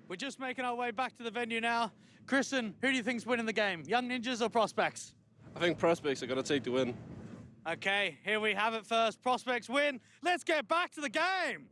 We're just making our way back to the venue now. Kristen, who do you think's winning the game? Young Ninjas or Prospects? I think Prospects are going to take the win. Okay, here we have it first. Prospects win. Let's get back to the game.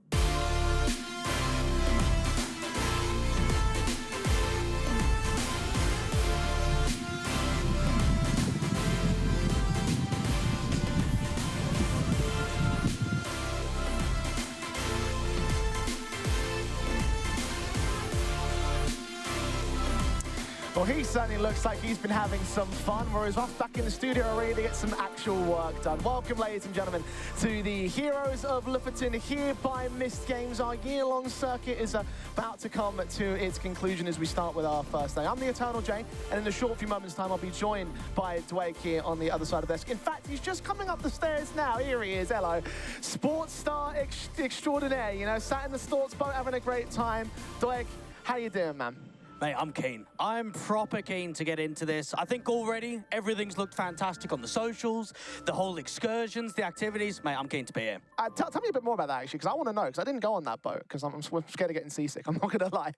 Well, he certainly looks like he's been having some fun, whereas us back in the studio ready to get some actual work done. Welcome, ladies and gentlemen, to the Heroes of Lofoten here by MistGames. Our year-long circuit is about to come to its conclusion as we start with our first day. I'm the Eternal Jay, and in a short few moments' time, I'll be joined by Dwayne here on the other side of the desk. In fact, he's just coming up the stairs now. Here he is. Hello. Sports star extraordinaire, you know, sat in the sports boat having a great time. Dwayne, how you doing, man? Mate, I'm keen. I'm proper keen to get into this. I think already everything's looked fantastic on the socials, the whole excursions, the activities. Mate, I'm keen to be here. Tell me a bit more about that, actually, because I want to know, because I didn't go on that boat, because I'm scared of getting seasick. I'm not going to lie.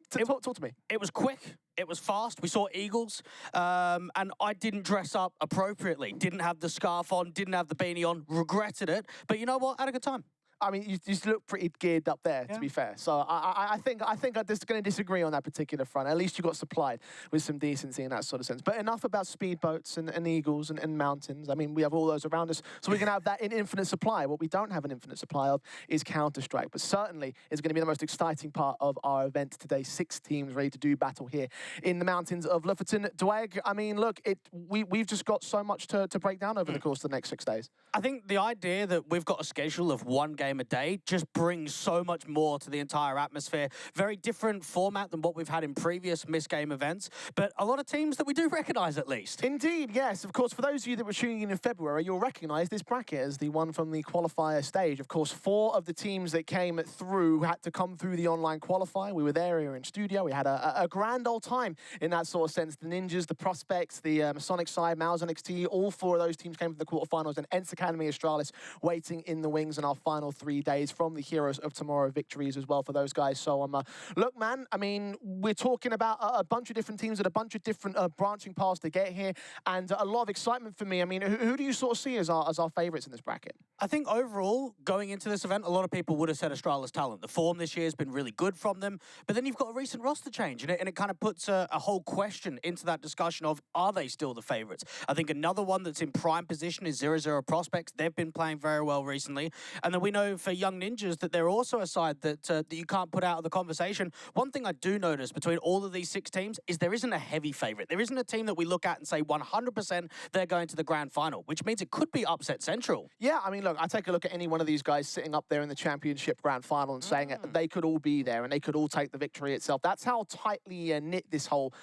Talk to me. It was quick. It was fast. We saw eagles, and I didn't dress up appropriately. Didn't have the scarf on, didn't have the beanie on, regretted it. But you know what? I had a good time. I mean, you look pretty geared up there, to be fair. So I think I'm just going to disagree on that particular front. At least you got supplied with some decency in that sort of sense. But enough about speedboats and eagles and mountains. I mean, we have all those around us, so we can have that in infinite supply. What we don't have an infinite supply of is Counter-Strike. But certainly, it's going to be the most exciting part of our event today. 6 teams ready to do battle here in the mountains of Lofoten. Dwag, I mean, look, we've just got so much to break down over the course of the next 6 days. I think the idea that we've got a schedule of 1 game a day just brings so much more to the entire atmosphere. Very different format than what we've had in previous MistGame events, but a lot of teams that we do recognise at least. Indeed, yes. Of course, for those of you that were tuning in February, you'll recognise this bracket as the one from the qualifier stage. Of course, 4 of the teams that came through had to come through the online qualifier. We were there here in studio. We had a grand old time in that sort of sense. The Ninjas, the Prospects, the Masonic side, Mouse NXT, all 4 of those teams came to the quarterfinals, and Ents Academy Astralis waiting in the wings in our final 3 days from the Heroes of Tomorrow victories as well for those guys. So, look, man, I mean, we're talking about a bunch of different teams and a bunch of different branching paths to get here, and a lot of excitement for me. I mean, who do you sort of see as our favourites in this bracket? I think overall, going into this event, a lot of people would have said Astralis talent. The form this year has been really good from them, but then you've got a recent roster change, and it kind of puts a whole question into that discussion of, are they still the favourites? I think another one that's in prime position is 0-0 Prospects. They've been playing very well recently, and then we know for Young Ninjas that they're also a side that you can't put out of the conversation. One thing I do notice between all of these 6 teams is there isn't a heavy favourite. There isn't a team that we look at and say 100% they're going to the grand final, which means it could be upset central. Yeah, I mean, look, I take a look at any one of these guys sitting up there in the championship grand final and saying they could all be there and they could all take the victory itself. That's how tightly knit this whole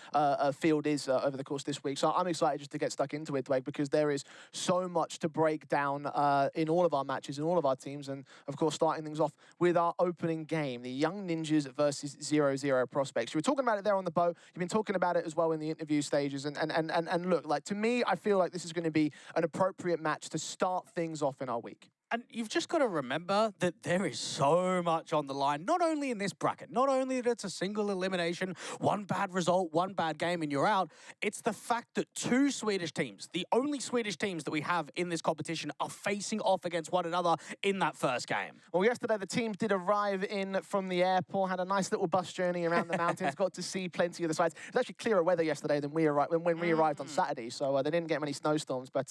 field is over the course of this week. So I'm excited just to get stuck into it, Dwayne, because there is so much to break down in all of our matches, in all of our teams, and of course starting things off with our opening game, the Young Ninjas versus 0-0 Prospects. You were talking about it there on the boat. You've been talking about it as well in the interview stages. And look, like, to me, I feel like this is going to be an appropriate match to start things off in our week. And you've just got to remember that there is so much on the line, not only in this bracket, not only that it's a single elimination, 1 bad result, 1 bad game and you're out. It's the fact that 2 Swedish teams, the only Swedish teams that we have in this competition, are facing off against one another in that first game. Well, yesterday the teams did arrive in from the airport, had a nice little bus journey around the mountains, got to see plenty of the sights. It was actually clearer weather yesterday than we arrived when we arrived on Saturday, so they didn't get many snowstorms. But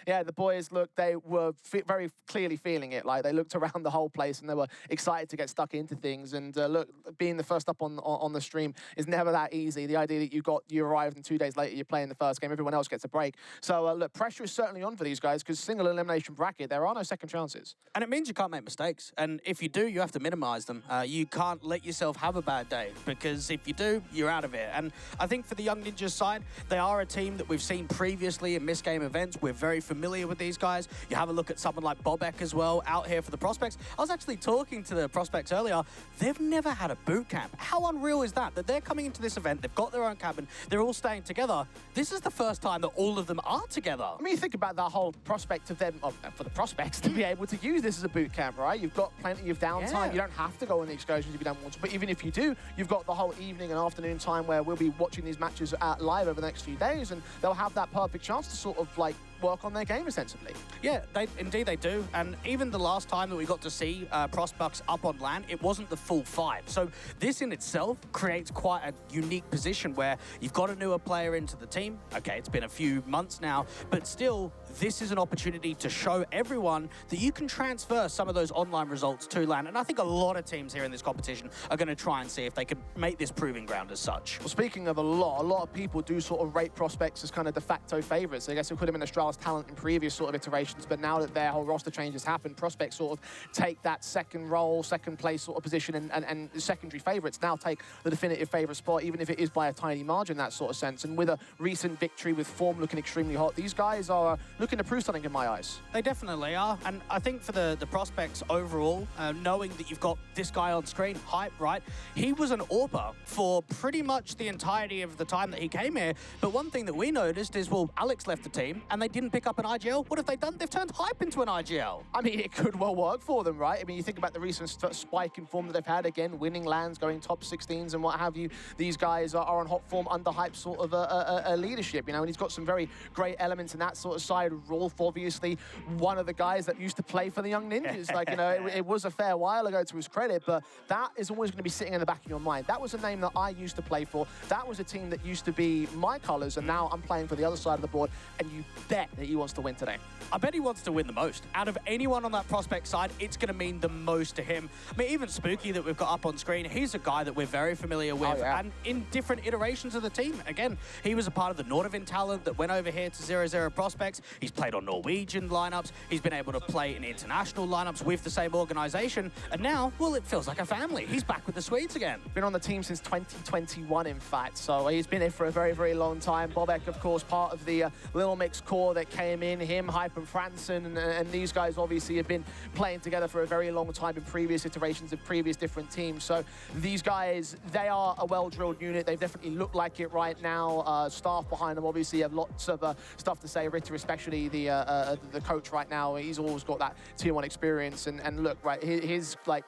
yeah, the boys, look, they were very clearly feeling it. Like, they looked around the whole place and they were excited to get stuck into things. And look, being the first up on the stream is never that easy. The idea that you arrived and 2 days later you're playing the first game, everyone else gets a break. So look, pressure is certainly on for these guys, because single elimination bracket, there are no second chances. And it means you can't make mistakes. And if you do, you have to minimize them. You can't let yourself have a bad day, because if you do, you're out of it. And I think for the Young Ninjas side, they are a team that we've seen previously in MistGame events. We're very familiar with these guys. You have a look at someone like Bobek as well out here for the prospects. I was actually talking to the prospects earlier. They've never had a boot camp. How unreal is that? That they're coming into this event, they've got their own cabin, they're all staying together. This is the first time that all of them are together. I mean, you think about that whole prospect of them, for the prospects to be able to use this as a boot camp, right? You've got plenty of downtime. Yeah. You don't have to go on the excursions if you don't want to. But even if you do, you've got the whole evening and afternoon time where we'll be watching these matches live over the next few days, and they'll have that perfect chance to sort of like work on their game ostensibly. Yeah, indeed they do. And even the last time that we got to see prospects up on LAN, it wasn't the full 5. So this in itself creates quite a unique position where you've got a newer player into the team. Okay, it's been a few months now, but still, this is an opportunity to show everyone that you can transfer some of those online results to LAN. And I think a lot of teams here in this competition are going to try and see if they can make this proving ground as such. Well, speaking of a lot of people do sort of rate prospects as kind of de facto favourites. I guess we could have been Astralis talent in previous sort of iterations, but now that their whole roster changes happened, prospects sort of take that second role, second place sort of position, and secondary favourites now take the definitive favourite spot, even if it is by a tiny margin, that sort of sense. And with a recent victory, with form looking extremely hot, these guys are looking to prove something in my eyes. They definitely are. And I think for the prospects overall, knowing that you've got this guy on screen, Hype, right? He was an AWPer for pretty much the entirety of the time that he came here. But one thing that we noticed is, well, Alex left the team and they didn't pick up an IGL. What have they done? They've turned Hype into an IGL. I mean, it could well work for them, right? I mean, you think about the recent spike in form that they've had, again, winning lands, going top 16s and what have you. These guys are on hot form under Hype sort of a leadership, you know, and he's got some very great elements in that sort of side. Rolf, obviously, one of the guys that used to play for the Young Ninjas. Like, you know, it was a fair while ago to his credit, but that is always going to be sitting in the back of your mind. That was a name that I used to play for. That was a team that used to be my colours, and now I'm playing for the other side of the board, and you bet that he wants to win today. I bet he wants to win the most. Out of anyone on that prospect side, it's going to mean the most to him. I mean, even Spooky that we've got up on screen, he's a guy that we're very familiar with. Oh, yeah. And in different iterations of the team. Again, he was a part of the Nordavin talent that went over here to 0-0 prospects. He's played on Norwegian lineups. He's been able to play in international lineups with the same organization. And now, well, it feels like a family. He's back with the Swedes again. Been on the team since 2021, in fact. So he's been here for a very, very long time. Bobek, of course, part of the Little Mix core that came in. Him, Hype, and Franson, and these guys obviously have been playing together for a very long time in previous iterations of previous different teams. So these guys, they are a well-drilled unit. They definitely look like it right now. Staff behind them obviously have lots of stuff to say. Ritter, especially the coach right now, he's always got that tier 1 experience. And look, right, his like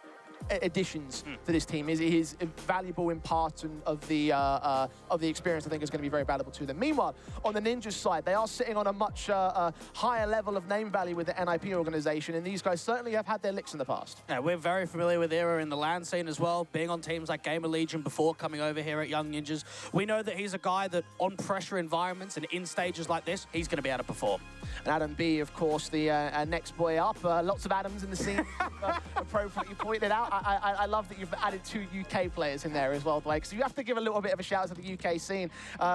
additions to this team is valuable in part of the experience. I think is going to be very valuable to them. Meanwhile, on the Ninjas side, they are sitting on a much higher level of name value with the NIP organization, and these guys certainly have had their licks in the past. Yeah, we're very familiar with Era in the LAN scene as well, being on teams like Gamer Legion before coming over here at Young Ninjas. We know that he's a guy that on pressure environments and in stages like this, he's going to be able to perform. And Adam B, of course, the next boy up. Lots of Adams in the scene, appropriately pointed out. I love that you've added 2 UK players in there as well, Blake. So you have to give a little bit of a shout out to the UK scene.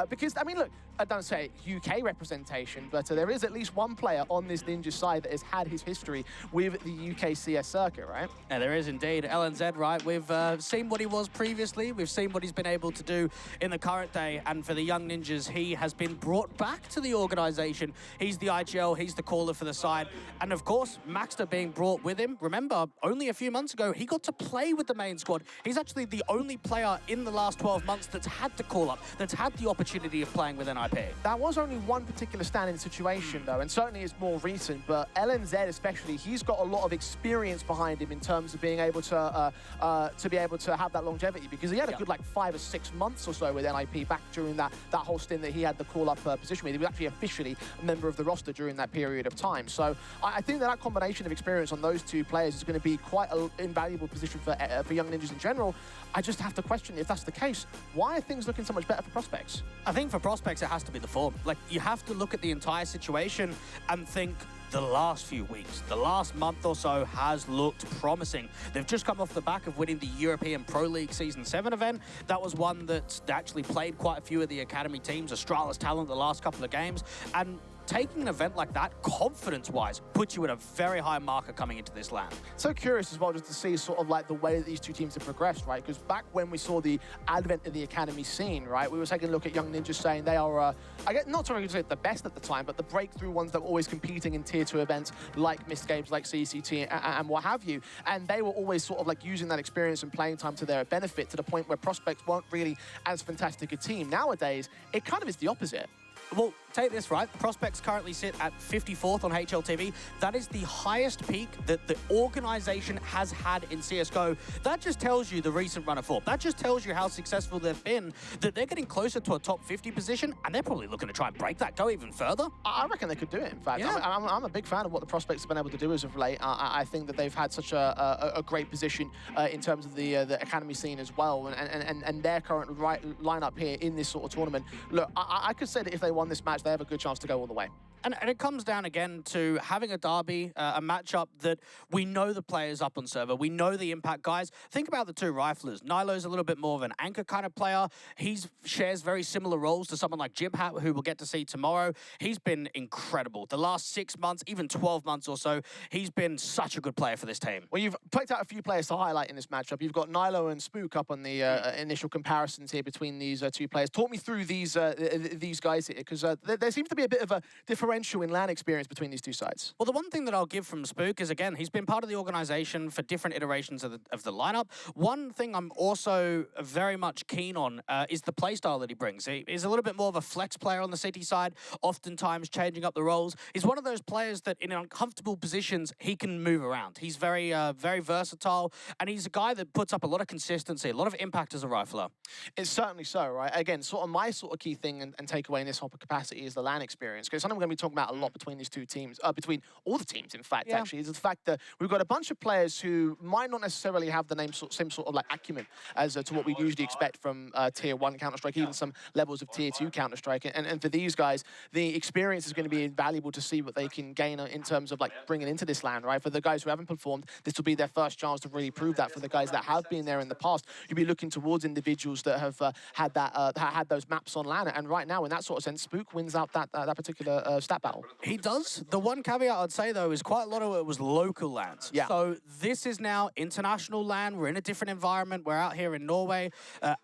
Because, I mean, look, I don't say UK representation, but there is at least one player on this Ninja side that has had his history with the UK CS circuit, right? Yeah, there is indeed. LNZ, right? We've seen what he was previously. We've seen what he's been able to do in the current day. And for the Young Ninjas, he has been brought back to the organization. He's the IGL, he's the caller for the side. And of course, Maxter being brought with him. Remember, only a few months ago, he got to play with the main squad. He's actually the only player in the last 12 months that's had to call up, that's had the opportunity of playing with NIP. That was only one particular standing situation, though, and certainly it's more recent, but LNZ especially, he's got a lot of experience behind him in terms of being able to have that longevity, because he had a good, like, 5 or 6 months or so with NIP back during that whole stint that he had the call-up position with. He was actually officially a member of the roster during that period of time. So I think that combination of experience on those 2 players is going to be quite an invaluable position for Young Ninjas in general. I just have to question, if that's the case, why are things looking so much better for prospects? I think for prospects, it has to be the form. Like, you have to look at the entire situation and think, the last few weeks, the last month or so has looked promising. They've just come off the back of winning the European Pro League Season 7 event. That was one that actually played quite a few of the academy teams, Astralis talent, the last couple of games. And taking an event like that, confidence-wise, puts you at a very high marker coming into this LAN. So curious as well just to see sort of like the way that these two teams have progressed, right? Because back when we saw the advent of the Academy scene, right, we were taking a look at Young Ninjas saying they are, I guess, not trying to say the best at the time, but the breakthrough ones that were always competing in tier 2 events like MistGames, like CCT, and what have you. And they were always sort of like using that experience and playing time to their benefit, to the point where Prospects weren't really as fantastic a team. Nowadays, it kind of is the opposite. Well, take this, right? Prospects currently sit at 54th on HLTV. That is the highest peak that the organization has had in CSGO. That just tells you the recent run of form. That just tells you how successful they've been, that they're getting closer to a top 50 position, and they're probably looking to try and break that, go even further. I reckon they could do it, in fact. Yeah. I'm a big fan of what the Prospects have been able to do as of late. I think that they've had such a great position in terms of the Academy scene as well, and their current lineup here in this sort of tournament. Look, I could say that if they won this match, they have a good chance to go all the way. And it comes down again to having a derby, a matchup that we know the players up on server. We know the impact guys. Think about the two riflers. Nilo's a little bit more of an anchor kind of player. He shares very similar roles to someone like Jibhat, who we'll get to see tomorrow. He's been incredible. The last 6 months, even 12 months or so, he's been such a good player for this team. Well, you've picked out a few players to highlight in this matchup. You've got Nilo and Spook up on the initial comparisons here between these two players. Talk me through these guys here, because there seems to be a bit of a differential in LAN experience between these two sides. Well, the one thing that I'll give from Spook is, again, he's been part of the organization for different iterations of the lineup. One thing I'm also very much keen on is the playstyle that he brings. He's a little bit more of a flex player on the City side, oftentimes changing up the roles. He's one of those players that in uncomfortable positions, he can move around. He's very versatile, and he's a guy that puts up a lot of consistency, a lot of impact as a rifler. It's certainly so, right? Again, sort of my sort of key thing and takeaway in this whole capacity is the LAN experience, because something I'm going to be talking about a lot between these two teams, between all the teams, in fact, actually, is the fact that we've got a bunch of players who might not necessarily have the same sort of like acumen as to what we usually expect from Tier 1 Counter-Strike, even some levels of Tier 2 Counter-Strike. And for these guys, the experience is going to be invaluable to see what they can gain in terms of like bringing into this LAN, right? For the guys who haven't performed, this will be their first chance to really prove that. For the guys that have been there in the past, you'll be looking towards individuals that have had those maps on LAN. And right now, in that sort of sense, Spook wins out that particular stat battle. He does. The one caveat I'd say, though, is quite a lot of it was local LANs. Yeah. So this is now international LAN. We're in a different environment. We're out here in Norway.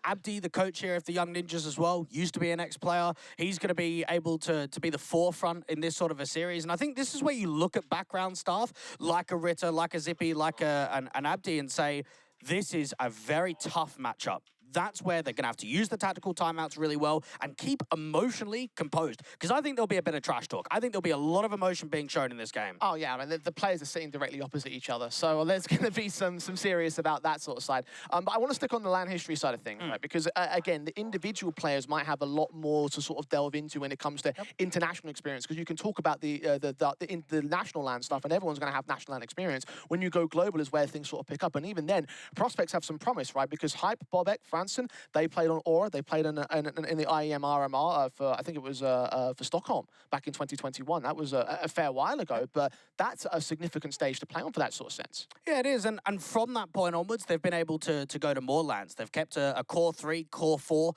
Abdi, the coach here of the Young Ninjas as well, used to be an ex-player. He's going to be able to be the forefront in this sort of a series. And I think this is where you look at background staff like a Ritter, like a Zippy, like an Abdi, and say, this is a very tough matchup. That's where they're going to have to use the tactical timeouts really well and keep emotionally composed. Because I think there'll be a bit of trash talk. I think there'll be a lot of emotion being shown in this game. Oh, yeah. I mean, the players are sitting directly opposite each other. So there's going to be some serious about that sort of side. But I want to stick on the LAN history side of things, right? Because, again, the individual players might have a lot more to sort of delve into when it comes to international experience. Because you can talk about the national LAN stuff, and everyone's going to have national LAN experience. When you go global is where things sort of pick up. And even then, prospects have some promise, right? Because Hype, Bobek, Franson, they played on Aura. They played in the IEM RMR for, I think it was for Stockholm back in 2021. That was a fair while ago, but that's a significant stage to play on for that sort of sense. Yeah, it is. And from that point onwards, they've been able to go to more LANs. They've kept a core 3, core 4,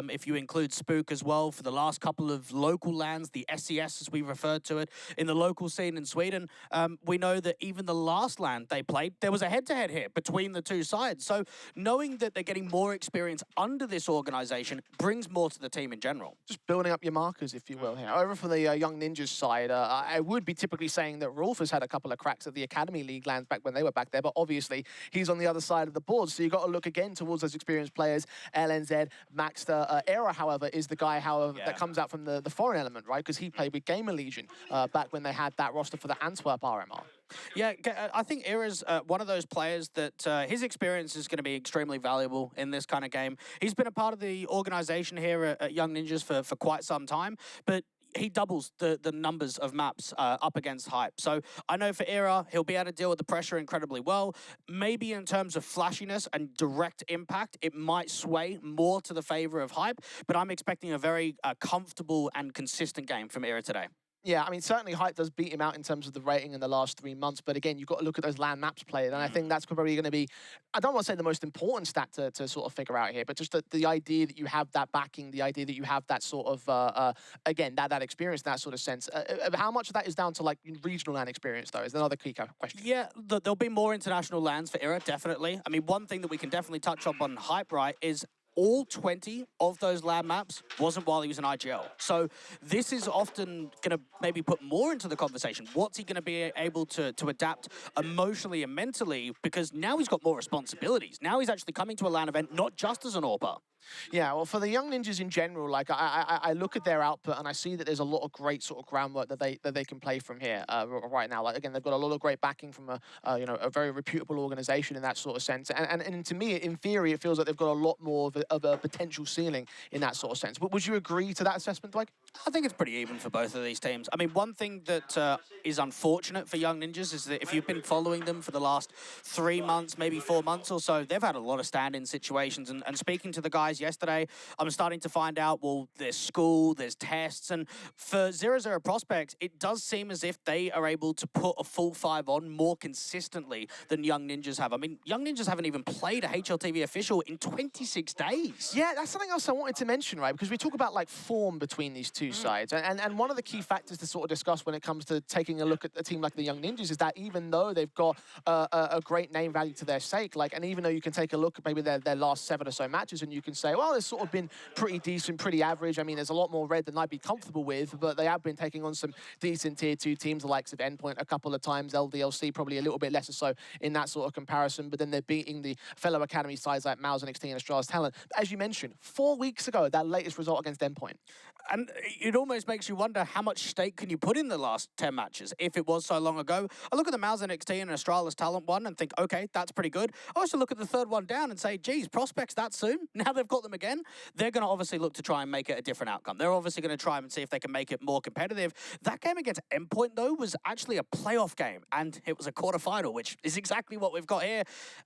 if you include Spook as well, for the last couple of local LANs, the SES as we referred to it, in the local scene in Sweden. We know that even the last LAN they played, there was a head-to-head here between the two sides. So knowing that they're getting more experience under this organization brings more to the team in general. Just building up your markers, if you will, here. Over for the Young Ninjas side, I would be typically saying that Rolf has had a couple of cracks at the Academy League lands back when they were back there, but obviously he's on the other side of the board, so you've got to look again towards those experienced players. LNZ, Maxter, Era, however, is the guy, that comes out from the foreign element, right? Because he played with Gamer Legion back when they had that roster for the Antwerp RMR. Yeah, I think Era's one of those players that his experience is going to be extremely valuable in this kind of game. He's been a part of the organization here at Young Ninjas for quite some time, but he doubles the numbers of maps up against Hype. So I know for Era, he'll be able to deal with the pressure incredibly well. Maybe in terms of flashiness and direct impact, it might sway more to the favor of Hype, but I'm expecting a very comfortable and consistent game from Era today. Yeah, I mean, certainly Hype does beat him out in terms of the rating in the last 3 months. But again, you've got to look at those land maps played. And I think that's probably going to be, I don't want to say the most important stat to sort of figure out here, but just the idea that you have that backing, the idea that you have that sort of, again, that experience, that sort of sense. How much of that is down to like regional land experience, though, is another key question. Yeah, there'll be more international lands for Era, definitely. I mean, one thing that we can definitely touch on Hype, right, is all 20 of those land maps wasn't while he was in IGL. So this is often going to maybe put more into the conversation. What's he going to be able to adapt emotionally and mentally? Because now he's got more responsibilities. Now he's actually coming to a LAN event not just as an AWPer. Yeah, well, for the young ninjas in general, like I look at their output and I see that there's a lot of great sort of groundwork that they can play from here right now. Like again, they've got a lot of great backing from a very reputable organization in that sort of sense. And to me, in theory, it feels like they've got a lot more of a potential ceiling in that sort of sense. But would you agree to that assessment, Dwight? I think it's pretty even for both of these teams. I mean, one thing that is unfortunate for young ninjas is that if you've been following them for the last 3 months, maybe 4 months or so, they've had a lot of stand-in situations. And speaking to the guys yesterday, I'm starting to find out, well, there's school, there's tests, and for 0-0 prospects, it does seem as if they are able to put a full 5 on more consistently than young ninjas have. I mean, young ninjas haven't even played a HLTV official in 26 days. Yeah, that's something else I wanted to mention, right? Because we talk about like form between these two sides, and one of the key factors to sort of discuss when it comes to taking a look at a team like the Young Ninjas is that even though they've got a great name value to their sake, like, and even though you can take a look at maybe their last 7 or so matches and you can say, well, it's sort of been pretty decent, pretty average. I mean, there's a lot more red than I'd be comfortable with, but they have been taking on some decent tier 2 teams, the likes of Endpoint a couple of times, LDLC probably a little bit lesser so in that sort of comparison, but then they're beating the fellow academy sides like Mouse and XT and Astralis Talent. But as you mentioned, 4 weeks ago, that latest result against Endpoint. And it almost makes you wonder how much stake can you put in the last 10 matches if it was so long ago. I look at the Mouse NXT and Astralis Talent one and think, okay, that's pretty good. I also look at the third one down and say, geez, prospects that soon? Now they've got them again. They're going to obviously look to try and make it a different outcome. They're obviously going to try and see if they can make it more competitive. That game against Endpoint, though, was actually a playoff game, and it was a quarterfinal, which is exactly what we've got here.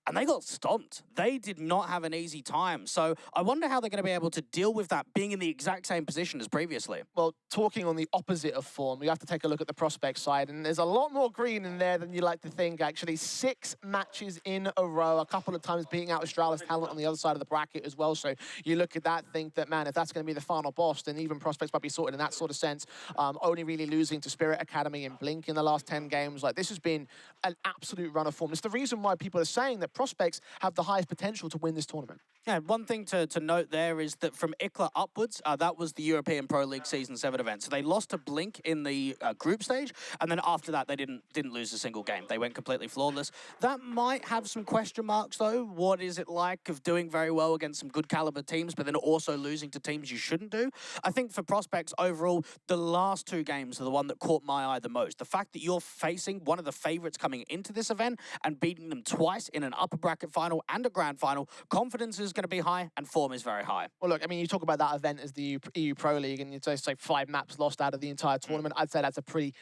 And they got stomped. They did not have an easy time. So I wonder how they're going to be able to deal with that being in the exact same position as previously. Well, talking on the opposite of form, we have to take a look at the prospect side, and there's a lot more green in there than you like to think, actually. 6 matches in a row, a couple of times beating out Astralis Talent on the other side of the bracket as well. So you look at that, think that, man, if that's going to be the final boss, then even prospects might be sorted in that sort of sense. Only really losing to Spirit Academy and Blink in the last 10 games. Like, this has been an absolute run of form. It's the reason why people are saying that prospects have the highest potential to win this tournament. Yeah, one thing to note there is that from ICLA upwards, that was the European Pro League Season 7 event. So they lost to Blink in the group stage, and then after that, they didn't lose a single game. They went completely flawless. That might have some question marks, though. What is it like of doing very well against some good caliber teams, but then also losing to teams you shouldn't do? I think for prospects overall, the last 2 games are the one that caught my eye the most. The fact that you're facing one of the favorites coming into this event and beating them twice in an upper bracket final and a grand final, confidence is going to be high and form is very high. Well, look, I mean, you talk about that event as the EU Pro League, and you say 5 maps lost out of the entire tournament. I'd say that's a pretty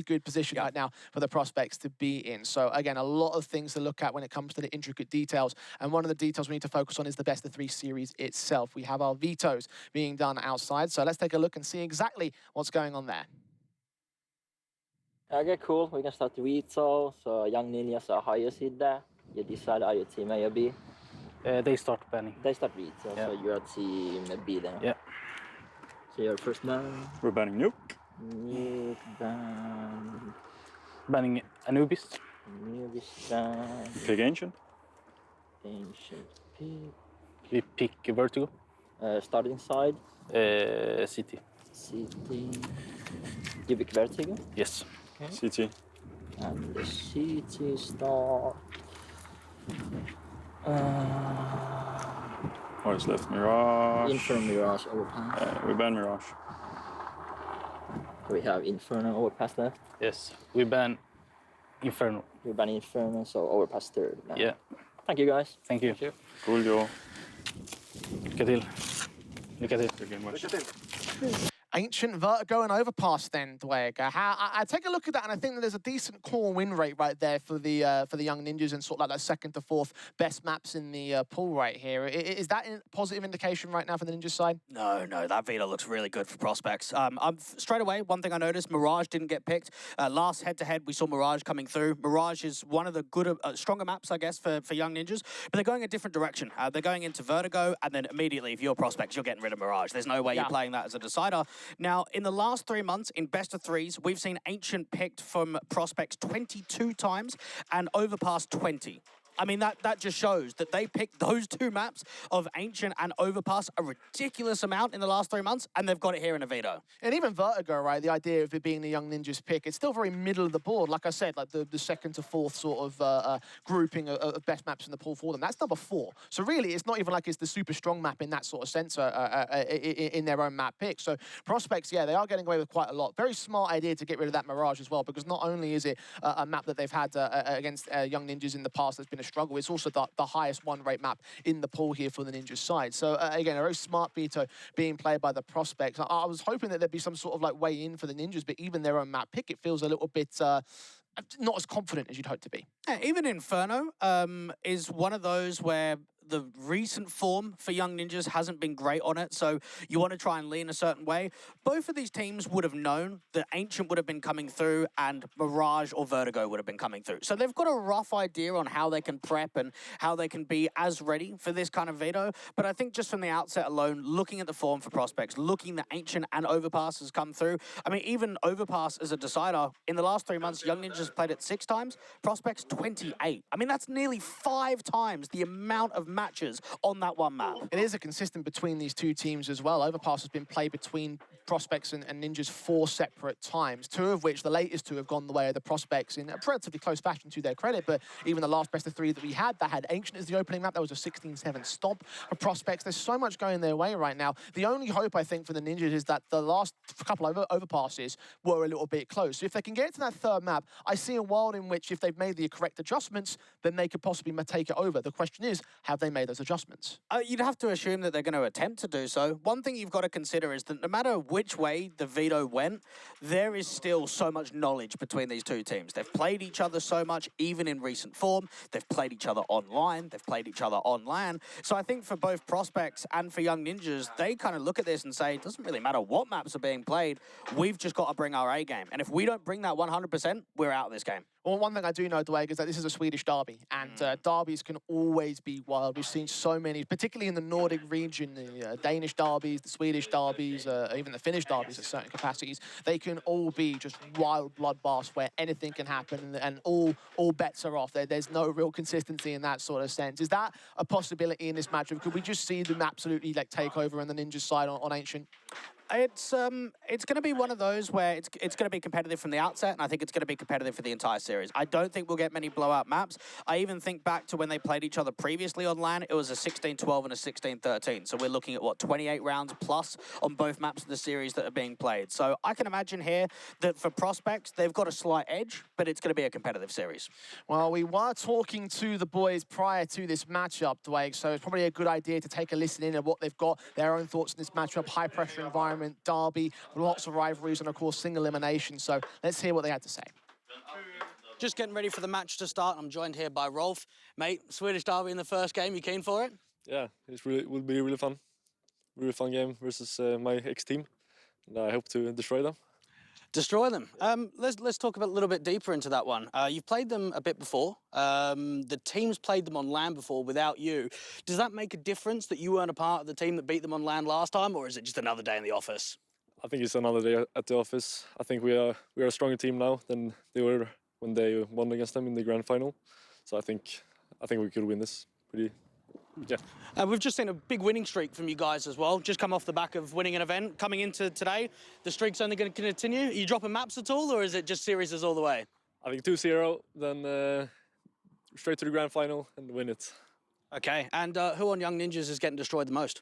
good position right now for the prospects to be in. So again, a lot of things to look at when it comes to the intricate details, and one of the details we need to focus on is the best of 3 series itself. We have our vetoes being done outside, so let's take a look and see exactly what's going on there. Okay, cool. We can start the veto. So Young Ninjas are higher seed there. You decide, are you team A or B? They start banning. They start veto, Yeah. so you're team B then. Yeah. So your first ban. We're banning Nuke. Nuke ban. Banning Anubis. Newbie ban. Pick Ancient. Ancient pick. We pick Vertigo. Starting side. City. City. You pick Vertigo. Yes. Okay. CT. And the City start. What is left? Mirage. Inferno Mirage Overpass. We ban Mirage. We have Inferno Overpass left. Yes. We ban Inferno. We ban Inferno, so Overpass third. Now. Yeah. Thank you guys. Thank you. Cool, Joe. Lycka till. Lycka till. Good game, watch. Ancient, Vertigo, and Overpass then, Dwayne. I take a look at that, and I think that there's a decent core win rate right there for the Young Ninjas and sort of like that second to fourth best maps in the pool right here. Is that a positive indication right now for the Ninjas side? No, that Vita looks really good for prospects. Straight away, one thing I noticed, Mirage didn't get picked. Last head-to-head, we saw Mirage coming through. Mirage is one of the good, stronger maps, I guess, for Young Ninjas, but they're going a different direction. They're going into Vertigo, and then immediately, if you're prospects, you're getting rid of Mirage. There's no way you're playing that as a decider. Now, in the last 3 months, in best of threes, we've seen Ancient picked from prospects 22 times and Overpass 20. I mean, that just shows that they picked those two maps of Ancient and Overpass a ridiculous amount in the last 3 months, and they've got it here in a veto. And even Vertigo, right, the idea of it being the Young Ninjas pick, it's still very middle of the board. Like I said, like the second to fourth sort of grouping of best maps in the pool for them. That's number 4. So really, it's not even like it's the super strong map in that sort of sense in their own map pick. So prospects, yeah, they are getting away with quite a lot. Very smart idea to get rid of that Mirage as well, because not only is it a map that they've had against Young Ninjas in the past that's been a struggle, it's also the highest one-rate map in the pool here for the Ninjas side. So again, a very smart veto being played by the prospects. I was hoping that there'd be some sort of like way in for the Ninjas, but even their own map pick, it feels a little bit not as confident as you'd hope to be. Yeah, even Inferno is one of those where the recent form for Young Ninjas hasn't been great on it, so you want to try and lean a certain way. Both of these teams would have known that Ancient would have been coming through and Mirage or Vertigo would have been coming through. So they've got a rough idea on how they can prep and how they can be as ready for this kind of veto. But I think just from the outset alone, looking at the form for prospects, looking that Ancient and Overpass has come through. I mean, even Overpass as a decider, in the last 3 months, Young Ninjas played it 6 times, prospects 28. I mean, that's nearly 5 times the amount of matches on that one map. It is a consistent between these two teams as well. Overpass has been played between prospects and Ninjas 4 separate times, 2 of which, the latest 2, have gone the way of the prospects in a relatively close fashion to their credit, but even the last best of 3 that we had, that had Ancient as the opening map, that was a 16-7 stomp for prospects. There's so much going their way right now. The only hope, I think, for the Ninjas is that the last couple of overpasses were a little bit close. So if they can get to that 3rd map, I see a world in which if they've made the correct adjustments, then they could possibly take it over. The question is, have they made those adjustments? You'd have to assume that they're going to attempt to do so. One thing you've got to consider is that no matter which way the veto went, there is still so much knowledge between these two teams. They've played each other so much, even in recent form. They've played each other online. They've played each other on LAN. So I think for both prospects and for Young Ninjas, they kind of look at this and say, it doesn't really matter what maps are being played. We've just got to bring our A game. And if we don't bring that 100%, we're out of this game. Well, one thing I do know, Dwayne, is that this is a Swedish derby, and derbies can always be wild. We've seen so many, particularly in the Nordic region, the Danish derbies, the Swedish derbies, even the Finnish derbies at certain capacities. They can all be just wild bloodbaths where anything can happen and all bets are off. There's no real consistency in that sort of sense. Is that a possibility in this matchup? Could we just see them absolutely take over on the Ninjas side on Ancient? It's going to be one of those where it's going to be competitive from the outset, and I think it's going to be competitive for the entire series. I don't think we'll get many blowout maps. I even think back to when they played each other previously on LAN, it was a 16-12 and a 16-13. So we're looking at, 28 rounds plus on both maps of the series that are being played. So I can imagine here that for prospects, they've got a slight edge, but it's going to be a competitive series. Well, we were talking to the boys prior to this matchup, Dwayne, so it's probably a good idea to take a listen in at what they've got, their own thoughts in this matchup, high-pressure environment, derby, lots of rivalries, and of course single elimination. So let's hear what they had to say. Just getting ready for the match to start. I'm joined here by Rolf. Mate, Swedish derby in the first game. You keen for it? Yeah, it will be really fun. Really fun game versus my ex-team. And I hope to destroy them. Destroy them. Let's talk a little bit deeper into that one. You've played them a bit before. The team's played them on LAN before without you. Does that make a difference that you weren't a part of the team that beat them on LAN last time, or is it just another day in the office? I think it's another day at the office. I think we are a stronger team now than they were when they won against them in the grand final. So I think we could win this pretty. Yeah. We've just seen a big winning streak from you guys as well. Just come off the back of winning an event. Coming into today, the streak's only going to continue. Are you dropping maps at all, or is it just series all the way? I think 2-0, then straight to the grand final and win it. Okay, and who on Young Ninjas is getting destroyed the most?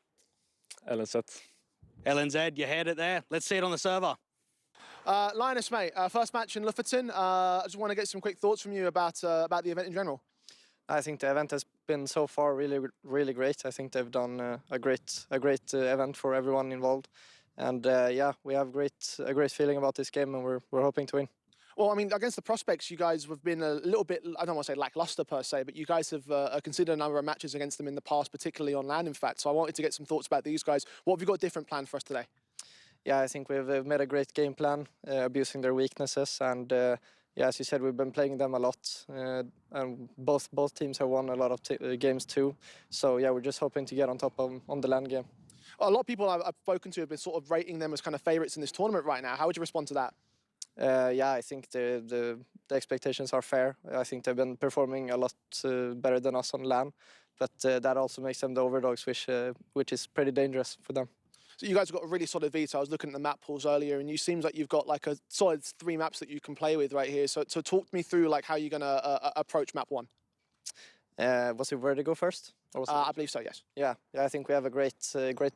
LNZ. LNZ, you heard it there. Let's see it on the server. Linus, mate, first match in Lofoten. I just want to get some quick thoughts from you about the event in general. I think the event has been so far really great. I think they've done a great event for everyone involved. And yeah, we have a great feeling about this game, and we're hoping to win. Well, I mean, against the Prospects, you guys have been a little bit, I don't want to say lackluster per se, but you guys have considered a number of matches against them in the past, particularly on land, in fact. So I wanted to get some thoughts about these guys. What have you got different planned for us today? Yeah, I think we've made a great game plan, abusing their weaknesses, and yeah, as you said, we've been playing them a lot, and both teams have won a lot of games too. So yeah, we're just hoping to get on top on the land game. A lot of people I've spoken to have been sort of rating them as kind of favourites in this tournament right now. How would you respond to that? Yeah, I think the expectations are fair. I think they've been performing a lot better than us on land, but that also makes them the overdogs, which is pretty dangerous for them. So you guys have got a really solid veto. I was looking at the map pools earlier, and you seems like you've got like a solid 3 maps that you can play with right here. So talk me through like how you're going to approach map 1. Was it Vertigo first? Or was it I believe so, yes. Yeah, I think we have a great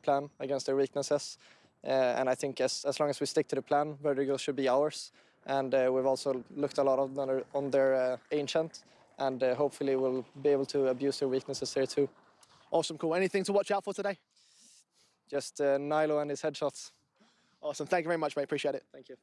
plan against their weaknesses. And I think as long as we stick to the plan, Vertigo should be ours. And we've also looked a lot on their Ancient, and hopefully we'll be able to abuse their weaknesses there too. Awesome, cool. Anything to watch out for today? Just Nilo and his headshots. Awesome. Thank you very much, mate. Appreciate it. Thank you.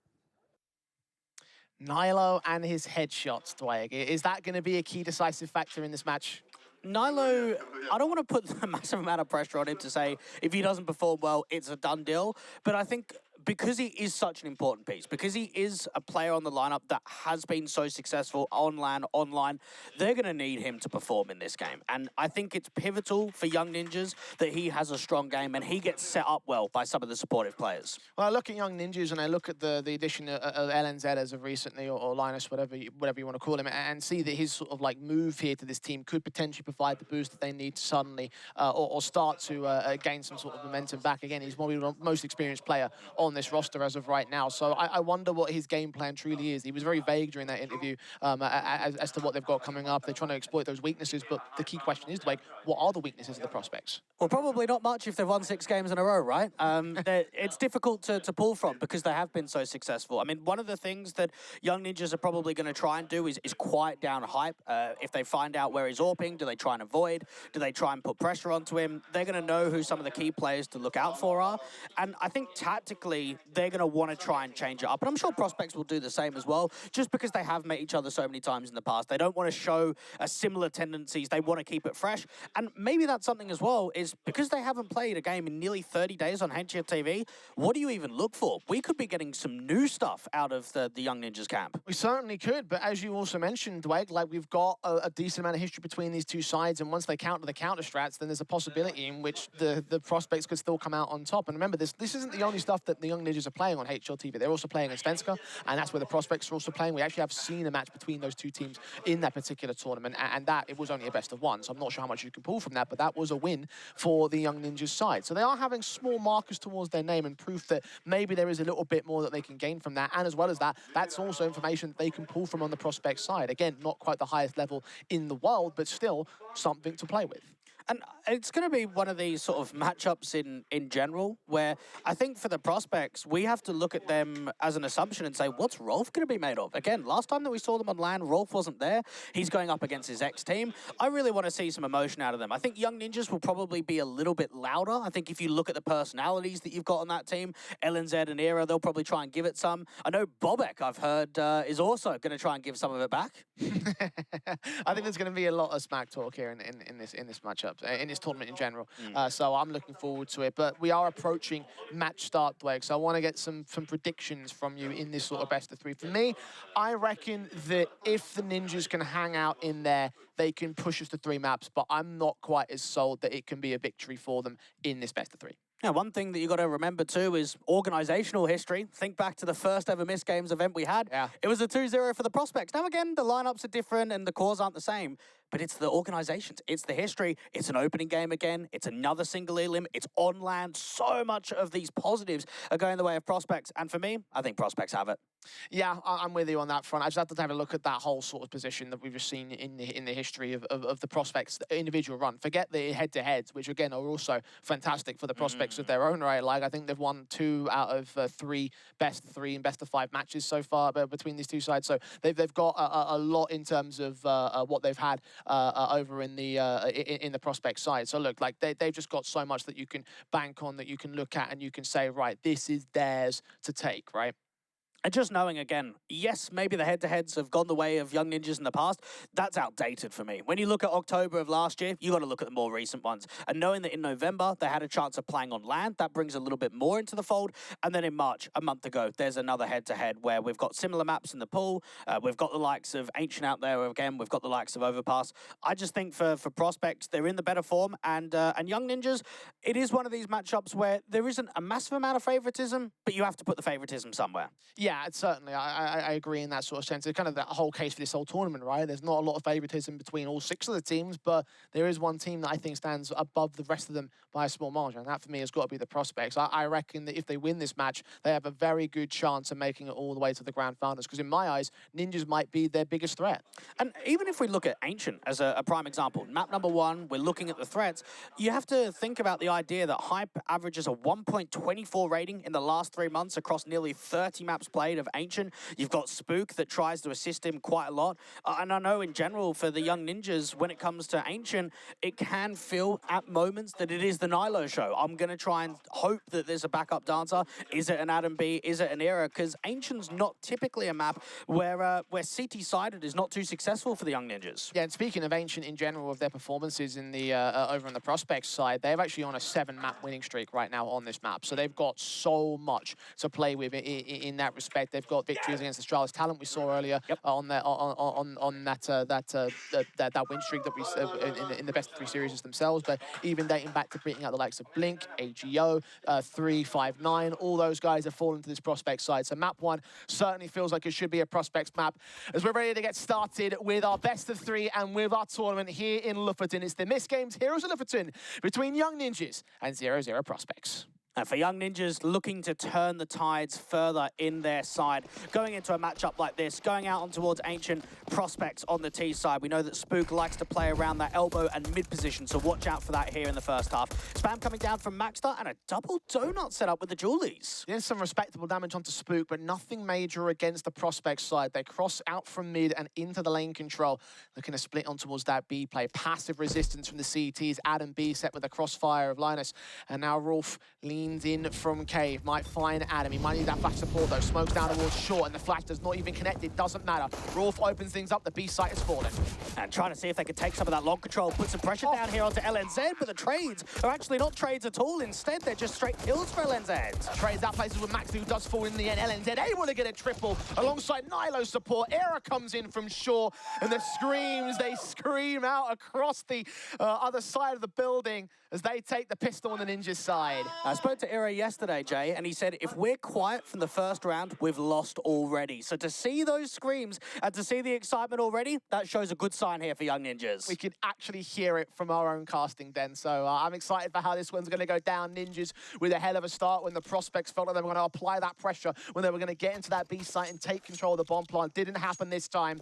Nilo and his headshots, Dweig. Is that going to be a key decisive factor in this match? Nilo, I don't want to put a massive amount of pressure on him to say if he doesn't perform well, it's a done deal. But I think because he is such an important piece, because he is a player on the lineup that has been so successful on land, online, they're going to need him to perform in this game. And I think it's pivotal for Young Ninjas that he has a strong game and he gets set up well by some of the supportive players. Well, I look at Young Ninjas and I look at the addition of LNZ as of recently, or Linus, whatever you want to call him, and see that his sort of like move here to this team could potentially provide the boost that they need to suddenly or start to gain some sort of momentum back. Again, he's probably the most experienced player on this roster as of right now. So I wonder what his game plan truly is. He was very vague during that interview as to what they've got coming up. They're trying to exploit those weaknesses, but the key question is, like, what are the weaknesses of the Prospects? Well, probably not much if they've won 6 games in a row, right? It's difficult to pull from because they have been so successful. I mean, one of the things that Young Ninjas are probably going to try and do is quiet down hype. If they find out where he's AWPing, do they try and avoid? Do they try and put pressure onto him? They're going to know who some of the key players to look out for are. And I think tactically, they're going to want to try and change it up. And I'm sure Prospects will do the same as well, just because they have met each other so many times in the past. They don't want to show similar tendencies. They want to keep it fresh. And maybe that's something as well, is because they haven't played a game in nearly 30 days on HGTV, what do you even look for? We could be getting some new stuff out of the Young Ninjas camp. We certainly could, but as you also mentioned, Dweig, like we've got a decent amount of history between these two sides, and once they counter the counter strats, then there's a possibility in which the Prospects could still come out on top. And remember, this isn't the only stuff that the Young Ninjas are playing on HLTV. They're also playing in Svenska, and that's where the Prospects are also playing. We actually have seen a match between those two teams in that particular tournament, and that it was only a best of 1, so I'm not sure how much you can pull from that, but that was a win for the Young Ninjas side. So they are having small markers towards their name and proof that maybe there is a little bit more that they can gain from that, and as well as that, that's also information that they can pull from on the Prospects side. Again, not quite the highest level in the world, but still something to play with. And it's going to be one of these sort of matchups in general where I think for the Prospects, we have to look at them as an assumption and say, what's Rolf going to be made of? Again, last time that we saw them on LAN, Rolf wasn't there. He's going up against his ex-team. I really want to see some emotion out of them. I think Young Ninjas will probably be a little bit louder. I think if you look at the personalities that you've got on that team, LNZ and Era, they'll probably try and give it some. I know Bobek, I've heard, is also going to try and give some of it back. I think there's going to be a lot of smack talk here in this matchup, in this tournament in general. So I'm looking forward to it. But we are approaching match start, Dweig, so I want to get some predictions from you in this sort of best of 3. For me, I reckon that if the Ninjas can hang out in there, they can push us to 3 maps, but I'm not quite as sold that it can be a victory for them in this best of 3. Yeah, one thing that you got to remember too is organizational history. Think back to the first ever MistGames event we had. Yeah. It was a 2-0 for the Prospects. Now again, the lineups are different and the cores aren't the same, but it's the organizations, it's the history, it's an opening game again, it's another single elim, it's on land. So much of these positives are going the way of Prospects. And for me, I think Prospects have it. Yeah, I'm with you on that front. I just have to have a look at that whole sort of position that we've just seen in the history of the prospects, the individual run. Forget the head-to-heads, which again are also fantastic for the prospects of their own right. Like I think they've won 2 out of 3 best of 3 and best of 5 matches so far between these two sides. So they've got a lot in terms of what they've had over in the prospect side. So look, like they've just got so much that you can bank on, that you can look at, and you can say, right, this is theirs to take, right? And just knowing, again, yes, maybe the head-to-heads have gone the way of Young Ninjas in the past. That's outdated for me. When you look at October of last year, you got to look at the more recent ones. And knowing that in November, they had a chance of playing on land, that brings a little bit more into the fold. And then in March, a month ago, there's another head-to-head where we've got similar maps in the pool. We've got the likes of Ancient out there again. We've got the likes of Overpass. I just think for prospects, they're in the better form. And Young Ninjas, it is one of these matchups where there isn't a massive amount of favoritism, but you have to put the favoritism somewhere. Yeah, it's certainly. I agree in that sort of sense. It's kind of the whole case for this whole tournament, right? There's not a lot of favoritism between all 6 of the teams, but there is one team that I think stands above the rest of them by a small margin, and that for me has got to be the prospects. I reckon that if they win this match, they have a very good chance of making it all the way to the grand finals, because in my eyes, Ninjas might be their biggest threat. And even if we look at Ancient as a prime example, map number 1, we're looking at the threats, you have to think about the idea that Hype averages a 1.24 rating in the last 3 months across nearly 30 maps played of Ancient. You've got Spook that tries to assist him quite a lot. And I know in general for the Young Ninjas, when it comes to Ancient, it can feel at moments that it is the Nilo show. I'm going to try and hope that there's a backup dancer. Is it an Adam B? Is it an Era? Because Ancient's not typically a map where CT-sided is not too successful for the Young Ninjas. Yeah, and speaking of Ancient in general, of their performances in the over on the prospects side, they're actually on a 7-map winning streak right now on this map. So they've got so much to play with in that respect. They've got victories against Astralis Talent we saw earlier on that win streak that we in the best of 3 series themselves, but even dating back to beating out the likes of Blink, AGO, 359, all those guys have fallen to this prospect side. So map 1 certainly feels like it should be a prospects map. As we're ready to get started with our best of 3 and with our tournament here in Lofoten, it's the MistGames Heroes of Lofoten between Young Ninjas and 0-0 Prospects. And for Young Ninjas, looking to turn the tides further in their side. Going into a matchup like this, going out on towards Ancient, Prospects on the T side. We know that Spook likes to play around that elbow and mid position, so watch out for that here in the first half. Spam coming down from Maxter, and a double donut set up with the Julies. There's some respectable damage onto Spook, but nothing major against the Prospects side. They cross out from mid and into the lane control. Looking to split on towards that B play. Passive resistance from the CTs. Adam B set with a crossfire of Linus. And now Rolf leans in from Cave. Might find Adam. He might need that flash support though. Smokes down towards short, and the flash does not even connect. It doesn't matter. Rolf opens things up. The B site is fallen. And trying to see if they can take some of that long control, put some pressure down here onto LNZ, but the trades are actually not trades at all. Instead, they're just straight kills for LNZ. Trades out places with Max, who does fall in the end. LNZ able to get a triple alongside Nilo's support. Era comes in from shore, and the screams, they scream out across the other side of the building as they take the pistol on the Ninjas side. I spoke to Era yesterday, Jay, and he said, if we're quiet from the first round, we've lost already. So to see those screams and to see the excitement already, that shows a good sign here for Young Ninjas. We could actually hear it from our own casting then. So I'm excited for how this one's going to go down. Ninjas with a hell of a start when the Prospects felt like they were going to apply that pressure, when they were going to get into that B site and take control of the bomb plant. Didn't happen this time,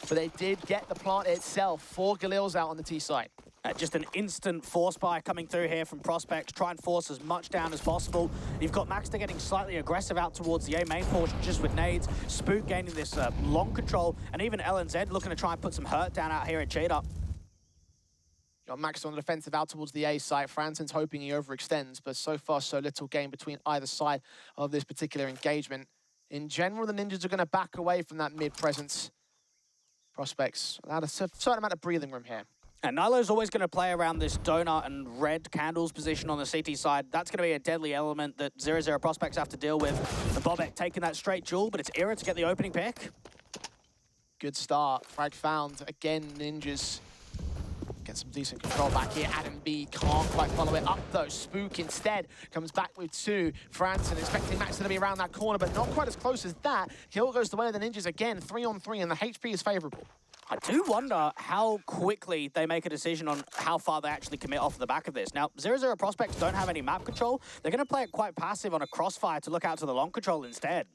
but they did get the plant itself. 4 Galils out on the T site. Just an instant force buy coming through here from Prospects. Try and force as much down as possible. You've got Maxter getting slightly aggressive out towards the A main portion just with nades. Spook gaining this long control, and even LNZ looking to try and put some hurt down out here at Cheetah. Got Max on the defensive out towards the A site. Franson's hoping he overextends, but so far so little gain between either side of this particular engagement. In general, the Ninjas are going to back away from that mid presence. Prospects allowed a certain amount of breathing room here. And Nilo's always going to play around this donut and red candles position on the CT side. That's going to be a deadly element that 0-0 Prospects have to deal with. The Bobek taking that straight duel, but it's Era to get the opening pick. Good start. Frag found. Again, Ninjas get some decent control back here. Adam B can't quite follow it up though. Spook instead comes back with 2. Franson expecting Max to be around that corner, but not quite as close as that. Kill goes the way of the Ninjas again. 3-on-3, and the HP is favorable. I do wonder how quickly they make a decision on how far they actually commit off the back of this. Now, 0-0 Prospects don't have any map control. They're going to play it quite passive on a crossfire to look out to the long control instead.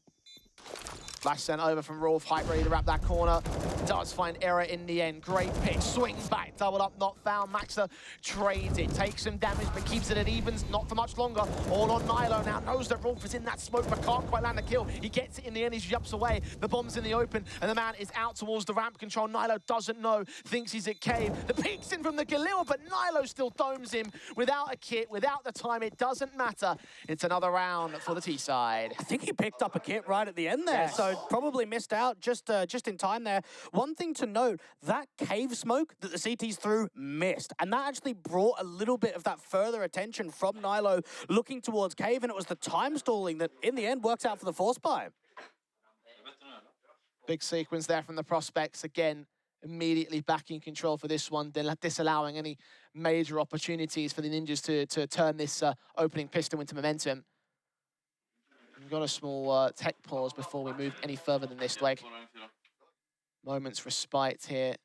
Flash sent over from Rolf, hype ready to wrap that corner. Does find error in the end. Great pick, swings back, double up, not found. Maxter trades it, takes some damage, but keeps it at evens, not for much longer. All on Nilo now, knows that Rolf is in that smoke, but can't quite land the kill. He gets it in the end, he jumps away. The bomb's in the open, and the man is out towards the ramp control. Nilo doesn't know, thinks he's at cave. The peek's in from the Galil, but Nilo still domes him without a kit, without the time. It doesn't matter. It's another round for the T side. I think he picked up a kit right at the end there, Yes. so probably missed out just in time there. One thing to note, that cave smoke that the CTs threw missed, and that actually brought a little bit of that further attention from Nilo looking towards cave, and it was the time stalling that in the end works out for the force buy. Big sequence there from the prospects. Again, immediately back in control for this one, disallowing any major opportunities for the Ninjas to turn this opening pistol into momentum. We've got a small tech pause before we move any further than this, Dweg. Moments respite here.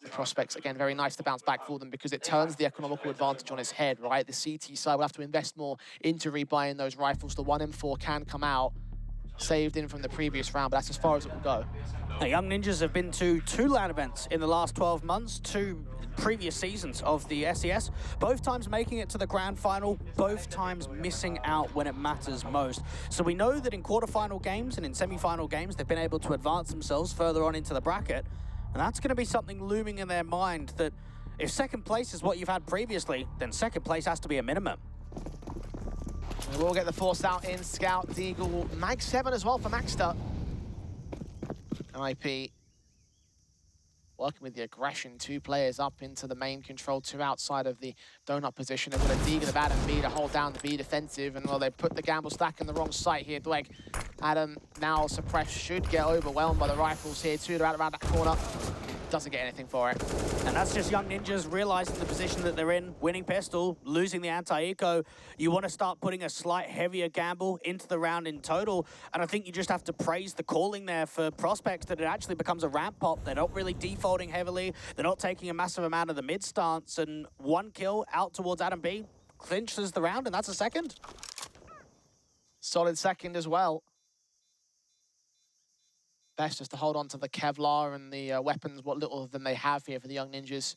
The prospects, again, very nice to bounce back for them because it turns the economical advantage on its head, right? The CT side will have to invest more into rebuying those rifles. The 1M4 can come out, saved in from the previous round, but that's as far as it will go. The Young Ninjas have been to 2 LAN events in the last 12 months, 2 previous seasons of the SES, both times making it to the grand final, both times missing out when it matters most. So we know that in quarterfinal games and in semi-final games, they've been able to advance themselves further on into the bracket, and that's going to be something looming in their mind that if second place is what you've had previously, then second place has to be a minimum. We will get the force out in Scout, Deagle, Mag 7 as well for Maxter. IP working with the aggression, 2 players up into the main control, 2 outside of the donut position. They've got a Deagle of Adam B to hold down the B defensive, and well, they put the gamble stack in the wrong site here. Dweg, Adam now suppressed, should get overwhelmed by the rifles here. 2 to around that corner. Doesn't get anything for it. And that's just Young Ninjas realizing the position that they're in, winning pistol, losing the anti-eco. You want to start putting a slight heavier gamble into the round in total. And I think you just have to praise the calling there for prospects that it actually becomes a ramp pop. They're not really defaulting heavily. They're not taking a massive amount of the mid stance. And 1 kill out towards Adam B clinches the round, and that's a second. Solid second as well. Best just to hold on to the Kevlar and the weapons, what little of them they have here for the Young Ninjas.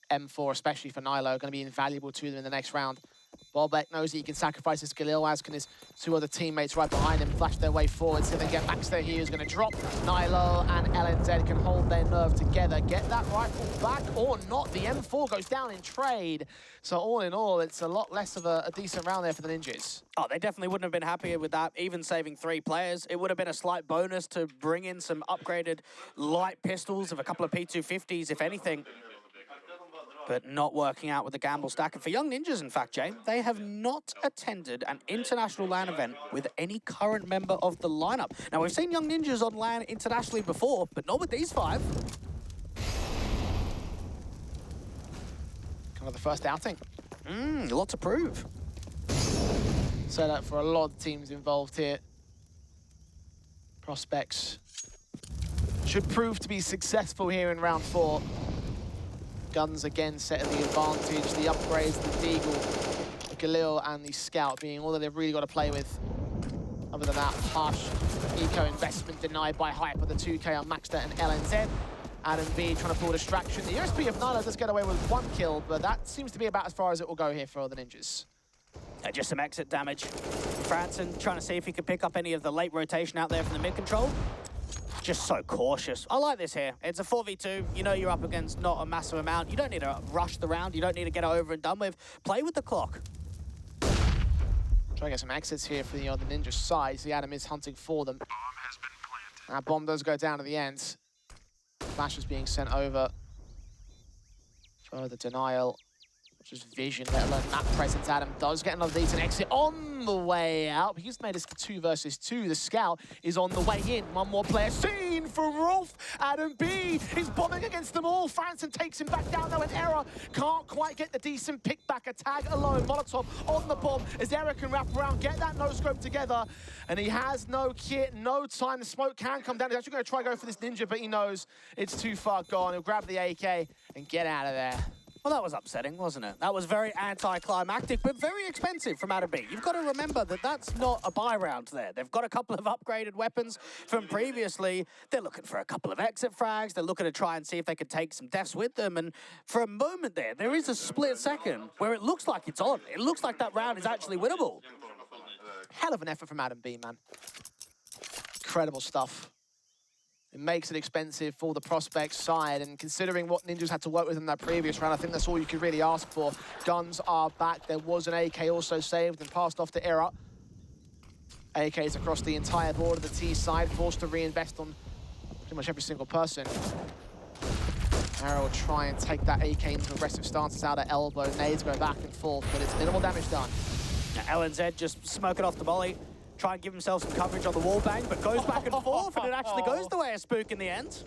M4, especially for Nilo, going to be invaluable to them in the next round. Bobek knows that he can sacrifice his Galil, as can his 2 other teammates right behind him, flash their way forward, see if they can get Maxter here, who's going to drop. Nilo and LNZ can hold their nerve together, get that rifle back or not. The M4 goes down in trade. So all in all, it's a lot less of a decent round there for the Ninjas. Oh, they definitely wouldn't have been happier with that, even saving 3 players. It would have been a slight bonus to bring in some upgraded light pistols of a couple of P250s, if anything. But not working out with the gamble stack. And for Young Ninjas, in fact, Jay, they have not attended an international LAN event with any current member of the lineup. Now, we've seen Young Ninjas on LAN internationally before, but not with these 5. Kind of the first outing. A lot to prove. Set up for a lot of teams involved here. Prospects should prove to be successful here in round 4. Guns again setting the advantage, the upgrades, the Deagle, the Galil and the Scout being all that they've really got to play with. Other than that, harsh eco investment denied by Hype with the 2K on Maxter and LNZ. Adam B trying to pull distraction. The USP of Nilo does get away with 1 kill, but that seems to be about as far as it will go here for the Ninjas. Just some exit damage. Franson trying to see if he could pick up any of the late rotation out there from the mid control. Just so cautious. I like this here. It's a 4v2. You know you're up against not a massive amount. You don't need to rush the round. You don't need to get it over and done with. Play with the clock. Try to get some exits here for the other Ninja side. See, Adam is hunting for them. Bomb has been planted. That bomb does go down at the end. Flash is being sent over. Further denial. Just vision, let alone map presence. Adam does get another decent exit on the way out. He's made us 2 versus 2. The Scout is on the way in. 1 more player seen from Rolf. Adam B is bombing against them all. Franson takes him back down, though, an error. Can't quite get the decent pick back. A tag alone. Molotov on the bomb as Eric can wrap around, get that no-scope together. And he has no kit, no time. The smoke can come down. He's actually going to try to go for this Ninja, but he knows it's too far gone. He'll grab the AK and get out of there. Well, that was upsetting, wasn't it? That was very anticlimactic, but very expensive from Adam B. You've got to remember that that's not a buy round there. They've got a couple of upgraded weapons from previously. They're looking for a couple of exit frags. They're looking to try and see if they can take some deaths with them. And for a moment there is a split second where it looks like it's on. It looks like that round is actually winnable. Hell of an effort from Adam B, man. Incredible stuff. It makes it expensive for the Prospects side, and considering what Ninjas had to work with in that previous round, I think that's all you could really ask for. Guns are back. There was an AK also saved and passed off to Era. AKs across the entire board of the T side, forced to reinvest on pretty much every single person. Era will try and take that AK into aggressive stances out at elbow. Nades go back and forth, but it's minimal damage done. Now, LNZ just smoking off the molly. Try and give himself some coverage on the wall bang, but goes back and forth, and it actually goes the way of Spook in the end.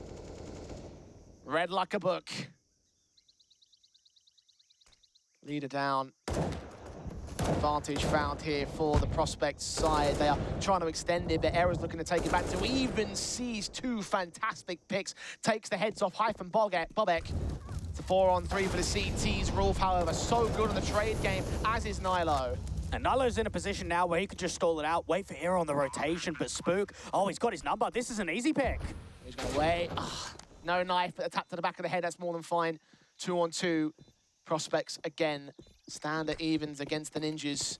Read like a book. Leader down. Advantage found here for the Prospects side. They are trying to extend it, but Era's looking to take it back to even. Sees two fantastic picks. Takes the heads off Hyphen Bobek. It's a 4-on-3 for the CTs. Rolf, however, so good in the trade game, as is Nilo. And Nilo's in a position now where he could just stall it out, wait for Era on the rotation, but Spook, oh, he's got his number. This is an easy pick. He's going to wait. No knife, but a tap to the back of the head. That's more than fine. 2-on-2. Prospects again. Stand at evens against the Ninjas.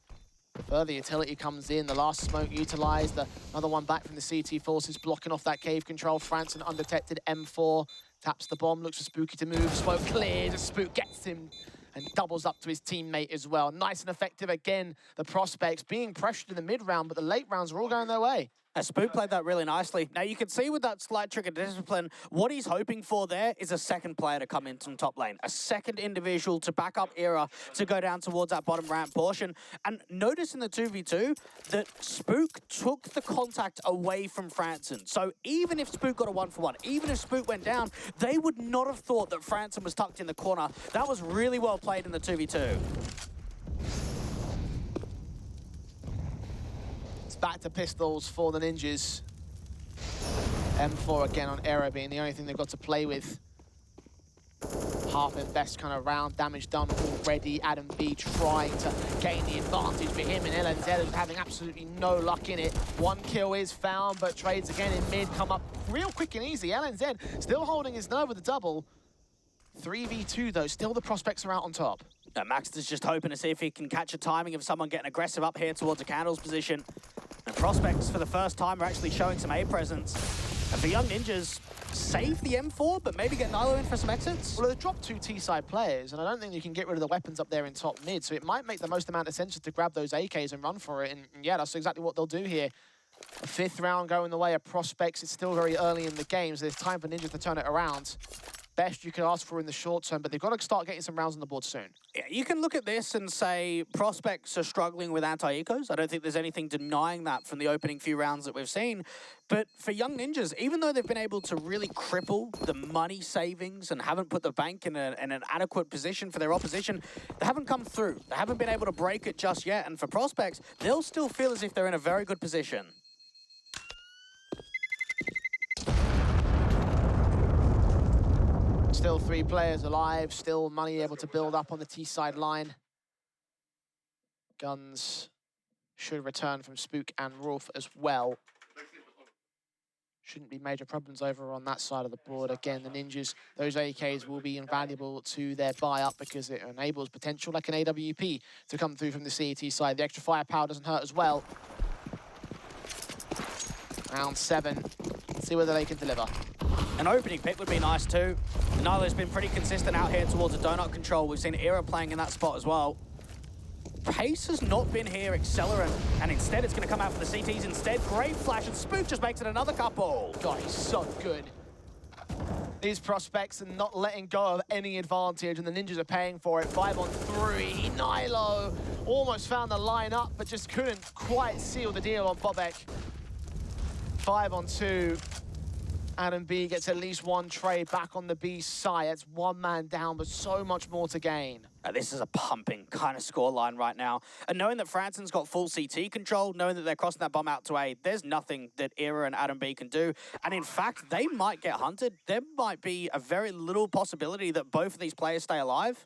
Further utility comes in. The last smoke utilised. Another one back from the CT forces, blocking off that cave control. Franson undetected. M4 taps the bomb, looks for Spooky to move. Smoke cleared. Spook gets him and doubles up to his teammate as well. Nice and effective again. The Prospects being pressured in the mid-round, but the late rounds are all going their way. Spook played that really nicely. Now, you can see with that slight trick of discipline, what he's hoping for there is a second player to come in from top lane. A second individual to back up Era to go down towards that bottom ramp portion. And notice in the 2v2 that Spook took the contact away from Franson. So even if Spook got a 1-for-1, even if Spook went down, they would not have thought that Franson was tucked in the corner. That was really well played in the 2v2. Back to pistols for the Ninjas. M4 again on Era being the only thing they've got to play with. Half their best kind of round. Damage done already. Adam B trying to gain the advantage for him, and LNZ is having absolutely no luck in it. One kill is found, but trades again in mid come up real quick and easy. LNZ still holding his nerve with the double. 3v2 though, still the Prospects are out on top. Max is just hoping to see if he can catch a timing of someone getting aggressive up here towards a Candle's position. And Prospects, for the first time, are actually showing some A presence. And for Young Ninjas, save the M4, but maybe get Nilo in for some exits? Well, they've dropped two T-side players, and I don't think you can get rid of the weapons up there in top mid, so it might make the most amount of sense to grab those AKs and run for it, and yeah, that's exactly what they'll do here. A fifth round going the way of Prospects. It's still very early in the game, so there's time for Ninjas to turn it around. Best you could ask for in the short term, but they've got to start getting some rounds on the board soon. Yeah, you can look at this and say Prospects are struggling with anti-ecos. I don't think there's anything denying that from the opening few rounds that we've seen. But for Young Ninjas, even though they've been able to really cripple the money savings and haven't put the bank in an adequate position for their opposition, they haven't come through. They haven't been able to break it just yet. And for Prospects, they'll still feel as if they're in a very good position. Still 3 players alive, still money able to build up on the T-side line. Guns should return from Spook and Rolf as well. Shouldn't be major problems over on that side of the board. Again, the Ninjas, those AKs will be invaluable to their buy-up because it enables potential like an AWP to come through from the CET side. The extra firepower doesn't hurt as well. Round 7. Let's see whether they can deliver. An opening pick would be nice too. Nilo's been pretty consistent out here towards the donut control. We've seen Era playing in that spot as well. Pace has not been here accelerant, and instead it's going to come out for the CTs instead. Great flash, and Spook just makes it another couple. God, he's so good. These Prospects are not letting go of any advantage, and the Ninjas are paying for it. 5-on-3. Nilo almost found the line up, but just couldn't quite seal the deal on Bobek. 5-on-2. Adam B gets at least one trade back on the B side. That's one man down, but so much more to gain. This is a pumping kind of scoreline right now. And knowing that Franson's got full CT control, knowing that they're crossing that bomb out to A, there's nothing that Era and Adam B can do. And in fact, they might get hunted. There might be a very little possibility that both of these players stay alive.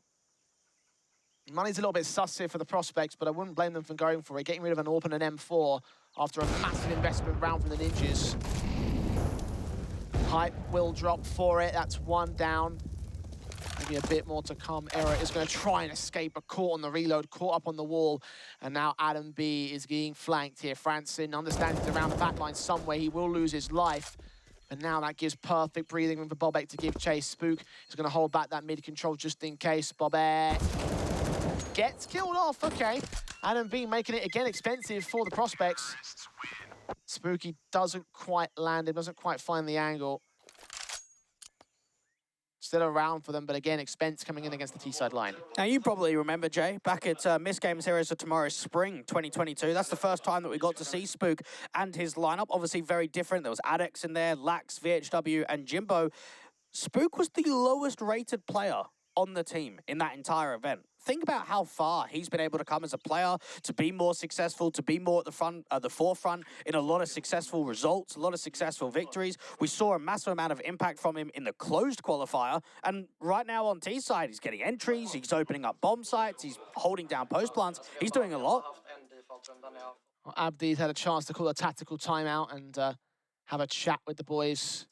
Money's a little bit sus here for the prospects, but I wouldn't blame them for going for it. Getting rid of an AWP and an M4 after a massive investment round from the Ninjas. Hype will drop for it. That's one down. Maybe a bit more to come. Era is going to try and escape, but caught on the reload, caught up on the wall. And now Adam B is being flanked here. Franson understands he's around the back line somewhere. He will lose his life. And now that gives perfect breathing room for Bobek to give chase. Spook is going to hold back that mid control just in case. Bobek gets killed off. Okay. Adam B making it again expensive for the prospects. Spooky doesn't quite land him, doesn't quite find the angle. Still around for them, but again, expense coming in against the T-side line. Now, you probably remember, Jay, back at MistGames Heroes of Tomorrow Spring 2022. That's the first time that we got to see Spook and his lineup. Obviously very different. There was Adex in there, Lax, VHW, and Jimbo. Spook was the lowest rated player on the team in that entire event. Think about how far he's been able to come as a player, to be more successful, to be more at the forefront in a lot of successful results, a lot of successful victories. We saw a massive amount of impact from him in the closed qualifier, and right now on T side, he's getting entries, he's opening up bomb sites, he's holding down post plants, he's doing a lot. Well, Abdi's had a chance to call a tactical timeout and have a chat with the boys.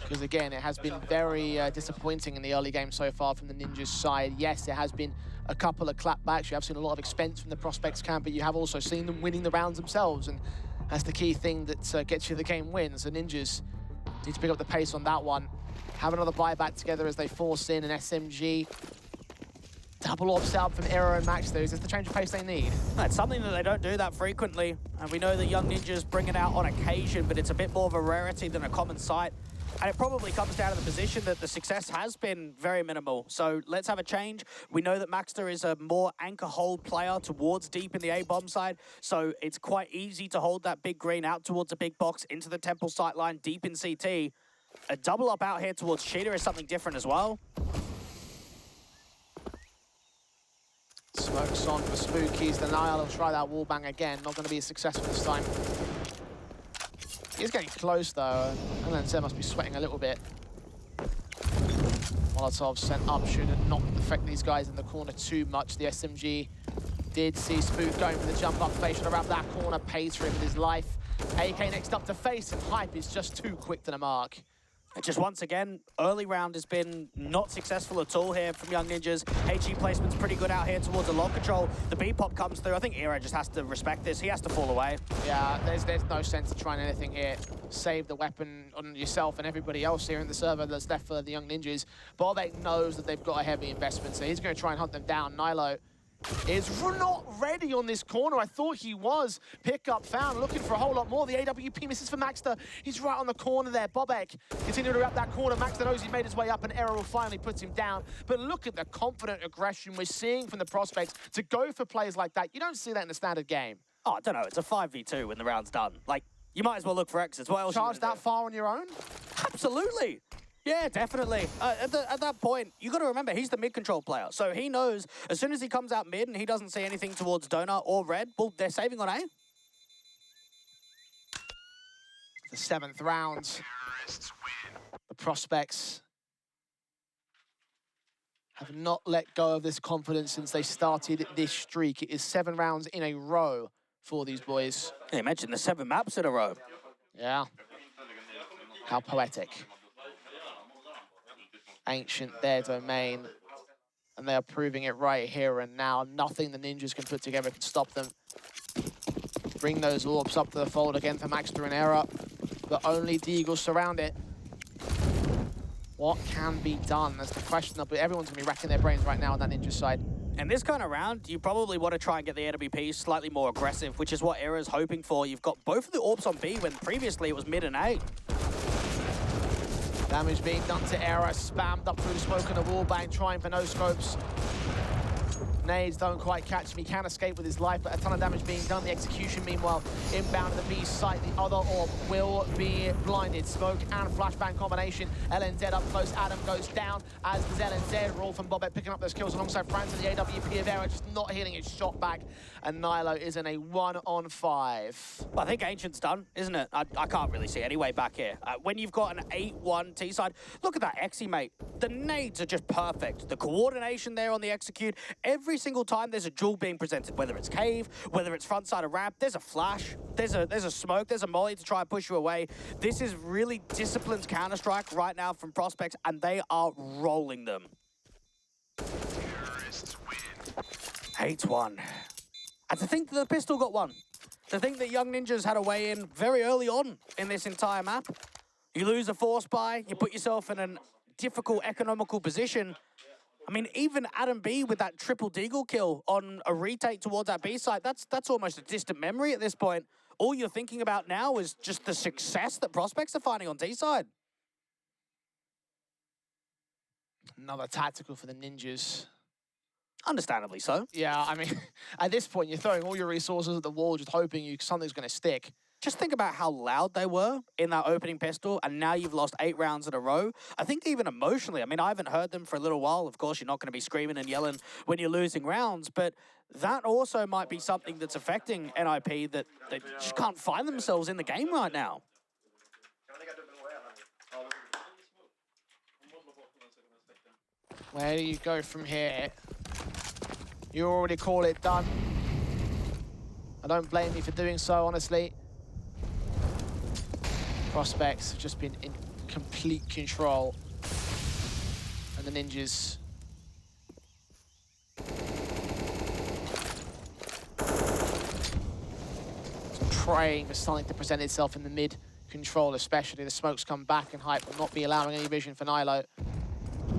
Because again, it has been very disappointing in the early game so far from the Ninjas side. Yes, there has been a couple of clapbacks. You have seen a lot of expense from the prospects camp, but you have also seen them winning the rounds themselves. And that's the key thing that gets you the game wins. The Ninjas need to pick up the pace on that one. Have another buyback together as they force in an SMG. Double ops out from Era and Max, though. Is this the change of pace they need? It's something that they don't do that frequently. And we know that Young Ninjas bring it out on occasion, but it's a bit more of a rarity than a common sight. And it probably comes down to the position that the success has been very minimal. So let's have a change. We know that Maxter is a more anchor hold player towards deep in the A-bomb side. So it's quite easy to hold that big green out towards a big box into the temple sight line deep in CT. A double up out here towards Cheetah is something different as well. Smokes on for Spookies. Denial will try that wallbang again. Not going to be successful this time. He's getting close though, and then Zed must be sweating a little bit. Molotov sent up should not affect these guys in the corner too much. The SMG did see Spook going for the jump up face around that corner, pays for him with his life. AK next up to face, and Hype is just too quick to the mark. Just once again, early round has been not successful at all here from Young Ninjas. HE placement's pretty good out here towards the lock control. The B-pop comes through. I think Era just has to respect this. He has to fall away. Yeah, there's no sense of trying anything here. Save the weapon on yourself and everybody else here in the server that's left for the Young Ninjas. Bobek knows that they've got a heavy investment, so he's going to try and hunt them down. Nilo is not ready on this corner. I thought he was. Pickup found, looking for a whole lot more. The AWP misses for Maxter. He's right on the corner there. Bobek continuing to wrap that corner. Maxter knows he made his way up, and Error will finally put him down. But look at the confident aggression we're seeing from the prospects to go for plays like that. You don't see that in the standard game. Oh, I don't know. It's a 5v2 when the round's done. Like, you might as well look for exits. What else? Charge that far on your own? Absolutely. Yeah, definitely. At that point, you got to remember, he's the mid-control player. So he knows as soon as he comes out mid and he doesn't see anything towards Donut or Red, well, they're saving on A. The 7th round. The prospects have not let go of this confidence since they started this streak. It is 7 rounds in a row for these boys. Yeah, imagine the 7 maps in a row. Yeah. How poetic. Ancient, their domain, and they are proving it right here and now. Nothing the Ninjas can put together can stop them. Bring those orbs up to the fold again for Maxter and Era, but only the Eagles surround it. What can be done? That's the question. But everyone's going to be racking their brains right now on that Ninja side. And this kind of round, you probably want to try and get the AWP slightly more aggressive, which is what Era's hoping for. You've got both of the orbs on B when previously it was mid and A. Damage being done to Era, spammed up through the smoke and the wallbang, trying for no scopes. Nades don't quite catch him. He can escape with his life, but a ton of damage being done. The execution, meanwhile, inbound to the B site. The other orb will be blinded. Smoke and flashbang combination. LNZ up close. Adam goes down, as does LNZ. Rolf and Bobette picking up those kills alongside France and the AWP of Era, just not hitting his shot back. And Nilo is in a 1-on-5. I think Ancient's done, isn't it? I can't really see any way back here. When you've got an 8-1 T-side, look at that Exy, mate. The nades are just perfect. The coordination there on the execute, every single time there's a duel being presented, whether it's cave, whether it's front side of ramp, there's a flash, there's a smoke, there's a molly to try and push you away. This is really disciplined Counter-Strike right now from Prospects, and they are rolling them. 8-1. And to think that the pistol got one. To think that Young Ninjas had a way in very early on in this entire map. You lose a force buy, you put yourself in a difficult economical position. I mean, even Adam B with that triple deagle kill on a retake towards that B site, that's almost a distant memory at this point. All you're thinking about now is just the success that Prospects are finding on T side. Another tactical for the Ninjas. Understandably so. Yeah, I mean, at this point, you're throwing all your resources at the wall, just hoping something's going to stick. Just think about how loud they were in that opening pistol, and now you've lost 8 rounds in a row. I think even emotionally, I mean, I haven't heard them for a little while. Of course, you're not going to be screaming and yelling when you're losing rounds, but that also might be something that's affecting NIP, that they just can't find themselves in the game right now. Where do you go from here? You already call it done. I don't blame you for doing so, honestly. Prospects have just been in complete control. And the Ninjas praying for something to present itself in the mid control, especially. The smokes come back and Hype will not be allowing any vision for Nilo.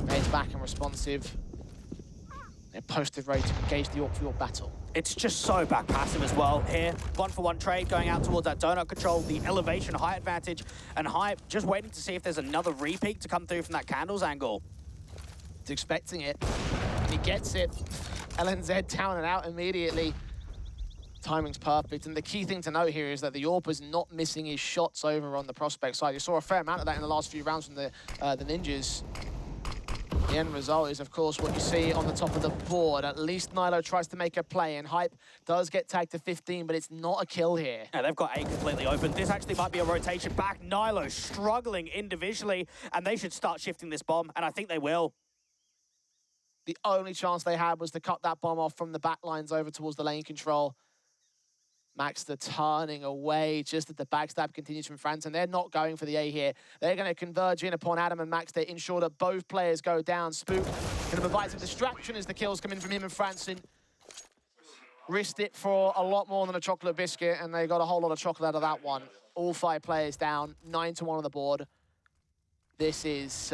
Nade's back and responsive. They're posted ready to engage the Orc battle. It's just so back passive as well here. 1-for-1 trade going out towards that donut control, the elevation high advantage, and Hype just waiting to see if there's another repeat to come through from that candles angle. He's expecting it, and he gets it. LNZ down and out immediately. Timing's perfect, and the key thing to note here is that the AWP is not missing his shots over on the Prospect side. You saw a fair amount of that in the last few rounds from the Ninjas. The end result is, of course, what you see on the top of the board. At least Nilo tries to make a play, and Hype does get tagged to 15, but it's not a kill here. Yeah, they've got A completely open. This actually might be a rotation back. Nilo struggling individually, and they should start shifting this bomb, and I think they will. The only chance they had was to cut that bomb off from the back lines over towards the lane control. Maxter turning away just as the backstab continues from France, and they're not going for the A here. They're going to converge in upon Adam and Max to ensure that both players go down. Spook going to provide some distraction as the kills come in from him and Franson. Risked it for a lot more than a chocolate biscuit, and they got a whole lot of chocolate out of that one. All 5 players down, 9-1 on the board. This is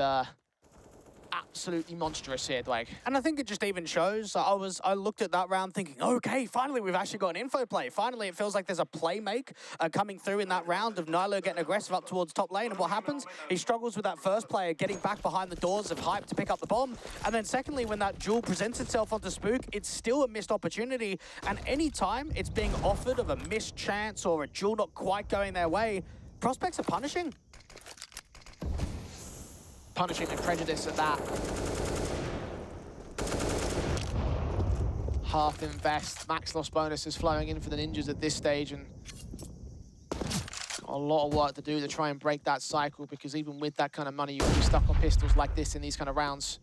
absolutely monstrous here, Dwag. And I think it just even shows, I looked at that round thinking, okay, finally we've actually got an info play. Finally, it feels like there's a play make coming through in that round of Nilo getting aggressive up towards top lane. And what happens? He struggles with that first player getting back behind the doors of Hype to pick up the bomb. And then secondly, when that duel presents itself onto Spook, it's still a missed opportunity. And any time it's being offered of a missed chance or a duel not quite going their way, Prospects are punishing. Punishing and prejudice at that. Half invest, max loss bonuses flowing in for the Ninjas at this stage, and got a lot of work to do to try and break that cycle, because even with that kind of money, you'll be stuck on pistols like this in these kind of rounds.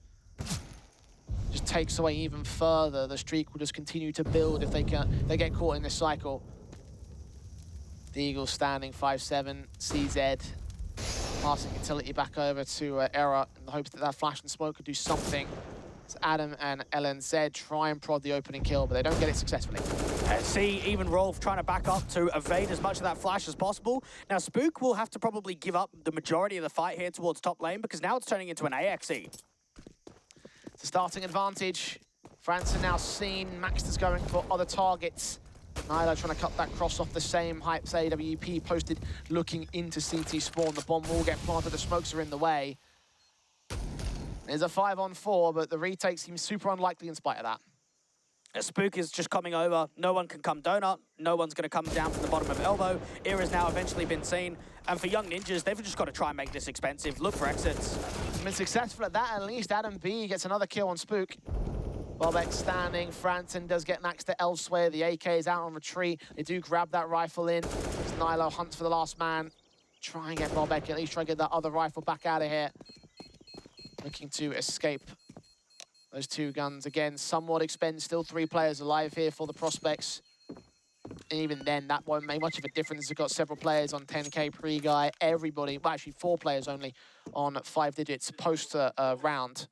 Just takes away even further. The streak will just continue to build if they get caught in this cycle. The Eagles standing 5-7, CZ. Passing utility back over to Era in the hopes that that flash and smoke could do something. It's Adam and LNZ try and prod the opening kill, but they don't get it successfully. See, even Rolf trying to back up to evade as much of that flash as possible. Now, Spook will have to probably give up the majority of the fight here towards top lane, because now it's turning into an AXE. It's a starting advantage. France are now seen. Maxter's going for other targets. Nilo trying to cut that cross off the same. Hype's AWP posted looking into CT spawn. The bomb will get planted. The smokes are in the way. There's a 5-on-4, but the retake seems super unlikely in spite of that. A Spook is just coming over. No one can come donut. No one's going to come down from the bottom of elbow. Era's now eventually been seen. And for Young Ninjas, they've just got to try and make this expensive. Look for exits. Been successful at that, at least. Adam B gets another kill on Spook. Bobek standing. Franton does get maxed to elsewhere. The AK is out on retreat. They do grab that rifle in. As Nilo hunts for the last man. Try and get Bobek, at least try and get that other rifle back out of here. Looking to escape those two guns. Again, somewhat expend. Still 3 players alive here for the Prospects. And even then, that won't make much of a difference. They've got several players on 10k pre-guy. Everybody, well, actually 4 players only on 5 digits post-round.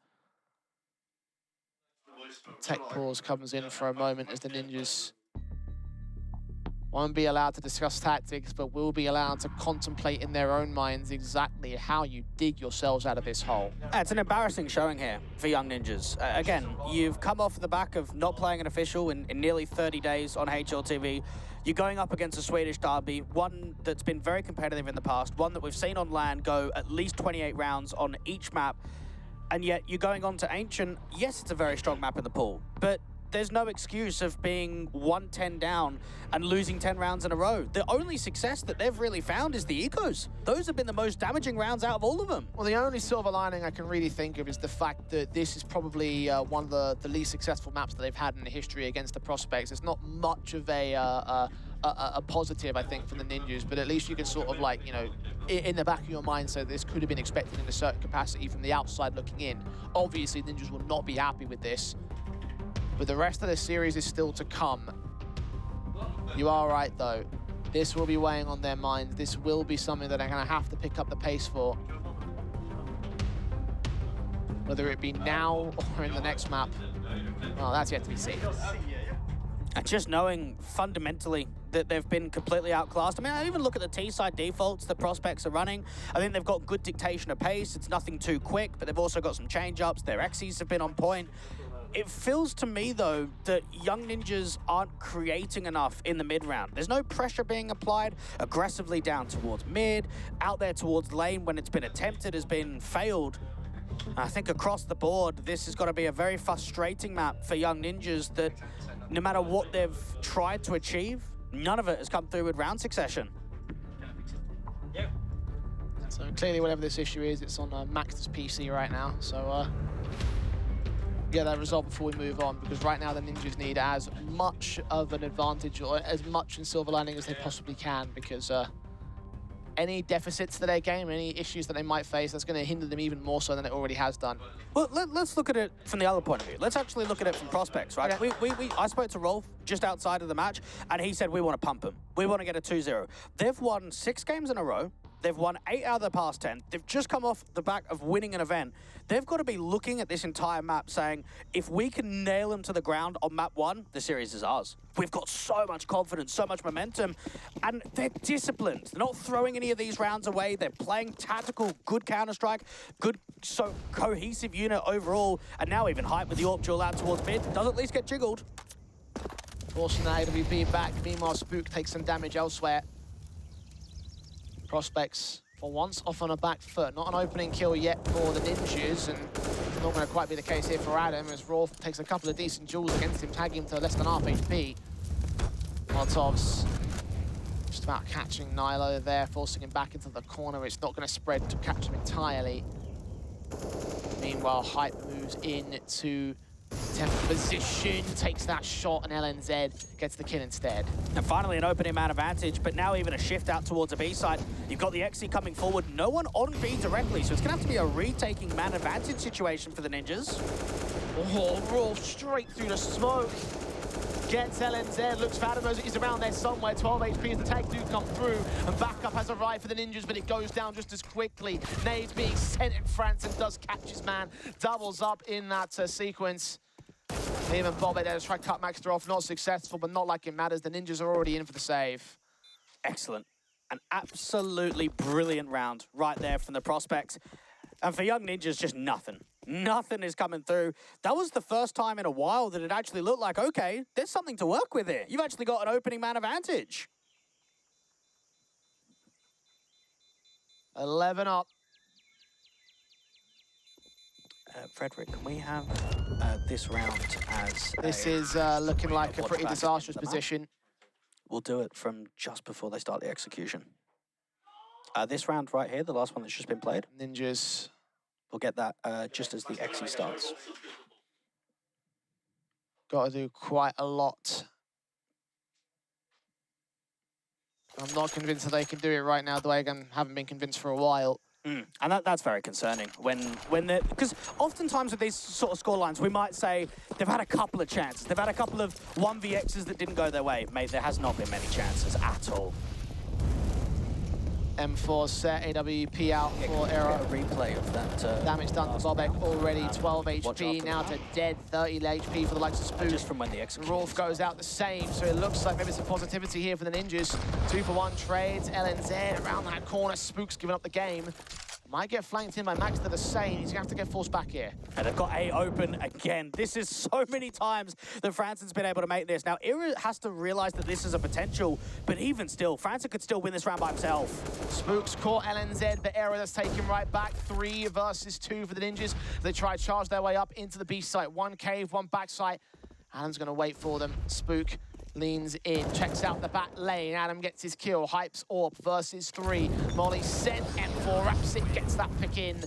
Tech pause comes in for a moment as the Ninjas won't be allowed to discuss tactics, but will be allowed to contemplate in their own minds exactly how you dig yourselves out of this hole. It's an embarrassing showing here for Young Ninjas. Again, you've come off the back of not playing an official in nearly 30 days on HLTV. You're going up against a Swedish derby, one that's been very competitive in the past, one that we've seen on LAN go at least 28 rounds on each map, and yet you're going on to Ancient. Yes, it's a very strong map in the pool, but there's no excuse of being 110 down and losing 10 rounds in a row. The only success that they've really found is the ecos. Those have been the most damaging rounds out of all of them. Well, the only silver lining I can really think of is the fact that this is probably one of the least successful maps that they've had in the history against the Prospects. It's not much of a positive, I think, for the Ninjas, but at least you can sort of like, you know, in the back of your mind say this could have been expected in a certain capacity from the outside looking in. Obviously, Ninjas will not be happy with this. But the rest of the series is still to come. You are right, though. This will be weighing on their minds. This will be something that they're going to have to pick up the pace for. Whether it be now or in the next map, well, that's yet to be seen. And just knowing fundamentally that they've been completely outclassed. I mean, I even look at the T-side defaults the Prospects are running. I think they've got good dictation of pace. It's nothing too quick, but they've also got some change-ups. Their Xyz have been on point. It feels to me, though, that Young Ninjas aren't creating enough in the mid-round. There's no pressure being applied aggressively down towards mid, out there towards lane when it's been attempted has been failed. I think across the board, this is going to be a very frustrating map for Young Ninjas that no matter what they've tried to achieve, none of it has come through with round succession. So clearly, whatever this issue is, it's on Max's PC right now. So get that resolved before we move on, because right now the Ninjas need as much of an advantage or as much in silver lining as they possibly can, because any deficits to their game, any issues that they might face, that's going to hinder them even more so than it already has done. Well, let's look at it from the other point of view. Let's actually look at it from Prospects, right? Okay. I spoke to Rolf just outside of the match, and he said we want to pump them. We want to get a 2-0. They've won 6 games in a row. They've won 8 out of the past 10. They've just come off the back of winning an event. They've got to be looking at this entire map saying, if we can nail them to the ground on map 1, the series is ours. We've got so much confidence, so much momentum, and they're disciplined. They're not throwing any of these rounds away. They're playing tactical, good Counter-Strike, good, so cohesive unit overall, and now even Hype with the AWP duel out towards mid does at least get jiggled. Forcing that AWP back. Meanwhile, Spook takes some damage elsewhere. Prospects, for once, off on a back foot. Not an opening kill yet for the Ninjas, and not going to quite be the case here for Adam, as Rolf takes a couple of decent duels against him, tagging him to less than half HP. Molotovs just about catching Nilo there, forcing him back into the corner. It's not going to spread to catch him entirely. Meanwhile, Hype moves in to temp position, takes that shot, and LNZ gets the kill instead. And finally an opening man advantage, but now even a shift out towards a B side. You've got the XC coming forward, no one on B directly, so it's gonna have to be a retaking man advantage situation for the Ninjas. Oh, Rolf straight through the smoke. Gets LNZ, looks for Adam, he's around there somewhere. 12 HP as the tag do come through, and backup has arrived for the Ninjas, but it goes down just as quickly. Nades being sent in Franson does catch his man, doubles up in that sequence. Even Bobby there to try to cut Maxter off, not successful, but not like it matters. The Ninjas are already in for the save. Excellent. An absolutely brilliant round right there from the Prospects. And for Young Ninjas, just nothing. Nothing is coming through. That was the first time in a while that it actually looked like, okay, there's something to work with here. You've actually got an opening man advantage. 11 up. Frederick, can we have this round as This a- is looking like a Watch pretty back disastrous into the map. position. We'll do it from just before they start the execution. This round right here, the last one that's just been played, Ninjas. we'll get that just as the XE starts. Got to do quite a lot. I'm not convinced that they can do it right now. Dwagan haven't been convinced for a while. And that's very concerning when they're, because oftentimes with these sort of scorelines, we might say they've had a couple of chances. They've had a couple of 1vx's that didn't go their way. Mate, there has not been many chances at all. M4 set, AWP out for Era. A replay of that. Damage done to Bobek already, 12 watch HP, after now that. to dead, 30 HP for the likes of Spook. Just from when the execution. Rolf goes out the same, so it looks like maybe some positivity here for the Ninjas. 2-for-1 trades, LNZ around that corner, Spook's giving up the game. Might get flanked in by Max to the same. He's gonna have to get forced back here. And they've got A open again. This is so many times that Franson's been able to make this. Now, Ira has to realize that this is a potential, but even still, Franson could still win this round by himself. Spooks caught LNZ, the error that's taken right back. 3 versus 2 for the Ninjas. They try to charge their way up into the B site. 1 cave, 1 back site. Adam's gonna wait for them. Spook leans in, checks out the back lane. Adam gets his kill. Hypes Orb versus 3. Molly sent, M4 wraps it, gets that pick in.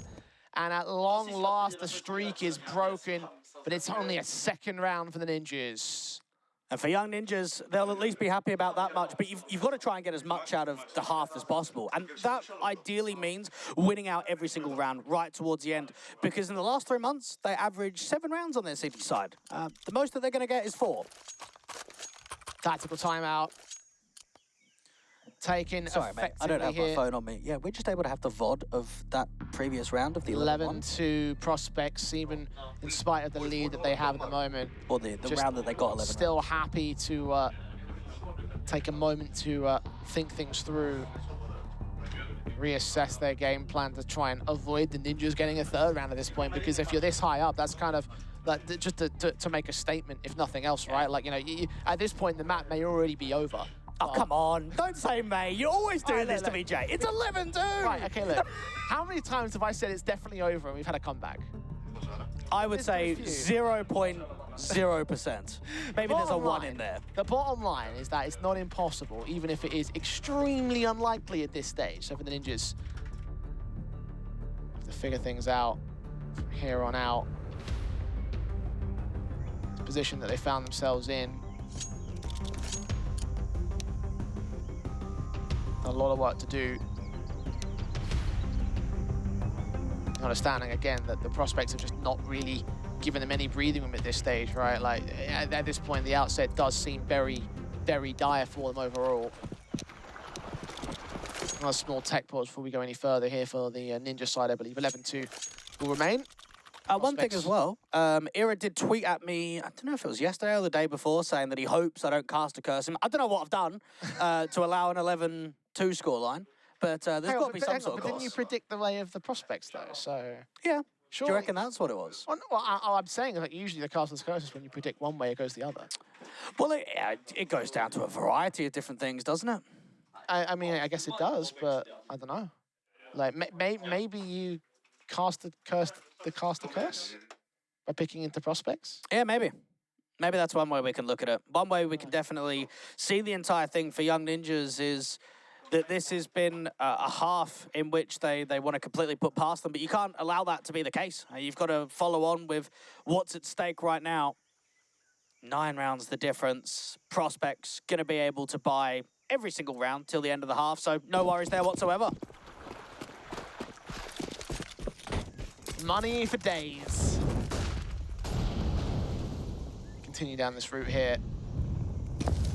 And at long last, the streak is broken, but it's only a second round for the Ninjas. And for young Ninjas, they'll at least be happy about that much, but you've got to try and get as much out of the half as possible. And that ideally means winning out every single round right towards the end, because in the last 3 months, they averaged 7 rounds on their city side. The most that they're going to get is 4. Tactical timeout. Taken Sorry, mate, I don't have my phone on me. Yeah, we're just able to have the VOD of that previous round of the 11-1. 11-2 prospects, even in spite of the lead that they have at the moment. Or the Just round that they got 11. Still happy to take a moment to think things through, reassess their game plan to try and avoid the Ninjas getting a 3rd round at this point, because if you're this high up, that's kind of like just to make a statement, if nothing else, right? Like, you know, at this point, the map may already be over. Oh, come on. Don't say May. You always do this to me, Jay. It's 11-2. Right, okay, look. How many times have I said it's definitely over and we've had a comeback? I would say There's been a 0.0%. Maybe there's a 1 in there. The bottom line is that it's not impossible, even if it is extremely unlikely at this stage. So for the Ninjas, have to figure things out from here on out. The position that they found themselves in. A lot of work to do. Understanding again that the prospects have just not really given them any breathing room at this stage, right? Like at this point, the outset does seem very, very dire for them overall. A small tech pause before we go any further here for the Ninja side, I believe. 11-2 will remain. One thing as well, Ira did tweet at me, I don't know if it was yesterday or the day before, saying that he hopes I don't cast a curse him. I don't know what I've done to allow an 11-2 scoreline, but there's got to be some sort of But didn't you course. predict the way of the prospects, though? So Yeah. sure. Do you reckon that's what it was? Well, I'm saying that usually the castless curses, when you predict one way, it goes the other. Well, it goes down to a variety of different things, doesn't it? I mean, I guess it does, but I don't know. Like maybe you cast the curse by picking into prospects. Yeah, maybe. Maybe that's one way we can look at it. One way we can definitely see the entire thing for young Ninjas is that this has been a half in which they want to completely put past them, but you can't allow that to be the case. You've got to follow on with what's at stake right now. 9 rounds the difference. Prospects going to be able to buy every single round till the end of the half, so no worries there whatsoever. Money for days. Continue down this route here.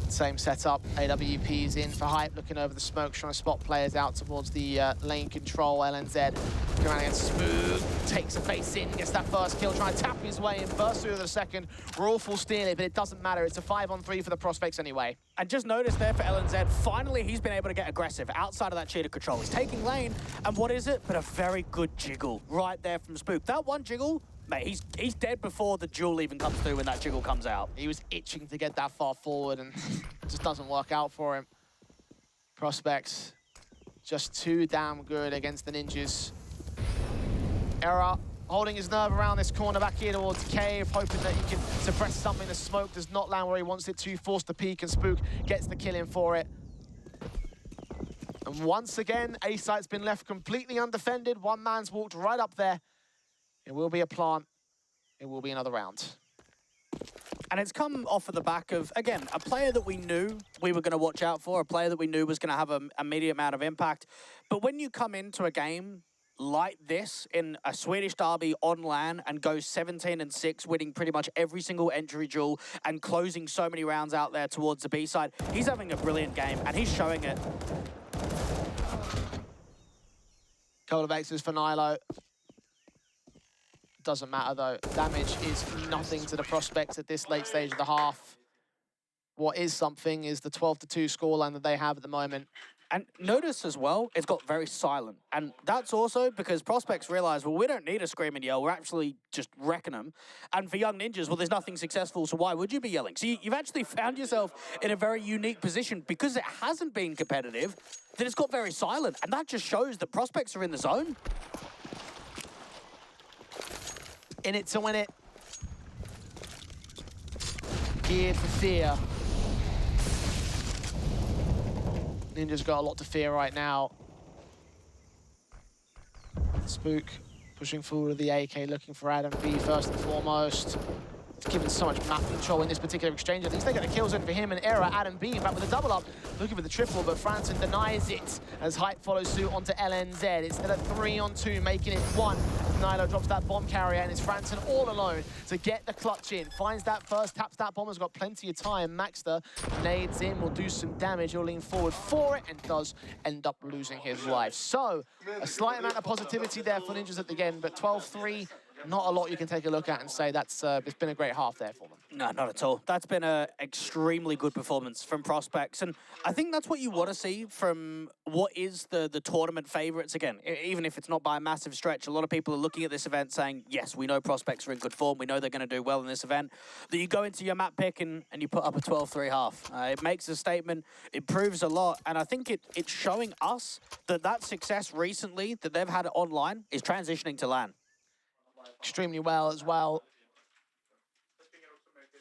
Same setup. AWP's in for Hype, looking over the smoke, trying to spot players out towards the lane control. LNZ going around against Spook, takes a face in, gets that first kill, trying to tap his way in, bursts through the second. Rolf will steal it, but it doesn't matter. It's a 5-on-3 for the prospects anyway. And just notice there for LNZ, finally he's been able to get aggressive outside of that cheater control. He's taking lane, and what is it? But a very good jiggle right there from Spook. That one jiggle, mate, he's dead before the duel even comes through when that jiggle comes out. He was itching to get that far forward, and it just doesn't work out for him. Prospects just too damn good against the Ninjas. Era holding his nerve around this corner back here towards Cave, hoping that he can suppress something. The smoke does not land where he wants it to, force the peek, and Spook gets the kill in for it. And once again, A-site's been left completely undefended. One man's walked right up there. It will be a plant. It will be another round. And it's come off of the back of, again, a player that we knew we were going to watch out for, a player that we knew was going to have an immediate amount of impact. But when you come into a game like this in a Swedish derby on LAN and go 17-6, winning pretty much every single entry duel and closing so many rounds out there towards the B side, he's having a brilliant game and he's showing it. Couple of X's for Nilo. Doesn't matter though. Damage is nothing to the prospects at this late stage of the half. What is something is the 12-2 scoreline that they have at the moment. And notice as well, it's got very silent. And that's also because prospects realize, well, we don't need a scream and yell. We're actually just wrecking them. And for Young Ninjas, well, there's nothing successful, so why would you be yelling? So you've actually found yourself in a very unique position because it hasn't been competitive, that it's got very silent. And that just shows that prospects are in the zone. In it to win it. Geared for fear. Ninja's got a lot to fear right now. Spook pushing forward with the AK, looking for Adam B first and foremost. It's given so much map control in this particular exchange. At least they get the kills in for him and Era. Adam B, in fact, with a double up, looking for the triple, but Franson denies it as Hype follows suit onto LNZ. It's still a 3-on-2, making it 1. Nilo drops that bomb carrier, and it's Franson all alone to get the clutch in. Finds that first, taps that bomb, has got plenty of time. Maxter nades in, will do some damage. He'll lean forward for it, and does end up losing his life. So, a slight amount of positivity there for Ninjas at the end, but 12-3, not a lot you can take a look at and say that's it's been a great half there for them. No, not at all. That's been an extremely good performance from prospects. And I think that's what you want to see from what is the tournament favourites. Again, even if it's not by a massive stretch, a lot of people are looking at this event saying, yes, we know prospects are in good form. We know they're going to do well in this event. That you go into your map pick and you put up a 12-3 half. It makes a statement. It proves a lot. And I think it's showing us that success recently that they've had online is transitioning to LAN. Extremely well as well.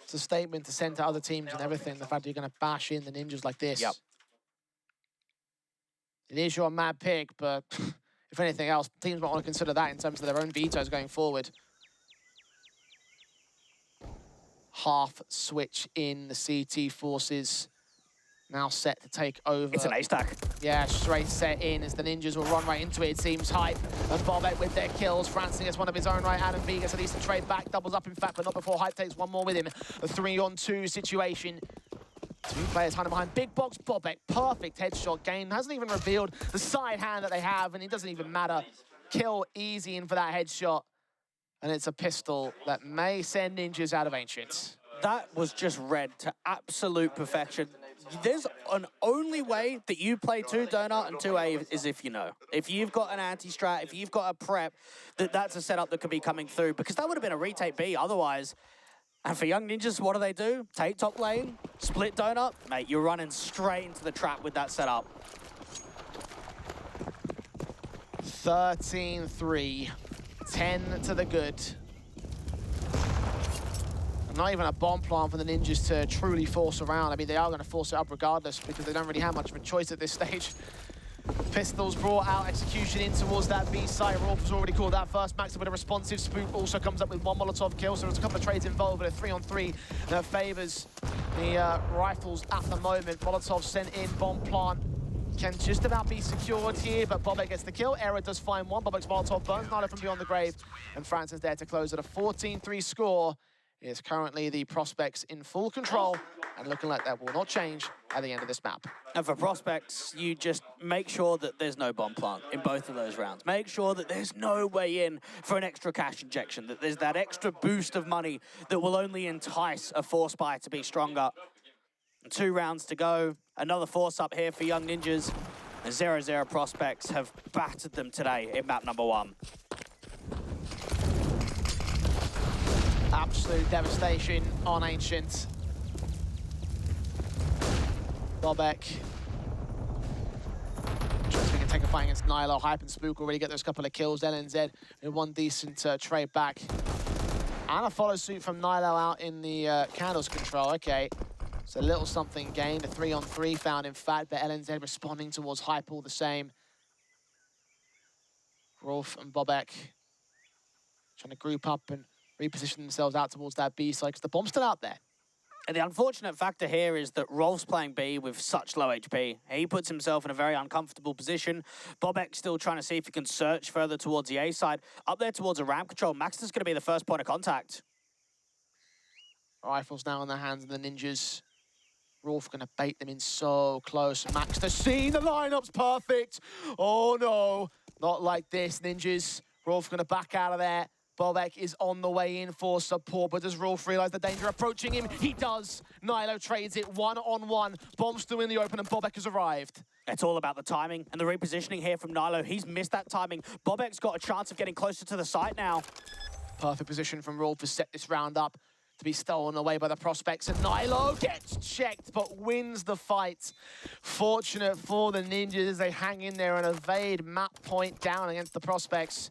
It's a statement to send to other teams and everything, the fact that you're going to bash in the Ninjas like this. Yep. It is your mad pick, but if anything else, teams might want to consider that in terms of their own vetoes going forward. Half switch in the CT forces. Now set to take over. It's an A-stack. Yeah, straight set in as the Ninjas will run right into it, it seems. Hype and Bobek with their kills. Franson gets one of his own right. Adam B gets a decent trade back. Doubles up, in fact, but not before Hype takes one more with him. A 3-on-2 situation. Two players hiding behind. Big box Bobek. Perfect headshot game. Hasn't even revealed the side hand that they have, and it doesn't even matter. Kill easy in for that headshot. And it's a pistol that may send Ninjas out of Ancient. That was just read to absolute perfection. There's an only way that you play 2 Donut and 2A is if you know. If you've got an anti-strat, if you've got a prep, that's a setup that could be coming through, because that would have been a retake B otherwise. And for Young Ninjas, what do? Take top lane, split Donut. Mate, you're running straight into the trap with that setup. 13-3, 10 to the good. Not even a bomb plant for the Ninjas to truly force around. I mean, they are going to force it up regardless because they don't really have much of a choice at this stage. Pistols brought out, execution in towards that B site. Rolf was already called that first. Max with a responsive. Spook also comes up with one Molotov kill, so there's a couple of trades involved, but a 3-on-3 that favours the Rifles at the moment. Molotov sent in, bomb plant can just about be secured here, but Bobek gets the kill. Era does find one. Bobek's Molotov burns Nilo from beyond the grave, and Franson's there to close at a 14-3 score. Is currently the prospects in full control and looking like that will not change at the end of this map. And for prospects, you just make sure that there's no bomb plant in both of those rounds. Make sure that there's no way in for an extra cash injection, that there's that extra boost of money that will only entice a force buy to be stronger. 2 rounds to go. Another force up here for Young Ninjas. The 0-0 prospects have battered them today in map number 1. Absolute devastation on Ancient. Bobek. Just we can take a fight against Nilo. Hype and Spook already get those couple of kills. LNZ in one decent trade back. And a follow suit from Nilo out in the Candles control. Okay, so a little something gained. A 3-on-3 found, in fact, but LNZ responding towards Hype all the same. Rolf and Bobek trying to group up and reposition themselves out towards that B side because the bomb's still out there. And the unfortunate factor here is that Rolf's playing B with such low HP. He puts himself in a very uncomfortable position. Bobek's still trying to see if he can search further towards the A side. Up there towards a ramp control, Maxter's going to be the first point of contact. Rifles now in the hands of the Ninjas. Rolf going to bait them in so close. Maxter seen the lineup's perfect. Oh no, not like this, Ninjas. Rolf going to back out of there. Bobek is on the way in for support, but does Rolf realize the danger approaching him? He does. Nilo trades it 1-on-1. Bomb's still in the open and Bobek has arrived. It's all about the timing and the repositioning here from Nilo. He's missed that timing. Bobek's got a chance of getting closer to the site now. Perfect position from Rolf to set this round up, to be stolen away by the prospects, and Nilo gets checked but wins the fight. Fortunate for the Ninjas as they hang in there and evade map point down against the prospects.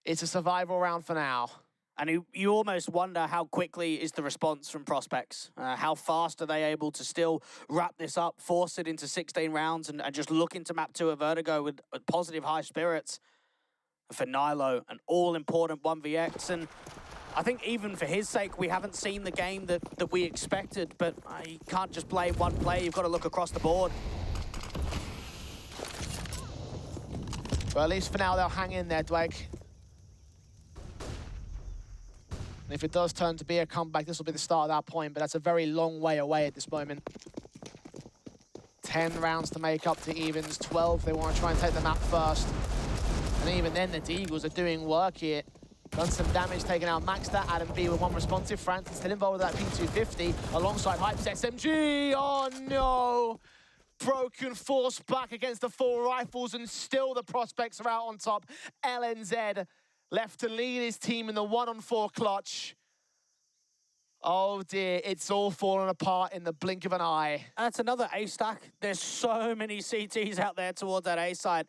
It's a survival round for now. And you almost wonder how quickly is the response from prospects. How fast are they able to still wrap this up, force it into 16 rounds, and just look into map 2 of Vertigo with positive high spirits. For Nilo, an all-important 1vx, and I think even for his sake, we haven't seen the game that we expected, but you can't just blame one player, you've got to look across the board. Well, at least for now, they'll hang in there, Dwag. And if it does turn to be a comeback, this will be the start of that point, but that's a very long way away at this moment. 10 rounds to make up to evens, 12 they want to try and take the map first. And even then, the Deagles are doing work here. Done some damage, taking out Maxter, Adam B with one responsive. Francis still involved with that P250, alongside Hype's SMG. Oh no! Broken force back against the 4 rifles, and still the prospects are out on top. LNZ left to lead his team in the 1-on-4 clutch. Oh dear, it's all fallen apart in the blink of an eye. That's another A stack. There's so many CTs out there towards that A side.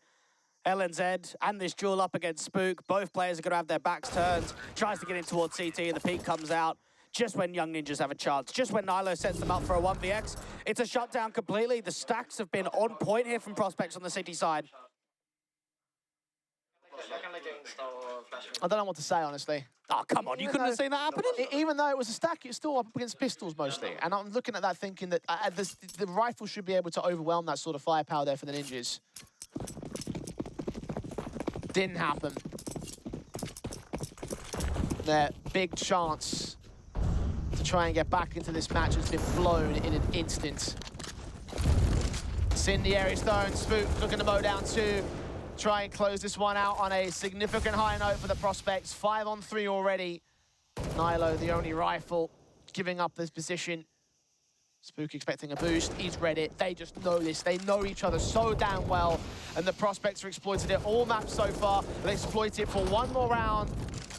LNZ and this duel up against Spook. Both players are going to have their backs turned. Tries to get in towards CT and the peak comes out. Just when Young Ninjas have a chance. Just when Nilo sets them up for a 1vx. It's a shutdown completely. The stacks have been on point here from prospects on the City side. I don't know what to say, honestly. Oh, come on. You couldn't have seen that happening? Even though it was a stack, it's still up against pistols mostly. And I'm looking at that thinking that the rifle should be able to overwhelm that sort of firepower there for the Ninjas. Didn't happen. Their big chance to try and get back into this match has been blown in an instant. Incendiary Stone, Spook looking to mow down 2. Try and close this one out on a significant high note for the prospects. 5-on-3 already. Nilo, the only rifle, giving up this position. Spook expecting a boost. He's read it. They just know this. They know each other so damn well. And the prospects are exploited it all maps so far. They exploit it for one more round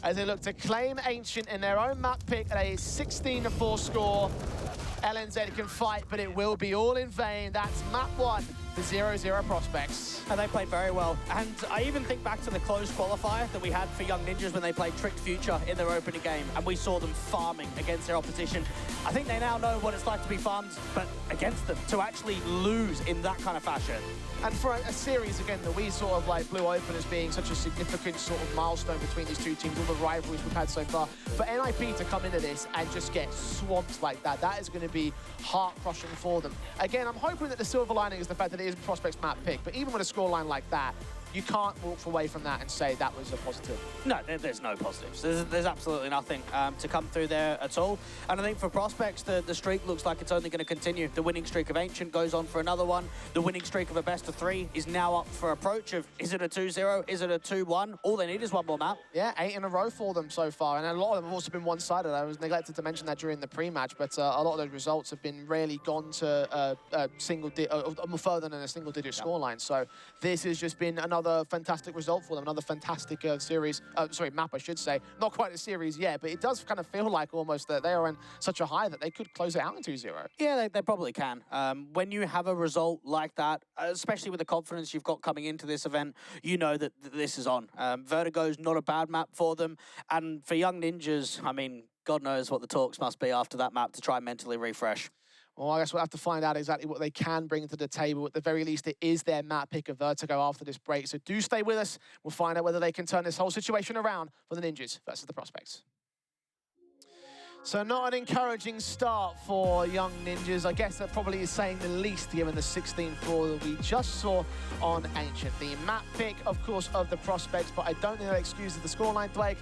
as they look to claim Ancient in their own map pick at a 16-4 score. LNZ can fight, but it will be all in vain. That's map 1 for 0-0 prospects. And they played very well. And I even think back to the closed qualifier that we had for Young Ninjas when they played Tricked Future in their opening game, and we saw them farming against their opposition. I think they now know what it's like to be farmed, but against them, to actually lose in that kind of fashion. And for a series, again, that we sort of like blew open as being such a significant sort of milestone between these two teams, all the rivalries we've had so far. For NIP to come into this and just get swamped like that, that is going to be heart-crushing for them. Again, I'm hoping that the silver lining is the fact that it is Prospects map pick, but even with a scoreline like that, you can't walk away from that and say that was a positive. No, there's no positives. There's absolutely nothing to come through there at all. And I think for Prospects, the streak looks like it's only going to continue. The winning streak of Ancient goes on for another one. The winning streak of a best-of-3 is now up for approach of, is it a 2-0? Is it a 2-1? All they need is one more map. Yeah, 8 in a row for them so far, and a lot of them have also been one-sided. I was neglected to mention that during the pre-match, but a lot of those results have been rarely gone to further than a single-digit scoreline. So this has just been another another fantastic result for them, another fantastic series, map, I should say. Not quite a series yet, but it does kind of feel like almost that they are in such a high that they could close it out in 2-0. Yeah, they probably can. When you have a result like that, especially with the confidence you've got coming into this event, you know that this is on. Vertigo's not a bad map for them. And for Young Ninjas, I mean, God knows what the talks must be after that map to try and mentally refresh. Well, I guess we'll have to find out exactly what they can bring to the table. At the very least, it is their map pick of Vertigo after this break. So do stay with us. We'll find out whether they can turn this whole situation around for the Ninjas versus the Prospects. So not an encouraging start for Young Ninjas. I guess that probably is saying the least given the 16-4 that we just saw on Ancient. The map pick, of course, of the Prospects, but I don't think that excuses the scoreline, Blake.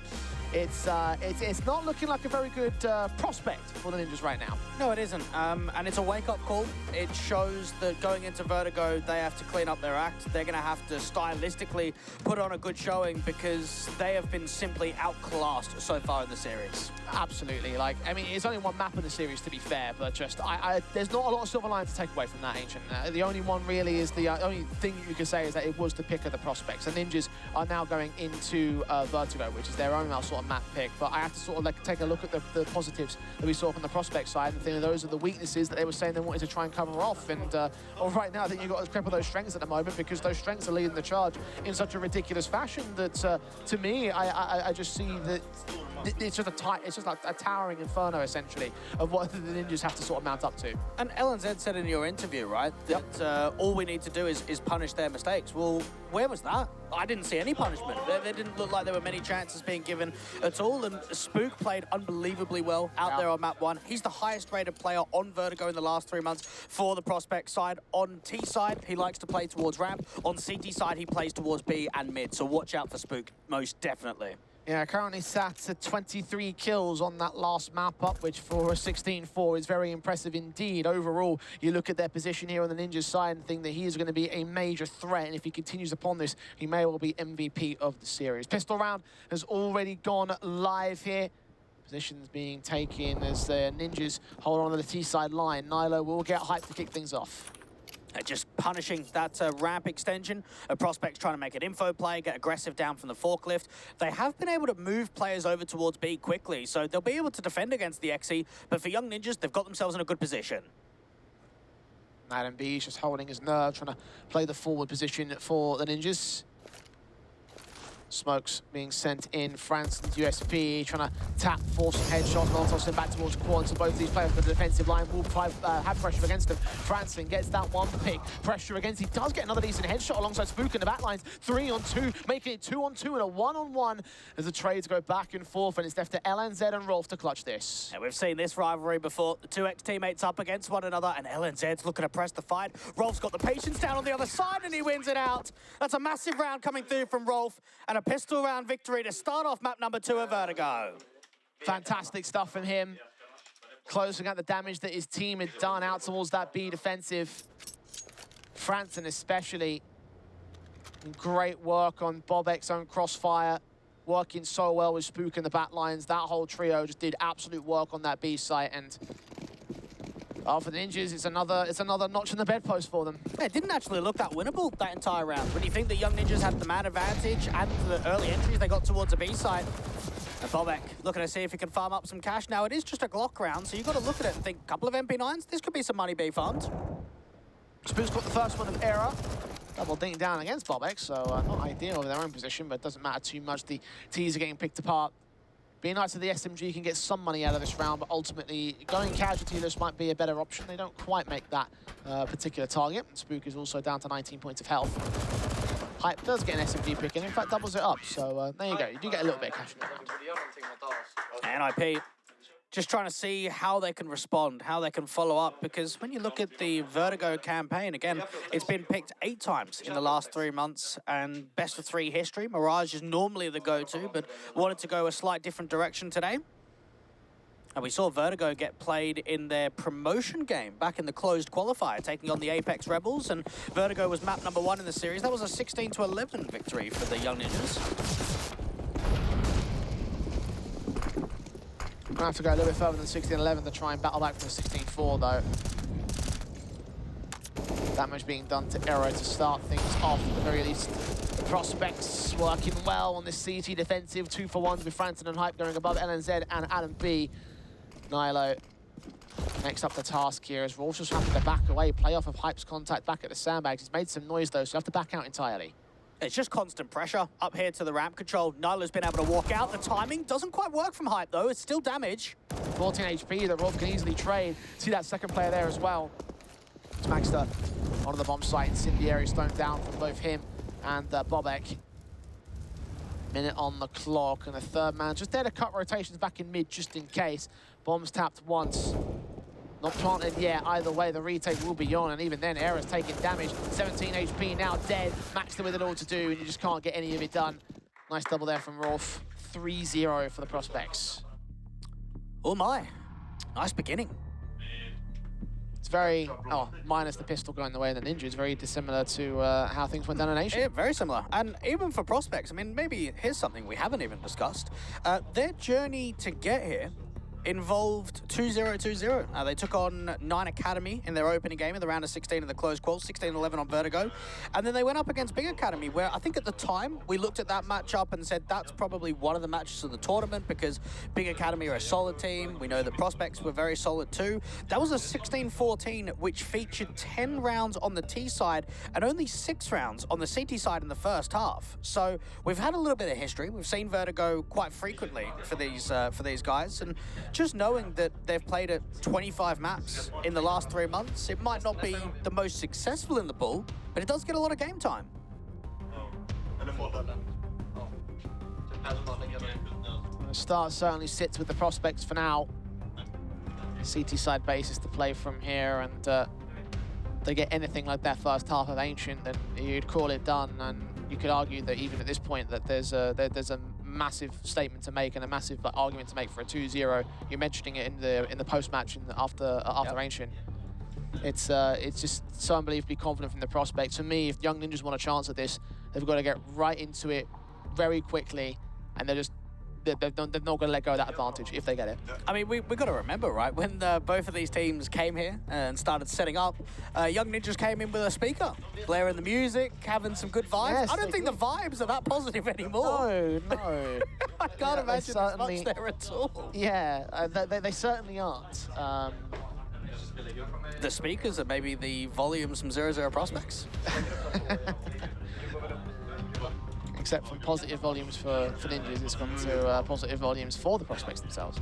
It's not looking like a very good prospect for the Ninjas right now. No, it isn't. And it's a wake-up call. It shows that going into Vertigo, they have to clean up their act. They're going to have to stylistically put on a good showing because they have been simply outclassed so far in the series. Absolutely. Like, I mean, it's only one map in the series, to be fair, but just, there's not a lot of silver lines to take away from that, Ancient. The only one really is the only thing you can say is that it was the pick of the Prospects. The Ninjas are now going into Vertigo, which is their own sort of map pick, but I have to sort of like take a look at the positives that we saw from the Prospect side and think those are the weaknesses that they were saying they wanted to try and cover off. And well, right now I think you've got to cripple those strengths at the moment because those strengths are leading the charge in such a ridiculous fashion that to me I just see that it's just like a towering inferno essentially of what the Ninjas have to sort of mount up to. And LNZ said in your interview, right, that all we need to do is punish their mistakes. Well, where was that? I didn't see any punishment. There didn't look like there were many chances being given at all, and Spook played unbelievably well out there on map 1. He's the highest rated player on Vertigo in the last 3 months for the Prospect side. On T side, he likes to play towards ramp. On CT side, he plays towards B and mid, so watch out for Spook, most definitely. Yeah, currently sat at 23 kills on that last map up, which for a 16-4 is very impressive indeed. Overall, you look at their position here on the Ninjas side and think that he is going to be a major threat, and if he continues upon this, he may well be MVP of the series. Pistol round has already gone live here. Positions being taken as the Ninjas hold on to the T side line. Nilo will get hyped to kick things off. Just punishing that ramp extension. A Prospect's trying to make an info play, get aggressive down from the forklift. They have been able to move players over towards B quickly, so they'll be able to defend against the XE, but for Young Ninjas, they've got themselves in a good position. Adam B is just holding his nerve, trying to play the forward position for the Ninjas. Smokes being sent in. Franson's USP trying to tap, force some headshots. Molotov sent back towards quad. So both of these players on the defensive line will have pressure against them. Franson gets that one pick. Pressure against. He does get another decent headshot alongside Spook in the back lines. 3-on-2, making it 2-on-2 and a 1-on-1 as the trades go back and forth. And it's left to LNZ and Rolf to clutch this. Yeah, we've seen this rivalry before. The two ex-teammates up against one another, and LNZ's looking to press the fight. Rolf's got the patience down on the other side, and he wins it out. That's a massive round coming through from Rolf, and a pistol round victory to start off map number 2 of Vertigo. Fantastic stuff from him. Closing out the damage that his team had done out towards that B defensive. Franson especially. Great work on Bobek's own crossfire. Working so well with Spook in the back lines. That whole trio just did absolute work on that B site, and for the Ninjas, it's another notch in the bedpost for them. It didn't actually look that winnable that entire round. When you think the Young Ninjas had the man advantage and the early entries they got towards the B side. And Bobek looking to see if he can farm up some cash. Now, it is just a Glock round, so you've got to look at it and think, a couple of MP9s, this could be some money being farmed. Spook's got the first one of Era. Double ding down against Bobek, so not ideal in their own position, but it doesn't matter too much. The T's are getting picked apart. Being nice that the SMG can get some money out of this round, but ultimately going casualty, this might be a better option. They don't quite make that particular target. And Spook is also down to 19 points of health. Hype does get an SMG pick, and in fact doubles it up. So there you go. You do get a little bit of cash in the round. And IP just trying to see how they can respond, how they can follow up, because when you look at the Vertigo campaign, again, it's been picked 8 times in the last 3 months, and best of 3 history. Mirage is normally the go-to, but wanted to go a slight different direction today. And we saw Vertigo get played in their promotion game back in the closed qualifier, taking on the Apex Rebels, and Vertigo was map number 1 in the series. That was a 16-11 victory for the Young Ninjas. We're going to have to go a little bit further than 16-11 to try and battle back from the 16-4, though. Damage being done to Arrow to start things off at the very least. The Prospects working well on this CT defensive. 2-for-1s with Franton and Hype going above LNZ and Adam B. Nilo next up the task here as Rolf's just having to back away, play off of Hype's contact back at the sandbags. He's made some noise though, so you have to back out entirely. It's just constant pressure up here to the ramp control. Nyla's been able to walk out. The timing doesn't quite work from Hype though. It's still damage. 14 HP that Rolf can easily trade. See that second player there as well. It's Maxter onto the bomb site. Incendiary stone down from both him and Bobek. Minute on the clock, and the third man just there to cut rotations back in mid just in case. Bombs tapped once. Not planted yet. Either way, the retake will be on, and even then, Era's taking damage. 17 HP now dead. Maxter with it all to do, and you just can't get any of it done. Nice double there from Rolf. 3-0 for the Prospects. Oh my. Nice beginning. It's very, minus the pistol going the way of the Ninjas, very dissimilar to how things went down in Asia. Yeah, very similar. And even for Prospects, I mean, maybe here's something we haven't even discussed. Their journey to get here involved 2-0-2-0. They took on 9 Academy in their opening game in the round of 16 of the closed qual, 16-11 on Vertigo. And then they went up against Big Academy, where I think at the time we looked at that matchup and said that's probably one of the matches of the tournament because Big Academy are a solid team. We know the Prospects were very solid too. That was a 16-14, which featured 10 rounds on the T side and only 6 rounds on the CT side in the first half. So we've had a little bit of history. We've seen Vertigo quite frequently for these guys, and just knowing that they've played at 25 maps in the last 3 months, it might not be the most successful in the pool, but it does get a lot of game time. The start certainly sits with the Prospects for now. CT side basis to play from here, and they get anything like that first half of Ancient, then you'd call it done. And you could argue that even at this point that there's a massive statement to make and a massive argument to make for a 2-0. You're mentioning it in the post-match after Ancient. It's just so unbelievably confident from the Prospects. For me, if Young Ninjas want a chance at this, they've got to get right into it very quickly, and they're not going to let go of that advantage if they get it. I mean, we've got to remember, right, when both of these teams came here and started setting up, Young Ninjas came in with a speaker, blaring the music, having some good vibes. Yes, I don't think the vibes are that positive anymore. No. I can't imagine there's much there at all. Yeah, they certainly aren't. The speakers are maybe the volumes from 0-0 Prospects. Except from positive volumes for Ninjas, it's gone to positive volumes for the Prospects themselves.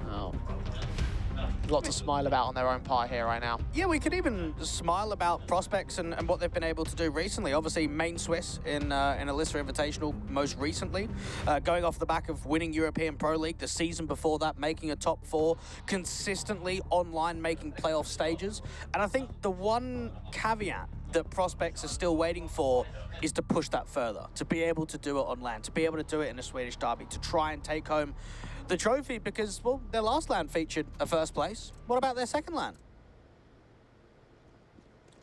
Oh. A lot to smile about on their own part here right now. Yeah, we could even smile about Prospects and what they've been able to do recently. Obviously, main Swiss in Alyssa Invitational most recently, going off the back of winning European Pro League the season before that, making a top 4, consistently online making playoff stages. And I think the one caveat that Prospects are still waiting for is to push that further, to be able to do it on LAN, to be able to do it in a Swedish derby, to try and take home the trophy, because, well, their last LAN featured a first place. What about their second LAN?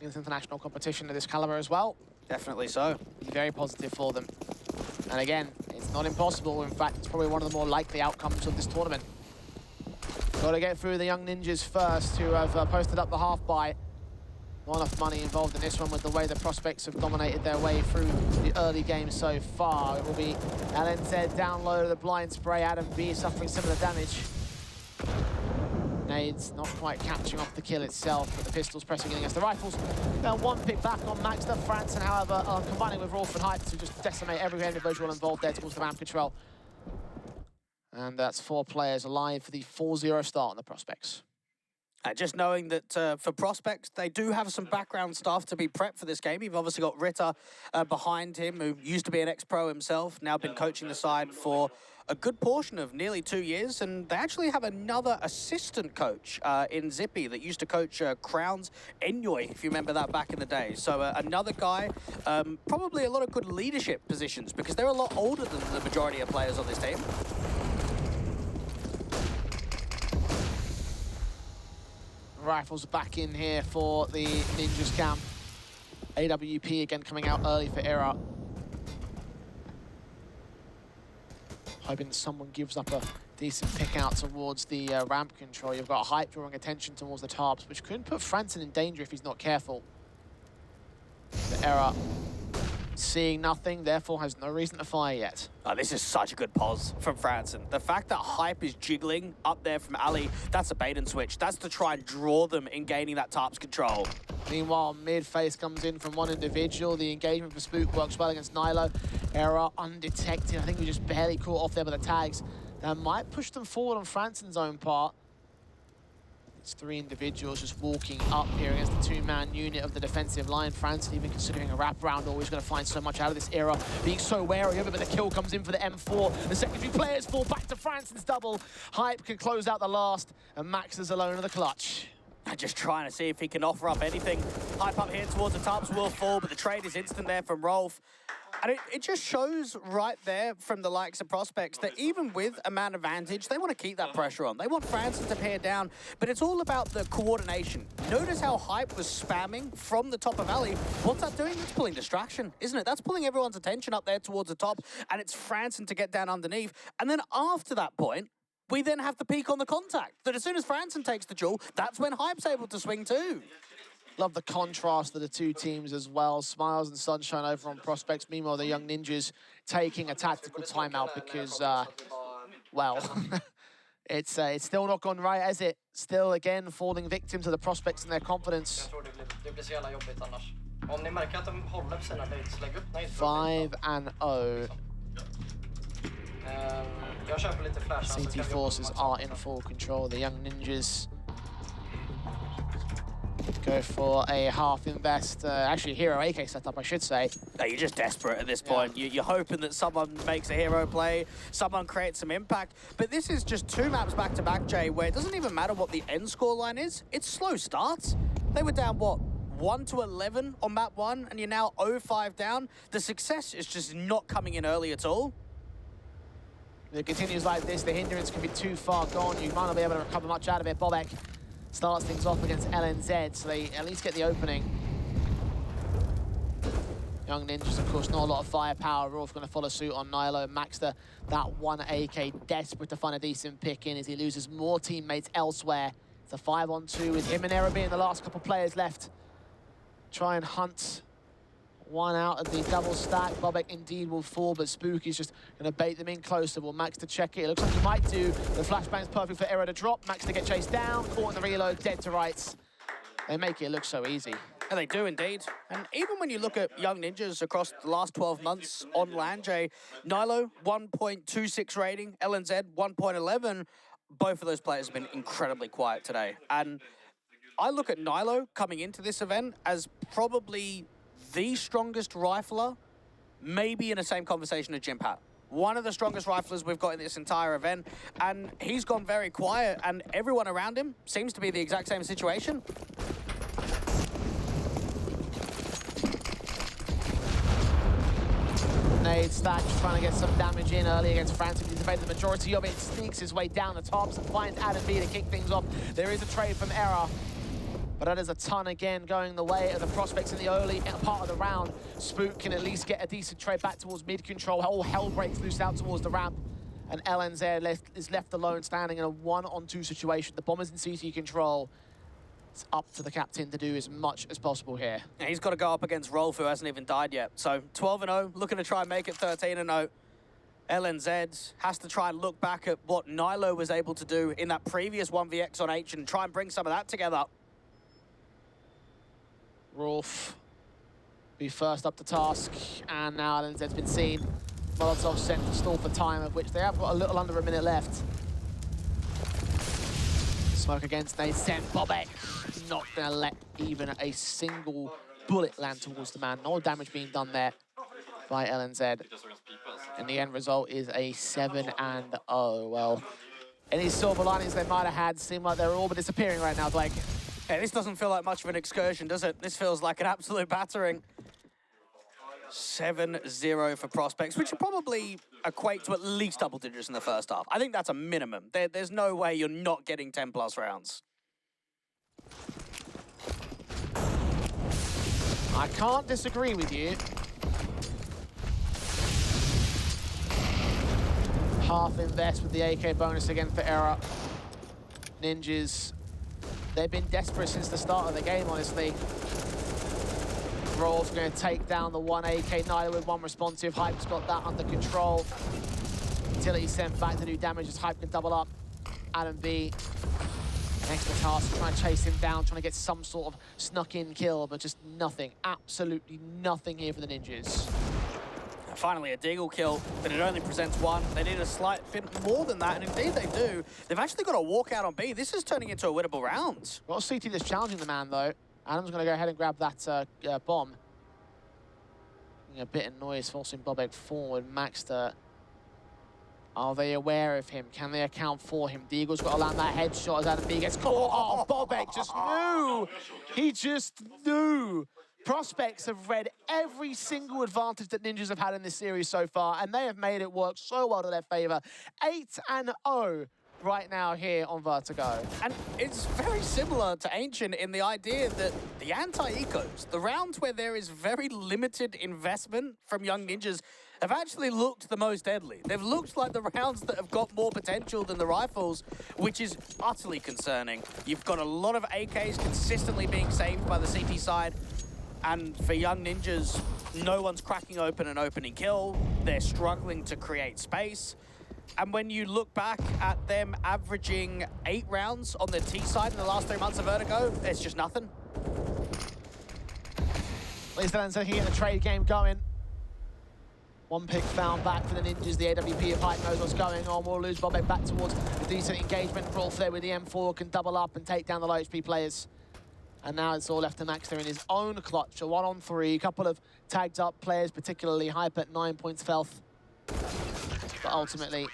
It's international competition of this caliber as well. Definitely so. Very positive for them. And again, it's not impossible. In fact, it's probably one of the more likely outcomes of this tournament. Got to get through the Young Ninjas first, who have posted up the half buy. Not enough money involved in this one with the way the Prospects have dominated their way through the early game so far. It will be LNZ down low to the blind spray. Adam B suffering similar damage. Nades not quite catching off the kill itself, but the pistols pressing in against the rifles. Now one pick back on Maxter. Franson, however, combining with Rolf and Hype to just decimate every individual involved there towards the ramp control. And that's 4 players alive for the 4-0 start on the Prospects. Just knowing that for Prospects, they do have some background staff to be prepped for this game. You've obviously got Ritter behind him, who used to be an ex-pro himself, now been coaching the side for a good portion of nearly 2 years. And they actually have another assistant coach in Zippy that used to coach Crowns, Enjoy, if you remember that back in the day. So another guy, probably a lot of good leadership positions because they're a lot older than the majority of players on this team. Rifles back in here for the Ninjas camp. AWP again coming out early for Era. Hoping someone gives up a Decent pick out towards the ramp control. You've got Hype drawing attention towards the tarps, which could put Franson in danger if he's not careful. The error seeing nothing, therefore has no reason to fire yet. Oh, this is such a good pause from Franson. The fact that Hype is jiggling up there from Ali, that's a bait and switch. That's to try and draw them in gaining that tarps control. Meanwhile, mid-face comes in from one individual. The engagement for Spook works well against Nilo. Error undetected. I think we just barely caught off there by the tags. That might push them forward on Franson's own part. It's 3 individuals just walking up here against the 2-man unit of the defensive line. Franson even considering a wraparound, always going to find so much out of this era, being so wary of it, but the kill comes in for the M4. The secondary players fall back to Franson's double. Hype can close out the last, and Max is alone in the clutch. Just trying to see if he can offer up anything. Hype up here towards the tarps will fall, but the trade is instant there from Rolf. And it just shows right there from the likes of Prospects that even with a man advantage, they want to keep that pressure on. They want Franson to pair down, but it's all about the coordination. Notice how Hype was spamming from the top of alley. What's that doing? That's pulling distraction, isn't it? That's pulling everyone's attention up there towards the top, and it's Franson to get down underneath. And then after that point, we then have the peak on the contact. That as soon as Franson takes the duel, that's when Hype's able to swing too. Love the contrast of the two teams as well. Smiles and sunshine over on Prospects. Meanwhile, the Young Ninjas taking a tactical timeout because, well, it's still not gone right, has it? Still, again, falling victim to the Prospects and their confidence. 5-0. CT Forces are in full control. The Young Ninjas go for a half invest, actually a hero AK setup, I should say. No, you're just desperate at this point. You're hoping that someone makes a hero play, someone creates some impact. But this is just 2 maps back-to-back, Jay, where it doesn't even matter what the end score line is. It's slow starts. They were down, what, 1-11 on map 1, and you're now 0-5 down. The success is just not coming in early at all. If it continues like this, the hindrance can be too far gone. You might not be able to recover much out of it. Bobek starts things off against LNZ, so they at least get the opening. Young Ninjas, of course, not a lot of firepower. Rolf going to follow suit on Nilo. Maxter, that 1 AK, desperate to find a decent pick in as he loses more teammates elsewhere. It's a 5-on-2 with him and Era being the last couple players left. Try and hunt one out of the double stack. Bobek indeed will fall, but Spook is just going to bait them in closer. Will Max to check it? It looks like he might do. The flashbang's perfect for Era to drop. Max to get chased down, caught in the reload, dead to rights. They make it look so easy. And they do indeed. And even when you look at Young Ninjas across the last 12 months on LAN, Jay, Nilo, 1.26 rating, LNZ, 1.11. Both of those players have been incredibly quiet today. And I look at Nilo coming into this event as probably the strongest rifler, maybe in the same conversation as Jimpat. One of the strongest riflers we've got in this entire event, and he's gone very quiet, and everyone around him seems to be the exact same situation. Nade stack, trying to get some damage in early against Franson. He's evaded the majority of it, sneaks his way down the tops and finds Adam B to kick things off. There is a trade from Era, but that is a ton again going the way of the Prospects in the early part of the round. Spook can at least get a decent trade back towards mid-control. All hell breaks loose out towards the ramp. And LNZ is left alone, standing in a 1-on-2 situation. The Bombers in CT control. It's up to the captain to do as much as possible here. Yeah, he's got to go up against Rolf, who hasn't even died yet. So 12-0, looking to try and make it 13-0. LNZ has to try and look back at what Nilo was able to do in that previous 1vx on H and try and bring some of that together. Rolf be first up to task, and now LNZ's been seen. Molotov sent to stall for time, of which they have got a little under a minute left. Smoke against Nate sent. Bobek not going to let even a single bullet land towards the man. No damage being done there by LNZ. And the end result is a 7-0. Well, any silver linings they might have had seem like they're all but disappearing right now, Blake. Yeah, this doesn't feel like much of an excursion, does it? This feels like an absolute battering. 7-0 for Prospects, which would probably equate to at least double digits in the first half. I think that's a minimum. There's no way you're not getting 10+ rounds. I can't disagree with you. half invest with the AK bonus again for Era. Ninjas, they've been desperate since the start of the game, honestly. Rolf's going to take down the one AK, Nyla with one responsive. Hype's got that under control. Utility sent back to do damage as Hype can double up. Adam B, next to task, trying to chase him down, trying to get some sort of snuck-in kill, but just nothing, absolutely nothing here for the Ninjas. Finally, a Deagle kill, but it only presents one. They need a slight bit more than that, and indeed they do. They've actually got a walkout on B. This is turning into a winnable round. Got a CT that's challenging the man, though. Adam's going to go ahead and grab that bomb. Making a bit of noise, forcing Bobek forward. Maxter, are they aware of him? Can they account for him? Deagle's got to land that headshot as Adam B gets caught. Oh, Bobek just knew. He just knew. Prospects have read every single advantage that Ninjas have had in this series so far, and they have made it work so well to their favor. 8-0 right now here on Vertigo. And it's very similar to Ancient in the idea that the anti-ecos, the rounds where there is very limited investment from Young Ninjas, have actually looked the most deadly. They've looked like the rounds that have got more potential than the rifles, which is utterly concerning. You've got a lot of AKs consistently being saved by the CT side, and for Young Ninjas, no one's cracking open an opening kill. They're struggling to create space. And when you look back at them averaging 8 rounds on the T side in the last 3 months of Vertigo, it's just nothing. Lee's said he get the trade game going. One pick found back for the Ninjas. The AWP of Hype knows what's going on. We'll lose Bobek back towards a decent engagement. Rolf there with the M4 can double up and take down the low HP players. And now it's all left to Maxter in his own clutch. A 1-on-3, a couple of tagged up players, particularly Hype at 9 points of health. But ultimately,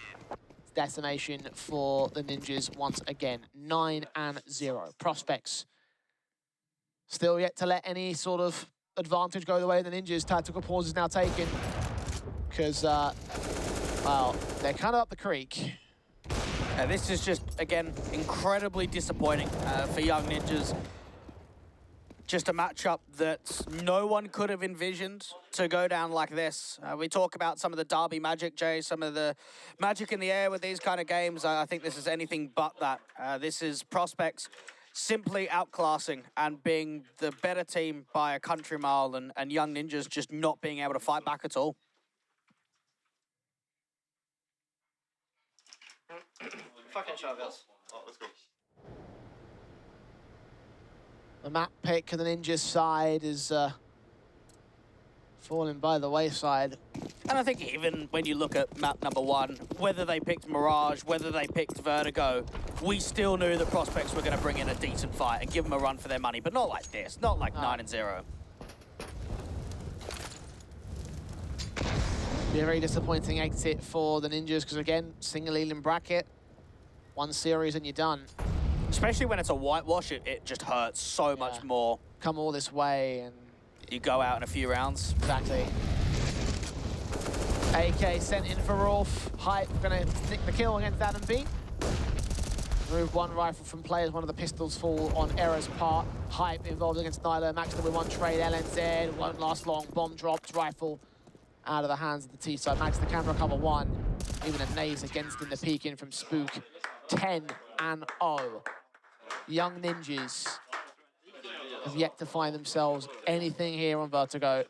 it's decimation for the Ninjas once again. 9-0. Prospects still yet to let any sort of advantage go the way of the Ninjas. Tactical pause is now taken. Because, well, they're kind of up the creek. This is just, again, incredibly disappointing for Young Ninjas. Just a matchup that no one could have envisioned to go down like this. We talk about some of the Derby magic, Jay, some of the magic in the air with these kind of games. I think this is anything but that. This is Prospects simply outclassing and being the better team by a country mile, and Young Ninjas just not being able to fight back at all. Fucking Chavez. Oh, let's go. The map pick of the Ninjas side is falling by the wayside. And I think even when you look at map number 1, whether they picked Mirage, whether they picked Vertigo, we still knew that Prospects were going to bring in a decent fight and give them a run for their money, but not like this, not like 9-0. Be a very disappointing exit for the Ninjas because, again, single Elim bracket, 1 series and you're done. Especially when it's a whitewash, it just hurts so much more. Come all this way and... You go out in a few rounds. Exactly. AK sent in for Rolf. Hype gonna nick the kill against Adam B. Remove 1 rifle from players, 1 of the pistols fall on Era's part. Hype involved against Nyla. Maxter with 1 trade, LNZ, won't last long. Bomb dropped, rifle out of the hands of the T side. Maxter can recover 1. Even a naze against him, the peek in from Spook. 10-0. Young Ninjas have yet to find themselves anything here on Vertigo.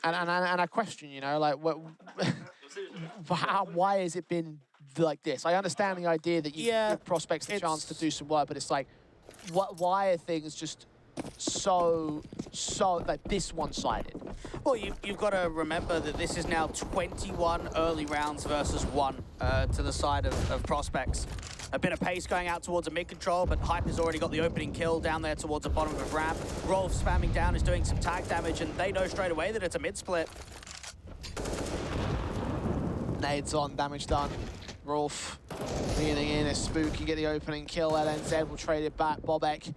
And I question, you know, like, what, why has it been like this? I understand the idea that you give Prospects the chance to do some work, but it's like, why are things just so like this one-sided? Well, you've got to remember that this is now 21 early rounds versus 1 to the side of Prospects. A bit of pace going out towards a mid-control, but Hype has already got the opening kill down there towards the bottom of a ramp. Rolf spamming down is doing some tag damage, and they know straight away that it's a mid-split. Nades on, damage done. Rolf leaning in as Spook can get the opening kill. LNZ will trade it back. Bobek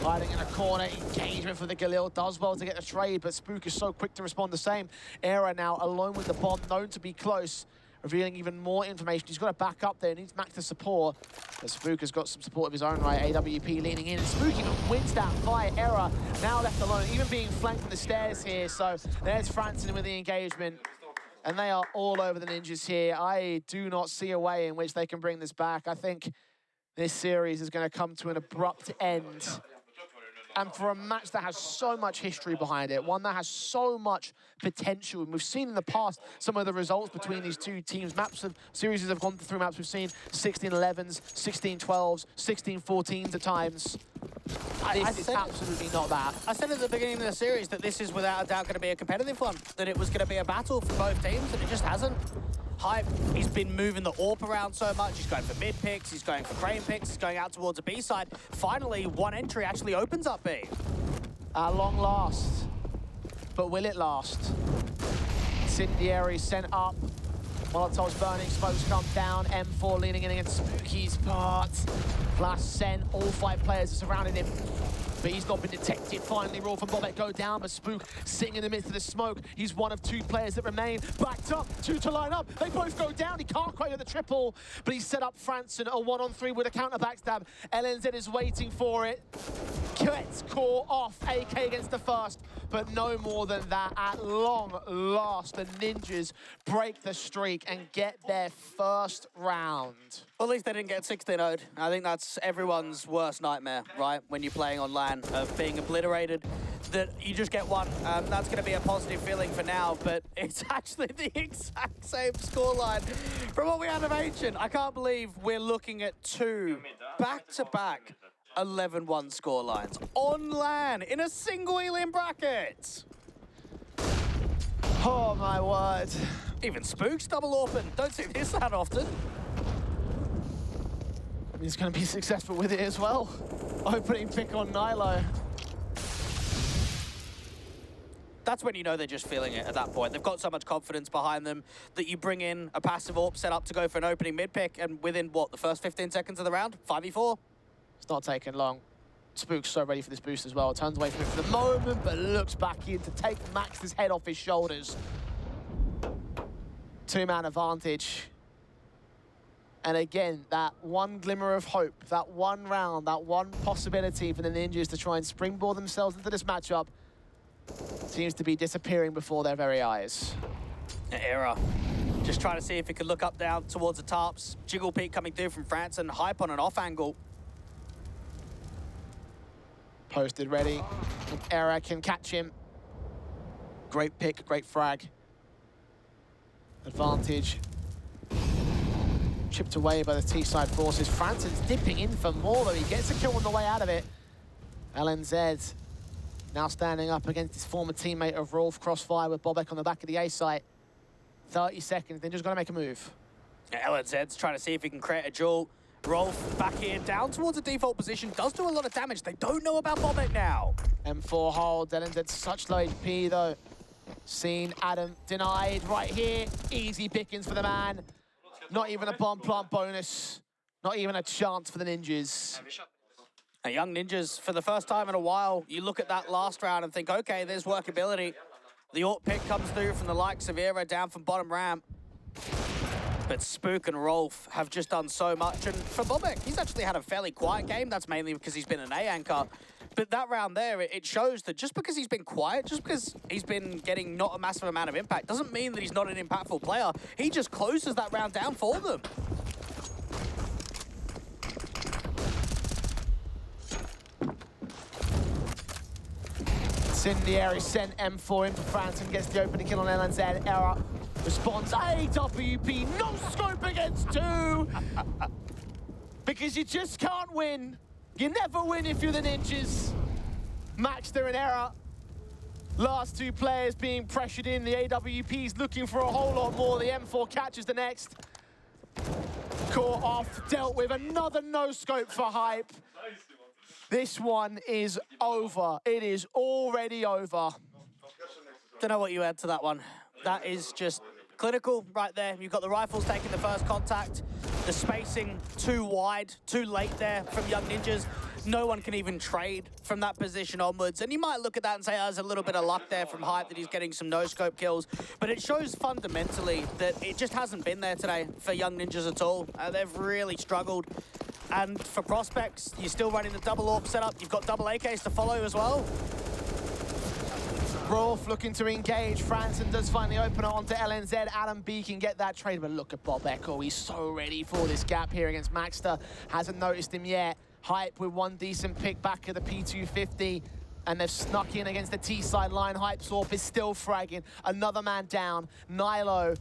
hiding in a corner. Engagement for the Galil. Does well to get the trade, but Spook is so quick to respond the same. Era now alone with the bomb, known to be close, revealing even more information. He's got to back up there, needs Max to support. But Spook has got some support of his own right. AWP leaning in, and Spook even wins that fight. Era now left alone, even being flanked from the stairs here. So there's Franson with the engagement. And they are all over the Ninjas here. I do not see a way in which they can bring this back. I think this series is going to come to an abrupt end. And for a match that has so much history behind it, one that has so much potential, and we've seen in the past some of the results between these two teams. Series have gone through maps. We've seen 16-11s, 16-12s, 16-14s at times. This is absolutely not that. I said at the beginning of the series that this is without a doubt going to be a competitive one, that it was going to be a battle for both teams, and it just hasn't. Hype, he's been moving the AWP around so much. He's going for mid picks, he's going for crane picks, he's going out towards a B side. Finally, one entry actually opens up B. At long last. But will it last? Incendiary sent up. Molotov's burning, smokes come down. M4 leaning in against Spooky's part. Plus sent, all 5 players are surrounding him. But he's not been detected. Finally, Raw from Bobek go down, but Spook sitting in the midst of the smoke. He's one of 2 players that remain. Backed up, 2 to line up. They both go down. He can't quite get the triple, but he's set up Franson, a 1-on-3 with a counter backstab. LNZ is waiting for it. Gets caught off, AK against the first, but no more than that. At long last, the Ninjas break the streak and get their first round. Well, at least they didn't get 16-0'd. I think that's everyone's worst nightmare, right? When you're playing on LAN, of being obliterated, that you just get one. That's going to be a positive feeling for now, but it's actually the exact same scoreline from what we had of Ancient. I can't believe we're looking at 2 back-to-back 11-1 scorelines on LAN in a single Elim bracket. Oh my word. Even Spooks double open. Don't see this that often. He's going to be successful with it as well. Opening pick on Nilo. That's when you know they're just feeling it at that point. They've got so much confidence behind them that you bring in a passive AWP set up to go for an opening mid pick, and within, what, the first 15 seconds of the round? 5v4? It's not taking long. Spook's so ready for this boost as well. Turns away from it for the moment, but looks back in to take Max's head off his shoulders. 2-man advantage. And again, that one glimmer of hope, that one round, that one possibility for the Ninjas to try and springboard themselves into this matchup seems to be disappearing before their very eyes. Era. Just trying to see if he could look up down towards the tops. Jiggle peek coming through from France and Hype on an off angle. Posted ready. Era can catch him. Great pick, great frag. Advantage. Chipped away by the T-side forces. Franson's dipping in for more, though. He gets a kill on the way out of it. LNZ now standing up against his former teammate of Rolf. Crossfire with Bobek on the back of the A site. 30 seconds, then just got to make a move. Yeah, LNZ's trying to see if he can create a duel. Rolf back here, down towards a default position. Does do a lot of damage. They don't know about Bobek now. M4 hold. LNZ such low HP, though. Seen Adam denied right here. Easy pickings for the man. Not even a bomb plant bonus. Not even a chance for the Ninjas. Young Ninjas, for the first time in a while, you look at that last round and think, okay, there's workability. The AWP pick comes through from the likes of Era down from bottom ramp. But Spook and Rolf have just done so much. And for Bobek, he's actually had a fairly quiet game. That's mainly because he's been an A anchor. But that round there, it shows that just because he's been quiet, just because he's been getting not a massive amount of impact, doesn't mean that he's not an impactful player. He just closes that round down for them. Incendiary sent M4 in for France and gets the opening kill on LNZ. Era responds, AWP, no scope against 2! Because you just can't win. You never win if you're the Ninjas. Maxter and Era. Last 2 players being pressured in. The AWP's looking for a whole lot more. The M4 catches the next. Caught off, dealt with. Another no-scope for Hype. This one is over. It is already over. Don't know what you add to that one. That is just clinical right there. You've got the rifles taking the first contact. The spacing too wide, too late there from Young Ninjas. No one can even trade from that position onwards. And you might look at that and say, oh, there's a little bit of luck there from Hype that he's getting some no-scope kills. But it shows fundamentally that it just hasn't been there today for Young Ninjas at all. They've really struggled. And for prospects, you're still running the double AWP setup. You've got double AKs to follow as well. Rolf looking to engage. Franson does finally open it onto LNZ. Adam B can get that trade, but look at Bob Echo. He's so ready for this gap here against Maxter. Hasn't noticed him yet. Hype with one decent pick back of the P250. And they've snuck in against the T-side line. Hype Sorp is still fragging. Another man down. Nilo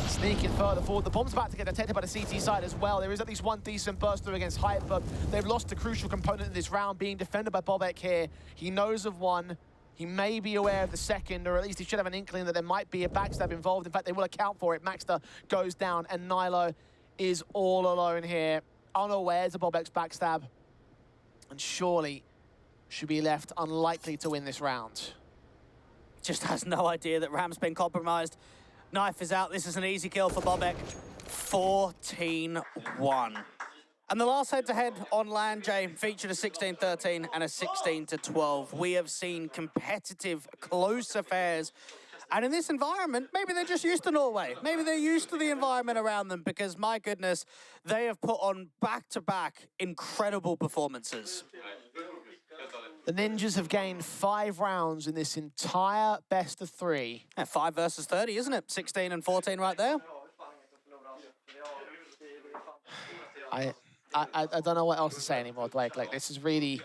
sneaking further forward. The bomb's about to get detected by the CT side as well. There is at least one decent burst through against Hype, but they've lost a crucial component in this round, being defended by Bobek here. He knows of one. He may be aware of the second, or at least he should have an inkling that there might be a backstab involved. In fact, they will account for it. Maxter goes down, and Nilo is all alone here, unawares of Bobek's backstab. And surely should be left unlikely to win this round. Just has no idea that Ram's been compromised. Knife is out. This is an easy kill for Bobek. 14-1. And the last head-to-head on LAN, Jay, featured a 16-13 and a 16-12. We have seen competitive, close affairs. And in this environment, maybe they're just used to Norway. Maybe they're used to the environment around them because, my goodness, they have put on back-to-back incredible performances. The Ninjas have gained 5 rounds in this entire best of 3. Yeah, 5 versus 30, isn't it? 16 and 14 right there. I don't know what else to say anymore, Blake. Like, this is really...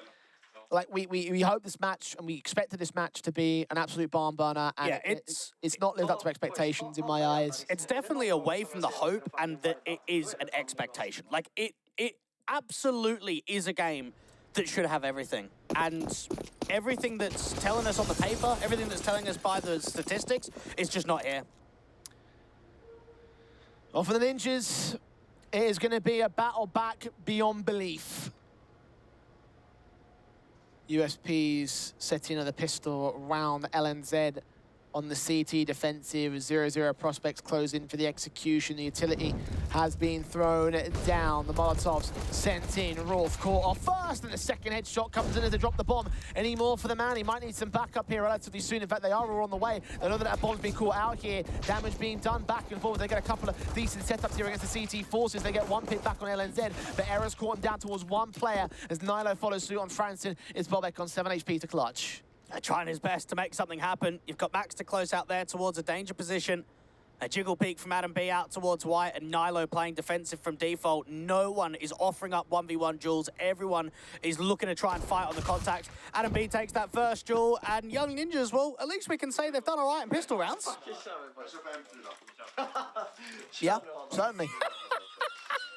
Like, we hope this match, and we expected this match to be an absolute barn burner, and Yeah, it's not lived up to expectations in my eyes. It's definitely away from the hope and that it is an expectation. Like, it absolutely is a game that should have everything. And everything that's telling us on the paper, everything that's telling us by the statistics, is just not here. Well, for the Ninjas, it is going to be a battle back beyond belief. USP's setting of the pistol round LNZ on the CT defensive. 0-0 prospects close in for the execution. The utility has been thrown down. The Molotovs sent in. Rolf caught off first, and the second headshot comes in as they drop the bomb. Any more for the man? He might need some backup here relatively soon. In fact, they are all on the way. They know that bomb's been caught out here. Damage being done back and forth. They get a couple of decent setups here against the CT forces. They get one pick back on LNZ, but Error's caught him down towards one player as Nilo follows suit on Franson. It's Bobek on 7 HP to clutch. Trying his best to make something happen. You've got Max to close out there towards a danger position. A jiggle peek from Adam B out towards White, and Nilo playing defensive from default. No one is offering up 1v1 duels. Everyone is looking to try and fight on the contact. Adam B takes that first duel, and Young Ninjas, well, at least we can say they've done all right in pistol rounds. Yeah, certainly.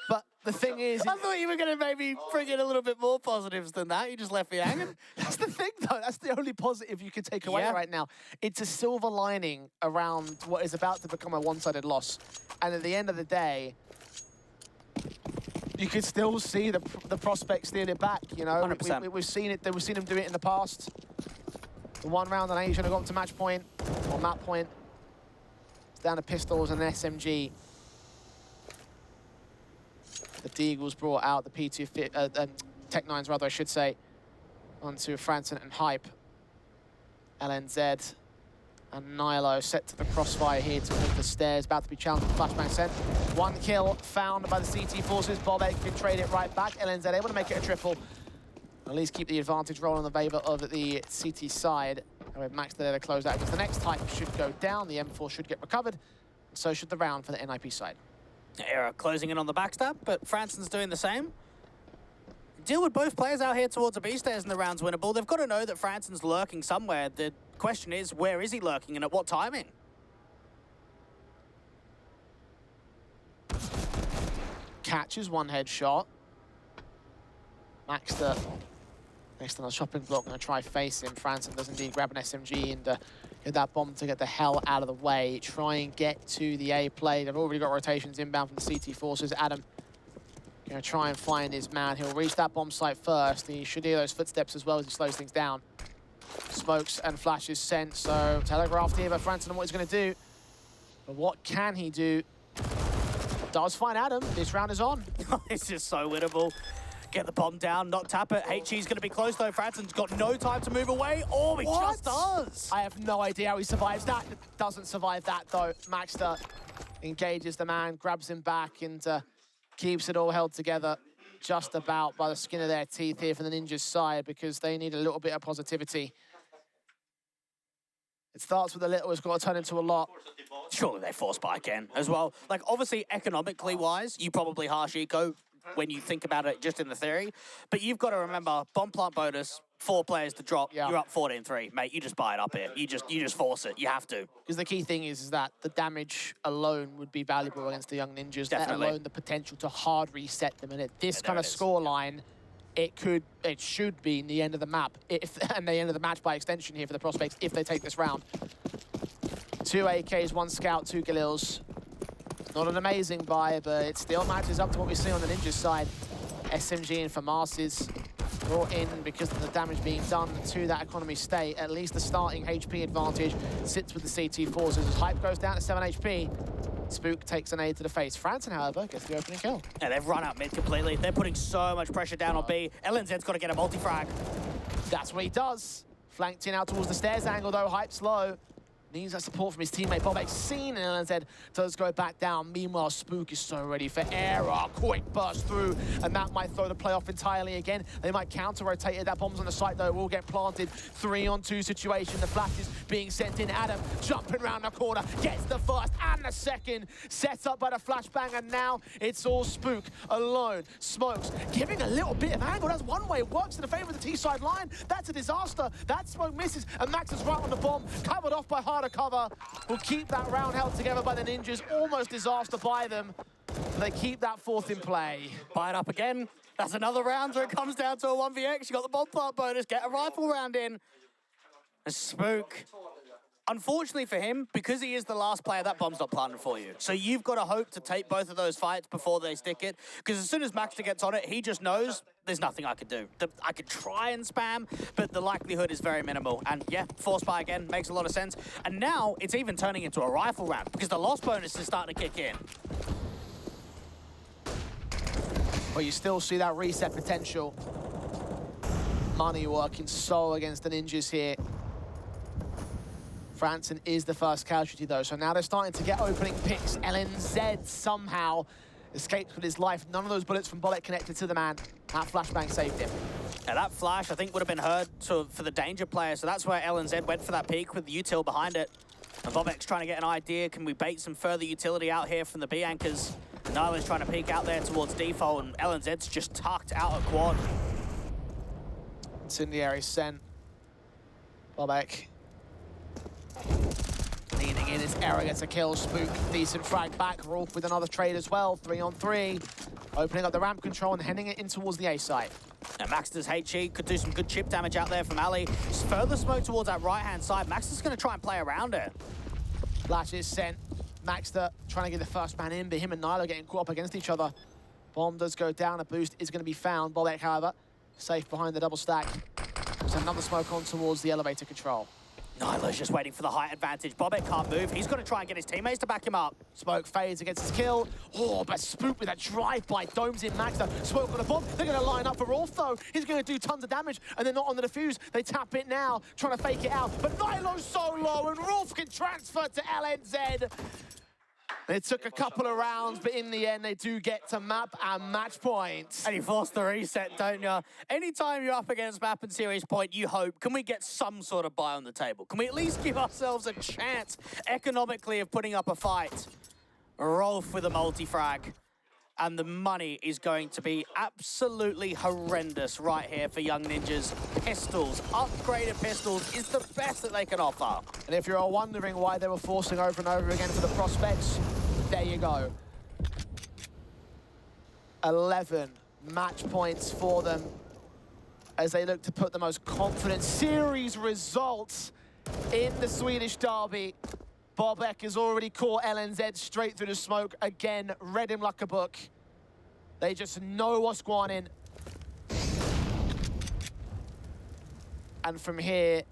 But the thing is... I thought you were going to maybe bring in a little bit more positives than that. You just left me hanging. That's the thing, though. That's the only positive you can take away right now. It's a silver lining around what is about to become a one-sided loss. And at the end of the day, you can still see the prospect steal it back, you know? 100%. We've seen it. We've seen them do it in the past. The one round on Asian have got to match point, or map point. It's down to pistols and an SMG. The Deagle's brought out the P2, Tech-9s rather, I should say, onto Franson and Hype. LNZ and Nilo set to the crossfire here towards the stairs, about to be challenged with flashbang sent. One kill found by the CT forces. Bobek can trade it right back. LNZ able to make it a triple. At least keep the advantage rolling in favor of the CT side. And with Max there to close out, because the next Hype should go down. The M4 should get recovered. And so should the round for the NIP side. Era closing in on the backstab, but Franson's doing the same. Deal with both players out here towards the B stairs and the round's winnable. They've got to know that Franson's lurking somewhere. The question is, where is he lurking and at what timing? Catches one headshot. Maxter next on the shopping block, going to try face him. Franson does indeed grab an SMG and hit that bomb to get the hell out of the way. Try and get to the A play. They've already got rotations inbound from the CT forces. Adam going to try and find his man. He'll reach that bomb site first. He should hear those footsteps as well as he slows things down. Smokes and flashes sent, so telegraphed here by Franson on what he's going to do. But what can he do? Does find Adam. This round is on. This is so winnable. Get the bomb down, not tap it. HE's going to be close though. Franson's got no time to move away. Oh, he just does. I have no idea how he survives that. Doesn't survive that though. Maxter engages the man, grabs him back, and keeps it all held together just about by the skin of their teeth here for the Ninjas side, because they need a little bit of positivity. It starts with a little, it's got to turn into a lot. Surely they force buy again as well. Like, obviously, economically wise, you probably harsh eco when you think about it just in the theory. But you've got to remember, bomb plant bonus, 4 players to drop, Yeah. you're up 14-3. Mate, you just buy it up here. You just force it. You have to. Because the key thing is that the damage alone would be valuable against the young ninjas, Definitely. let alone the potential to hard reset them. And at this Yeah, kind there of it is. scoreline, it should be the end of the map, and the end of the match by extension here for the Prospects if they take this round. 2 AKs, 1 scout, 2 Galils. Not an amazing buy, but it still matches up to what we see on the ninjas side. SMG and FAMAS's brought in because of the damage being done to that economy state. At least the starting HP advantage sits with the CT4s as Hype goes down to 7 HP. Spook takes an aid to the face. Franson, however, gets the opening kill. Yeah, they've run out mid completely. They're putting so much pressure down on B. LNZ's got to get a multi-frag. That's what he does. Flanked in out towards the stairs angle, though. Hype's low. Needs that support from his teammate Bobek. Seen, and LNZ does go back down. Meanwhile, Spook is so ready for error. Quick burst through, and that might throw the play off entirely again. They might counter-rotate it. That bomb's on the site, though. Will get planted. 3-on-2 situation. The flash is being sent in. Adam jumping around the corner. Gets the first and the second. Set up by the flashbang, and now it's all Spook alone. Smokes giving a little bit of angle. That's one way. It works in the favor of the T-side line. That's a disaster. That Smoke misses, and Max is right on the bomb. Covered off by harder cover. Will keep that round held together by the ninjas. Almost disaster by them. But they keep that 4th in play. Buy it up again. That's another round where it comes down to a 1vx. You got the bomb plant bonus. Get a rifle round in. And Spook. Unfortunately for him, because he is the last player, that bomb's not planted for you. So you've got to hope to take both of those fights before they stick it. Because as soon as Maxter gets on it, he just knows there's nothing I could do. I could try and spam, but the likelihood is very minimal. And yeah, force buy again makes a lot of sense. And now it's even turning into a rifle round because the loss bonus is starting to kick in. But you still see that reset potential. Money working so against the ninjas here. Franson is the first casualty, though, so now they're starting to get opening picks. LNZ somehow escapes with his life. None of those bullets from Bollet connected to the man. That flashbang saved him. Now that flash, I think, would have been heard for the danger player, so that's where LNZ went for that peek with the util behind it. And Bobek's trying to get an idea. Can we bait some further utility out here from the B anchors? Nyla's trying to peek out there towards default, and LNZ's just tucked out a quad. Incendiary sent. Bobek leaning in as Error gets a kill. Spook, decent frag back. Rolf with another trade as well. 3-on-3. Opening up the ramp control and heading it in towards the A site. Now Maxter's HE could do some good chip damage out there from Ali. Just further smoke towards that right-hand side. Maxter's going to try and play around it. Flash is sent. Maxter trying to get the first man in, but him and Nyla getting caught up against each other. Bomb does go down. A boost is going to be found. Bobek, however, safe behind the double stack. There's another smoke on towards the elevator control. Nyla's just waiting for the height advantage. Bobek can't move. He's got to try and get his teammates to back him up. Smoke fades against his kill. Oh, but Spook with a drive-by domes in Maxter. Smoke on a bomb. They're going to line up for Rolf, though. He's going to do tons of damage, and they're not on the defuse. They tap it now, trying to fake it out. But Nilo's so low, and Rolf can transfer to LNZ. It took a couple of rounds, but in the end, they do get to map and match point. And you force the reset, don't you? Anytime you're up against map and series point, you hope, can we get some sort of buy on the table? Can we at least give ourselves a chance economically of putting up a fight? Rolf with a multi-frag. And the money is going to be absolutely horrendous right here for Young Ninjas. Pistols, upgraded pistols, is the best that they can offer. And if you're wondering why they were forcing over and over again for the prospects, there you go. 11 match points for them as they look to put the most confident series results in the Swedish derby. Bobek has already caught LNZ straight through the smoke. Again, read him like a book. They just know what's going in. And from here,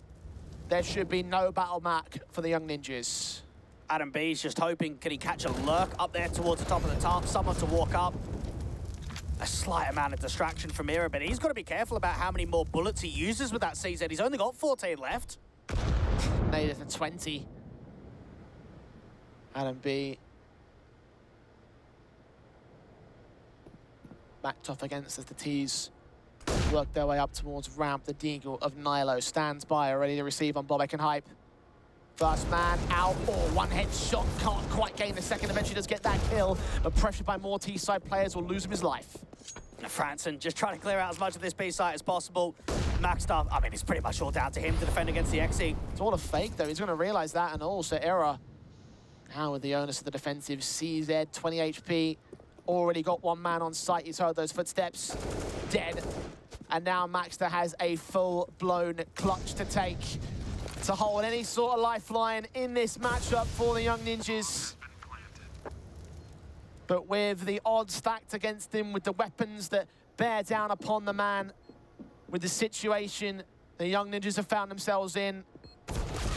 there should be no battle map for the Young Ninjas. Adam B's just hoping, can he catch a lurk up there towards the top of the top, someone to walk up. A slight amount of distraction from Mira, but he's got to be careful about how many more bullets he uses with that CZ. He's only got 14 left. Native at 20. Adam B. Backed off against as the T's work their way up towards ramp. The Deagle of Nilo stands by, ready to receive on Bobek and Hype. First man out, one headshot, can't quite gain the second, eventually does get that kill, but pressured by more T-side players will lose him his life. Franson just trying to clear out as much of this B site as possible. Maxstar, I mean, it's pretty much all down to him to defend against the XE. It's all a fake, though. He's going to realize that, and also Era. Now with the onus of the defensive, CZ, 20 HP. Already got one man on site. He's heard those footsteps. Dead. And now Maxter has a full-blown clutch to take to hold any sort of lifeline in this matchup for the Young Ninjas. But with the odds stacked against him, with the weapons that bear down upon the man, with the situation the Young Ninjas have found themselves in,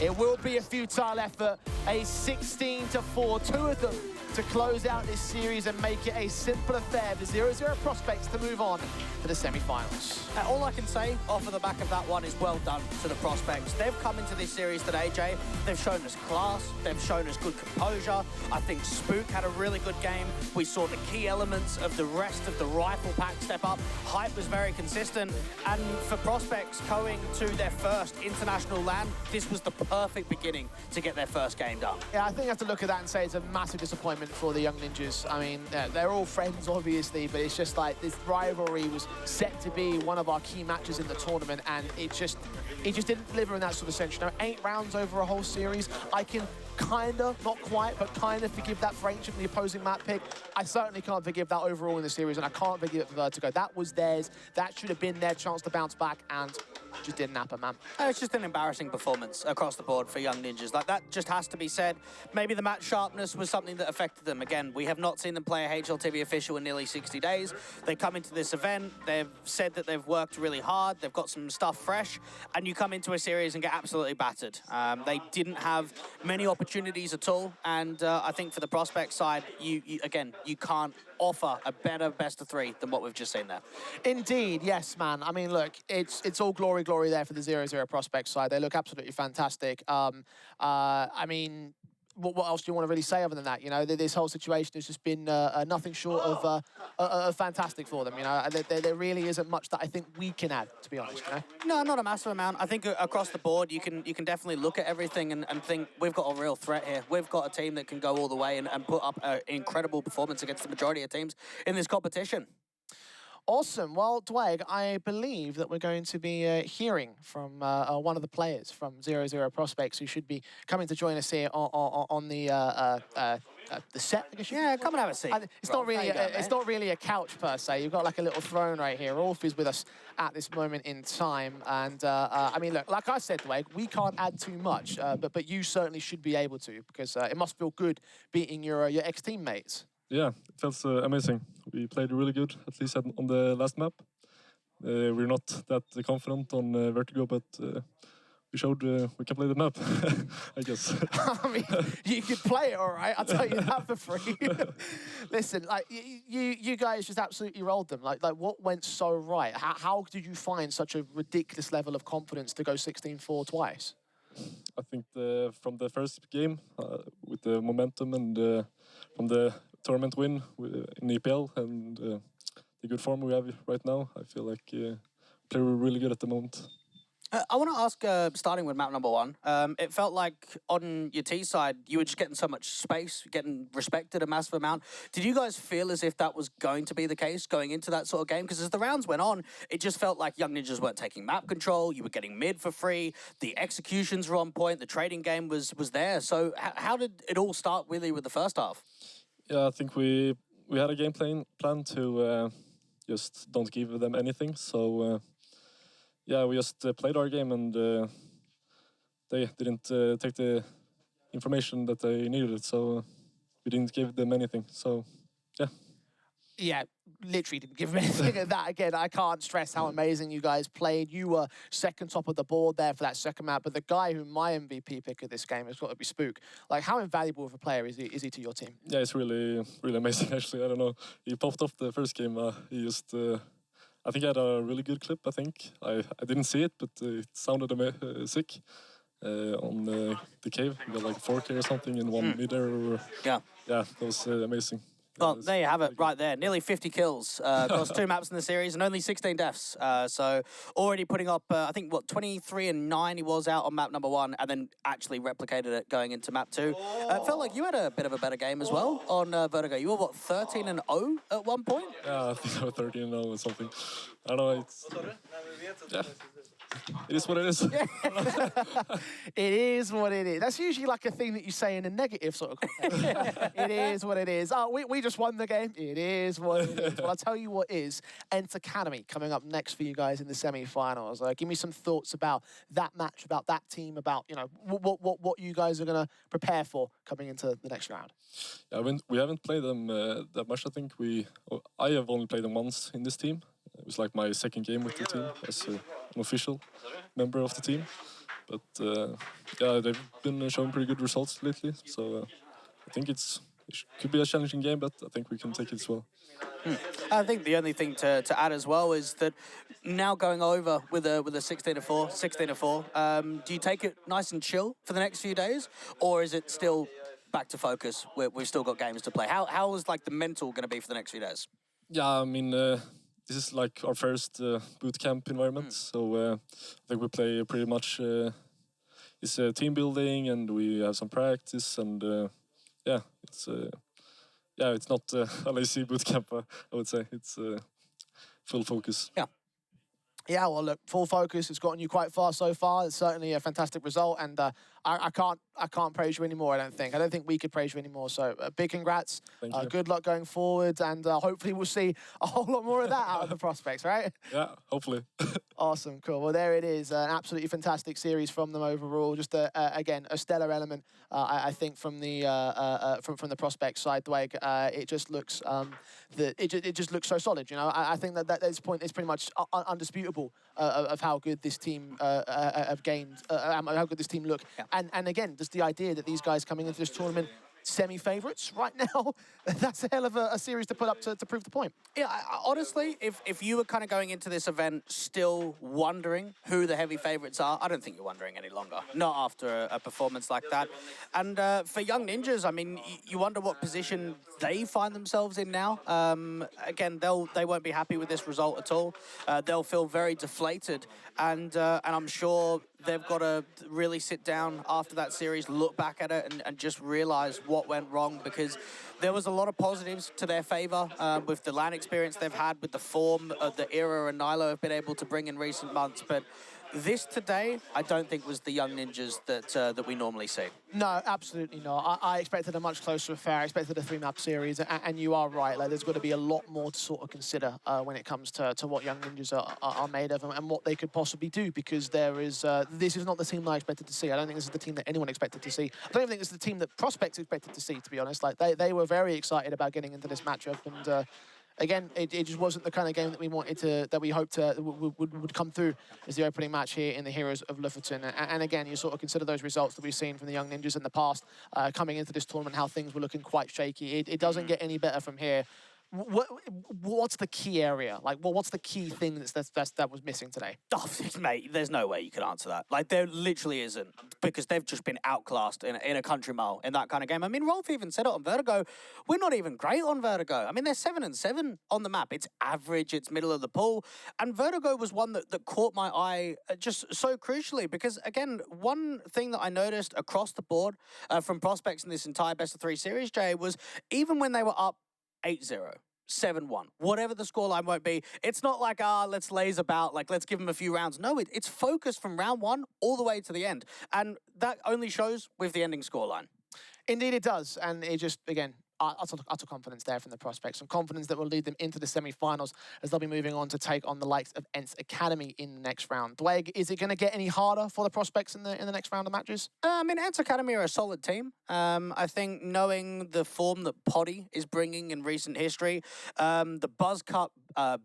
it will be a futile effort. A 16-4, two of them to close out this series and make it a simple affair for 0-0 Prospects to move on to the semi-finals. All I can say off of the back of that one is well done to the Prospects. They've come into this series today, Jay. They've shown us class. They've shown us good composure. I think Spook had a really good game. We saw the key elements of the rest of the rifle pack step up. Hype was very consistent. And for Prospects going to their first international LAN, this was the perfect beginning to get their first game done. Yeah, I think you have to look at that and say it's a massive disappointment for the Young Ninjas. I mean, they're all friends, obviously, but it's just like this rivalry was set to be one of our key matches in the tournament, and it just didn't deliver in that sort of sense. You know, 8 rounds over a whole series, I can kind of, not quite, but kind of forgive that for Ancient, the opposing map pick. I certainly can't forgive that overall in the series, and I can't forgive it for Vertigo. That was theirs. That should have been their chance to bounce back, and just didn't happen, man. It's just an embarrassing performance across the board for Young Ninjas. Like, that just has to be said. Maybe the match sharpness was something that affected them. Again, we have not seen them play a HLTV official in nearly 60 days. They come into this event, they've said that they've worked really hard, they've got some stuff fresh, and you come into a series and get absolutely battered. They didn't have many opportunities at all, and I think for the Prospect side, you can't offer a better best of 3 than what we've just seen there. Indeed, yes, man. I mean, look, it's all glory there for the 0-0 Prospect side. They look absolutely fantastic. I mean, what else do you want to really say other than that? You know, this whole situation has just been nothing short of fantastic for them. You know, there really isn't much that I think we can add, to be honest. You know? No, not a massive amount. I think across the board, you can definitely look at everything and think we've got a real threat here. We've got a team that can go all the way and put up an incredible performance against the majority of teams in this competition. Awesome. Well, Dwayne, I believe that we're going to be hearing from one of the players from 0-0 Prospects who should be coming to join us here on the set. I guess come and have a seat. It's not really a couch per se. You've got like a little throne right here. Rolf is with us at this moment in time, and I mean, look, like I said, Dwayne, we can't add too much, but you certainly should be able to, because it must feel good beating your ex-teammates. Yeah, it felt amazing. We played really good, at least on the last map. We're not that confident on Vertigo, but we showed we can play the map, I guess. I mean, you could play it all right, I'll tell you that for free. Listen, like, you guys just absolutely rolled them. Like what went so right? How did you find such a ridiculous level of confidence to go 16-4 twice? I think from the first game, with the momentum and from the tournament win in EPL and the good form we have right now, I feel like we play really good at the moment. I want to ask, starting with map number 1, it felt like on your T side, you were just getting so much space, getting respected a massive amount. Did you guys feel as if that was going to be the case going into that sort of game? Because as the rounds went on, it just felt like Young Ninjas weren't taking map control, you were getting mid for free, the executions were on point, the trading game was there. So how did it all start really with the first half? Yeah, I think we had a game plan to just don't give them anything. So yeah, we just played our game, and they didn't take the information that they needed. So we didn't give them anything. So yeah. Yeah, literally didn't give them anything at that. Again, I can't stress how amazing you guys played. You were second top of the board there for that second map, but the guy who my MVP pick of this game has got to be Spook. Like, how invaluable of a player is he to your team? Yeah, it's really amazing, actually. I don't know. He popped off the first game. He just... I think he had a really good clip, I think. I didn't see it, but it sounded sick. On the cave, we got like 4K or something in 1 meter. Yeah, that was amazing. Well, that's there you have it, pretty good. right there. Nearly 50 kills across 2 maps in the series and only 16 deaths. So already putting up, I think, 23 and 9 he was out on map number 1 and then actually replicated it going into map 2. Felt like you had a bit of a better game as well on Vertigo. You were, 13 and 0 at one point? Yeah, I think I was 13 and 0 or something. I don't know, it's... Yeah. It is what it is. It is what it is. That's usually like a thing that you say in a negative sort of context. It is what it is. Oh, we just won the game. It is what it is. Well, I'll tell you what is. Ents Academy coming up next for you guys in the semi-finals. Give me some thoughts about that match, about that team, about, you know, what you guys are going to prepare for coming into the next round. Yeah, we haven't played them that much, I think. I have only played them once in this team. It was like my second game with the team as an official member of the team. But yeah, they've been showing pretty good results lately. So I think it could be a challenging game, but I think we can take it as well. I think the only thing to add as well is that now going over with a 16-4, do you take it nice and chill for the next few days, or is it still back to focus? We've still got games to play. How is like the mental going to be for the next few days? Yeah, I mean, this is like our first boot camp environment, so I think we play pretty much. It's team building, and we have some practice, and yeah, it's not a lazy boot camp. I would say it's full focus. Yeah, well, look, full focus has gotten you quite far so far. It's certainly a fantastic result, and I can't praise you anymore. I don't think we could praise you anymore. So big congrats. Thank you. Good luck going forward, and hopefully we'll see a whole lot more of that out of the prospects, right? Yeah, hopefully. Awesome, cool. Well, there it is. An absolutely fantastic series from them overall. Just again a stellar element, I think, from the prospect side. Dwight, it just looks it just looks so solid. You know, I think that this point is pretty much undisputable of how good this team have gained, how good this team look. Yeah. And again, just the idea that these guys coming into this tournament semi-favourites right now, that's a hell of a series to put up to prove the point. Yeah, honestly, if you were kind of going into this event still wondering who the heavy favourites are, I don't think you're wondering any longer. Not after a performance like that. And for Young Ninjas, I mean, you wonder what position they find themselves in now. Again, they won't be happy with this result at all. They'll feel very deflated, and I'm sure they've got to really sit down after that series, look back at it, and just realise what went wrong, because there was a lot of positives to their favour with the LAN experience they've had, with the form of the Era and Nilo have been able to bring in recent months. But this today, I don't think was the Young Ninjas that we normally see. No, absolutely not. I expected a much closer affair. I expected a 3-map series, and you are right. Like, there's got to be a lot more to sort of consider when it comes to what Young Ninjas are made of and what they could possibly do, because this is not the team that I expected to see. I don't think this is the team that anyone expected to see. I don't even think this is the team that prospects expected to see, to be honest. Like, they were very excited about getting into this matchup, and again, it just wasn't the kind of game that we wanted that we hoped would come through as the opening match here in the Heroes of Lofoten. And again, you sort of consider those results that we've seen from the Young Ninjas in the past, coming into this tournament, how things were looking quite shaky. It doesn't get any better from here. What's the key area? Like, what's the key thing that was missing today? Oh, mate, there's no way you could answer that. Like, there literally isn't, because they've just been outclassed in a country mile in that kind of game. I mean, Rolf even said it on Vertigo. We're not even great on Vertigo. I mean, they're 7-7 on the map. It's average. It's middle of the pool. And Vertigo was one that caught my eye just so crucially, because, again, one thing that I noticed across the board from prospects in this entire best-of-3 series, Jay, was even when they were up 8-0, 7-1, whatever the scoreline won't be, it's not like, let's laze about, like, let's give them a few rounds. No, it's focused from round 1 all the way to the end. And that only shows with the ending scoreline. Indeed it does. And it just, again, utter confidence there from the prospects. Some confidence that will lead them into the semi-finals, as they'll be moving on to take on the likes of Ents Academy in the next round. Dweg, is it going to get any harder for the prospects in the next round of matches? I mean, Ents Academy are a solid team. I think knowing the form that Poddy is bringing in recent history, the Buzz Cut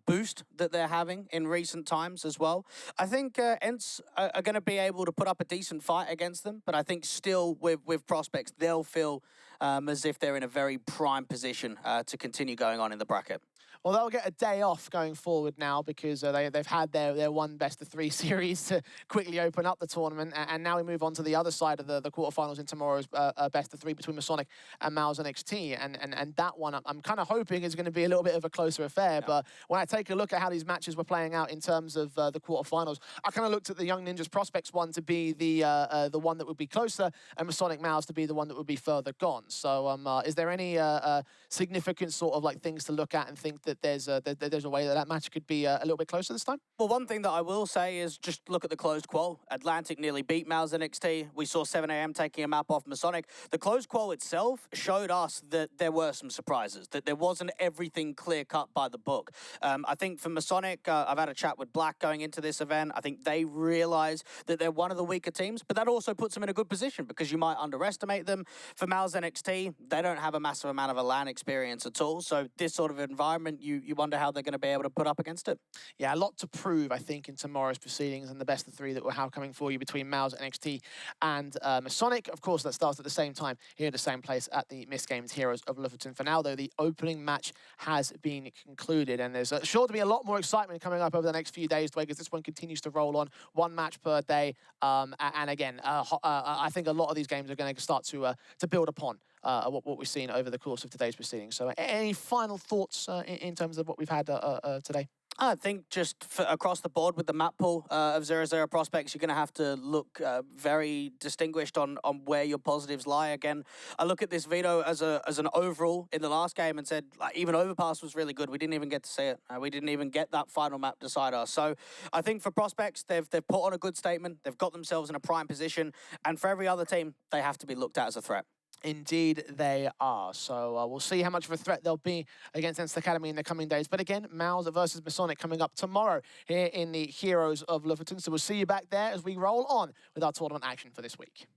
boost that they're having in recent times as well, I think Ents are going to be able to put up a decent fight against them. But I think still with prospects, they'll feel as if they're in a very prime position to continue going on in the bracket. Well, they'll get a day off going forward now because they've had their one best-of-3 series to quickly open up the tournament. And now we move on to the other side of the quarterfinals in tomorrow's best-of-3 between Masonic and Mouse NXT. And that one, I'm kind of hoping is going to be a little bit of a closer affair. Yeah. But when I take a look at how these matches were playing out in terms of the quarterfinals, I kind of looked at the Young Ninjas Prospects one to be the one that would be closer, and Masonic Mouse to be the one that would be further gone. So is there any significant sort of like things to look at and think that there's a way that match could be a little bit closer this time? Well, one thing that I will say is just look at the closed qual. Atlantic nearly beat Mouse NXT. We saw 7am taking a map off Masonic. The closed qual itself showed us that there were some surprises, that there wasn't everything clear-cut by the book. I think for Masonic, I've had a chat with Black going into this event. I think they realize that they're one of the weaker teams, but that also puts them in a good position because you might underestimate them. For Mouse NXT, they don't have a massive amount of a LAN experience at all, so this sort of environment, you wonder how they're going to be able to put up against it. Yeah, a lot to prove, I think, in tomorrow's proceedings and the best-of-3 that we'll have coming for you between Mouse NXT and Masonic. Of course, that starts at the same time here at the same place at the MistGames Heroes of Lofoten. For now, though, the opening match has been concluded, and there's sure to be a lot more excitement coming up over the next few days, because this one continues to roll on, one match per day. And again, I think a lot of these games are going to start to build upon what we've seen over the course of today's proceedings. So any final thoughts in terms of what we've had today? I think just across the board with the map pool of 0-0 prospects, you're going to have to look very distinguished on where your positives lie. Again, I look at this veto as an overall in the last game and said, like, even Overpass was really good. We didn't even get to see it. We didn't even get that final map decider. So I think for prospects, they've put on a good statement. They've got themselves in a prime position. And for every other team, they have to be looked at as a threat. Indeed, they are. So we'll see how much of a threat they'll be against Instant Academy in the coming days. But again, Mouse versus Masonic coming up tomorrow here in the Heroes of Lofoten. So we'll see you back there as we roll on with our tournament action for this week.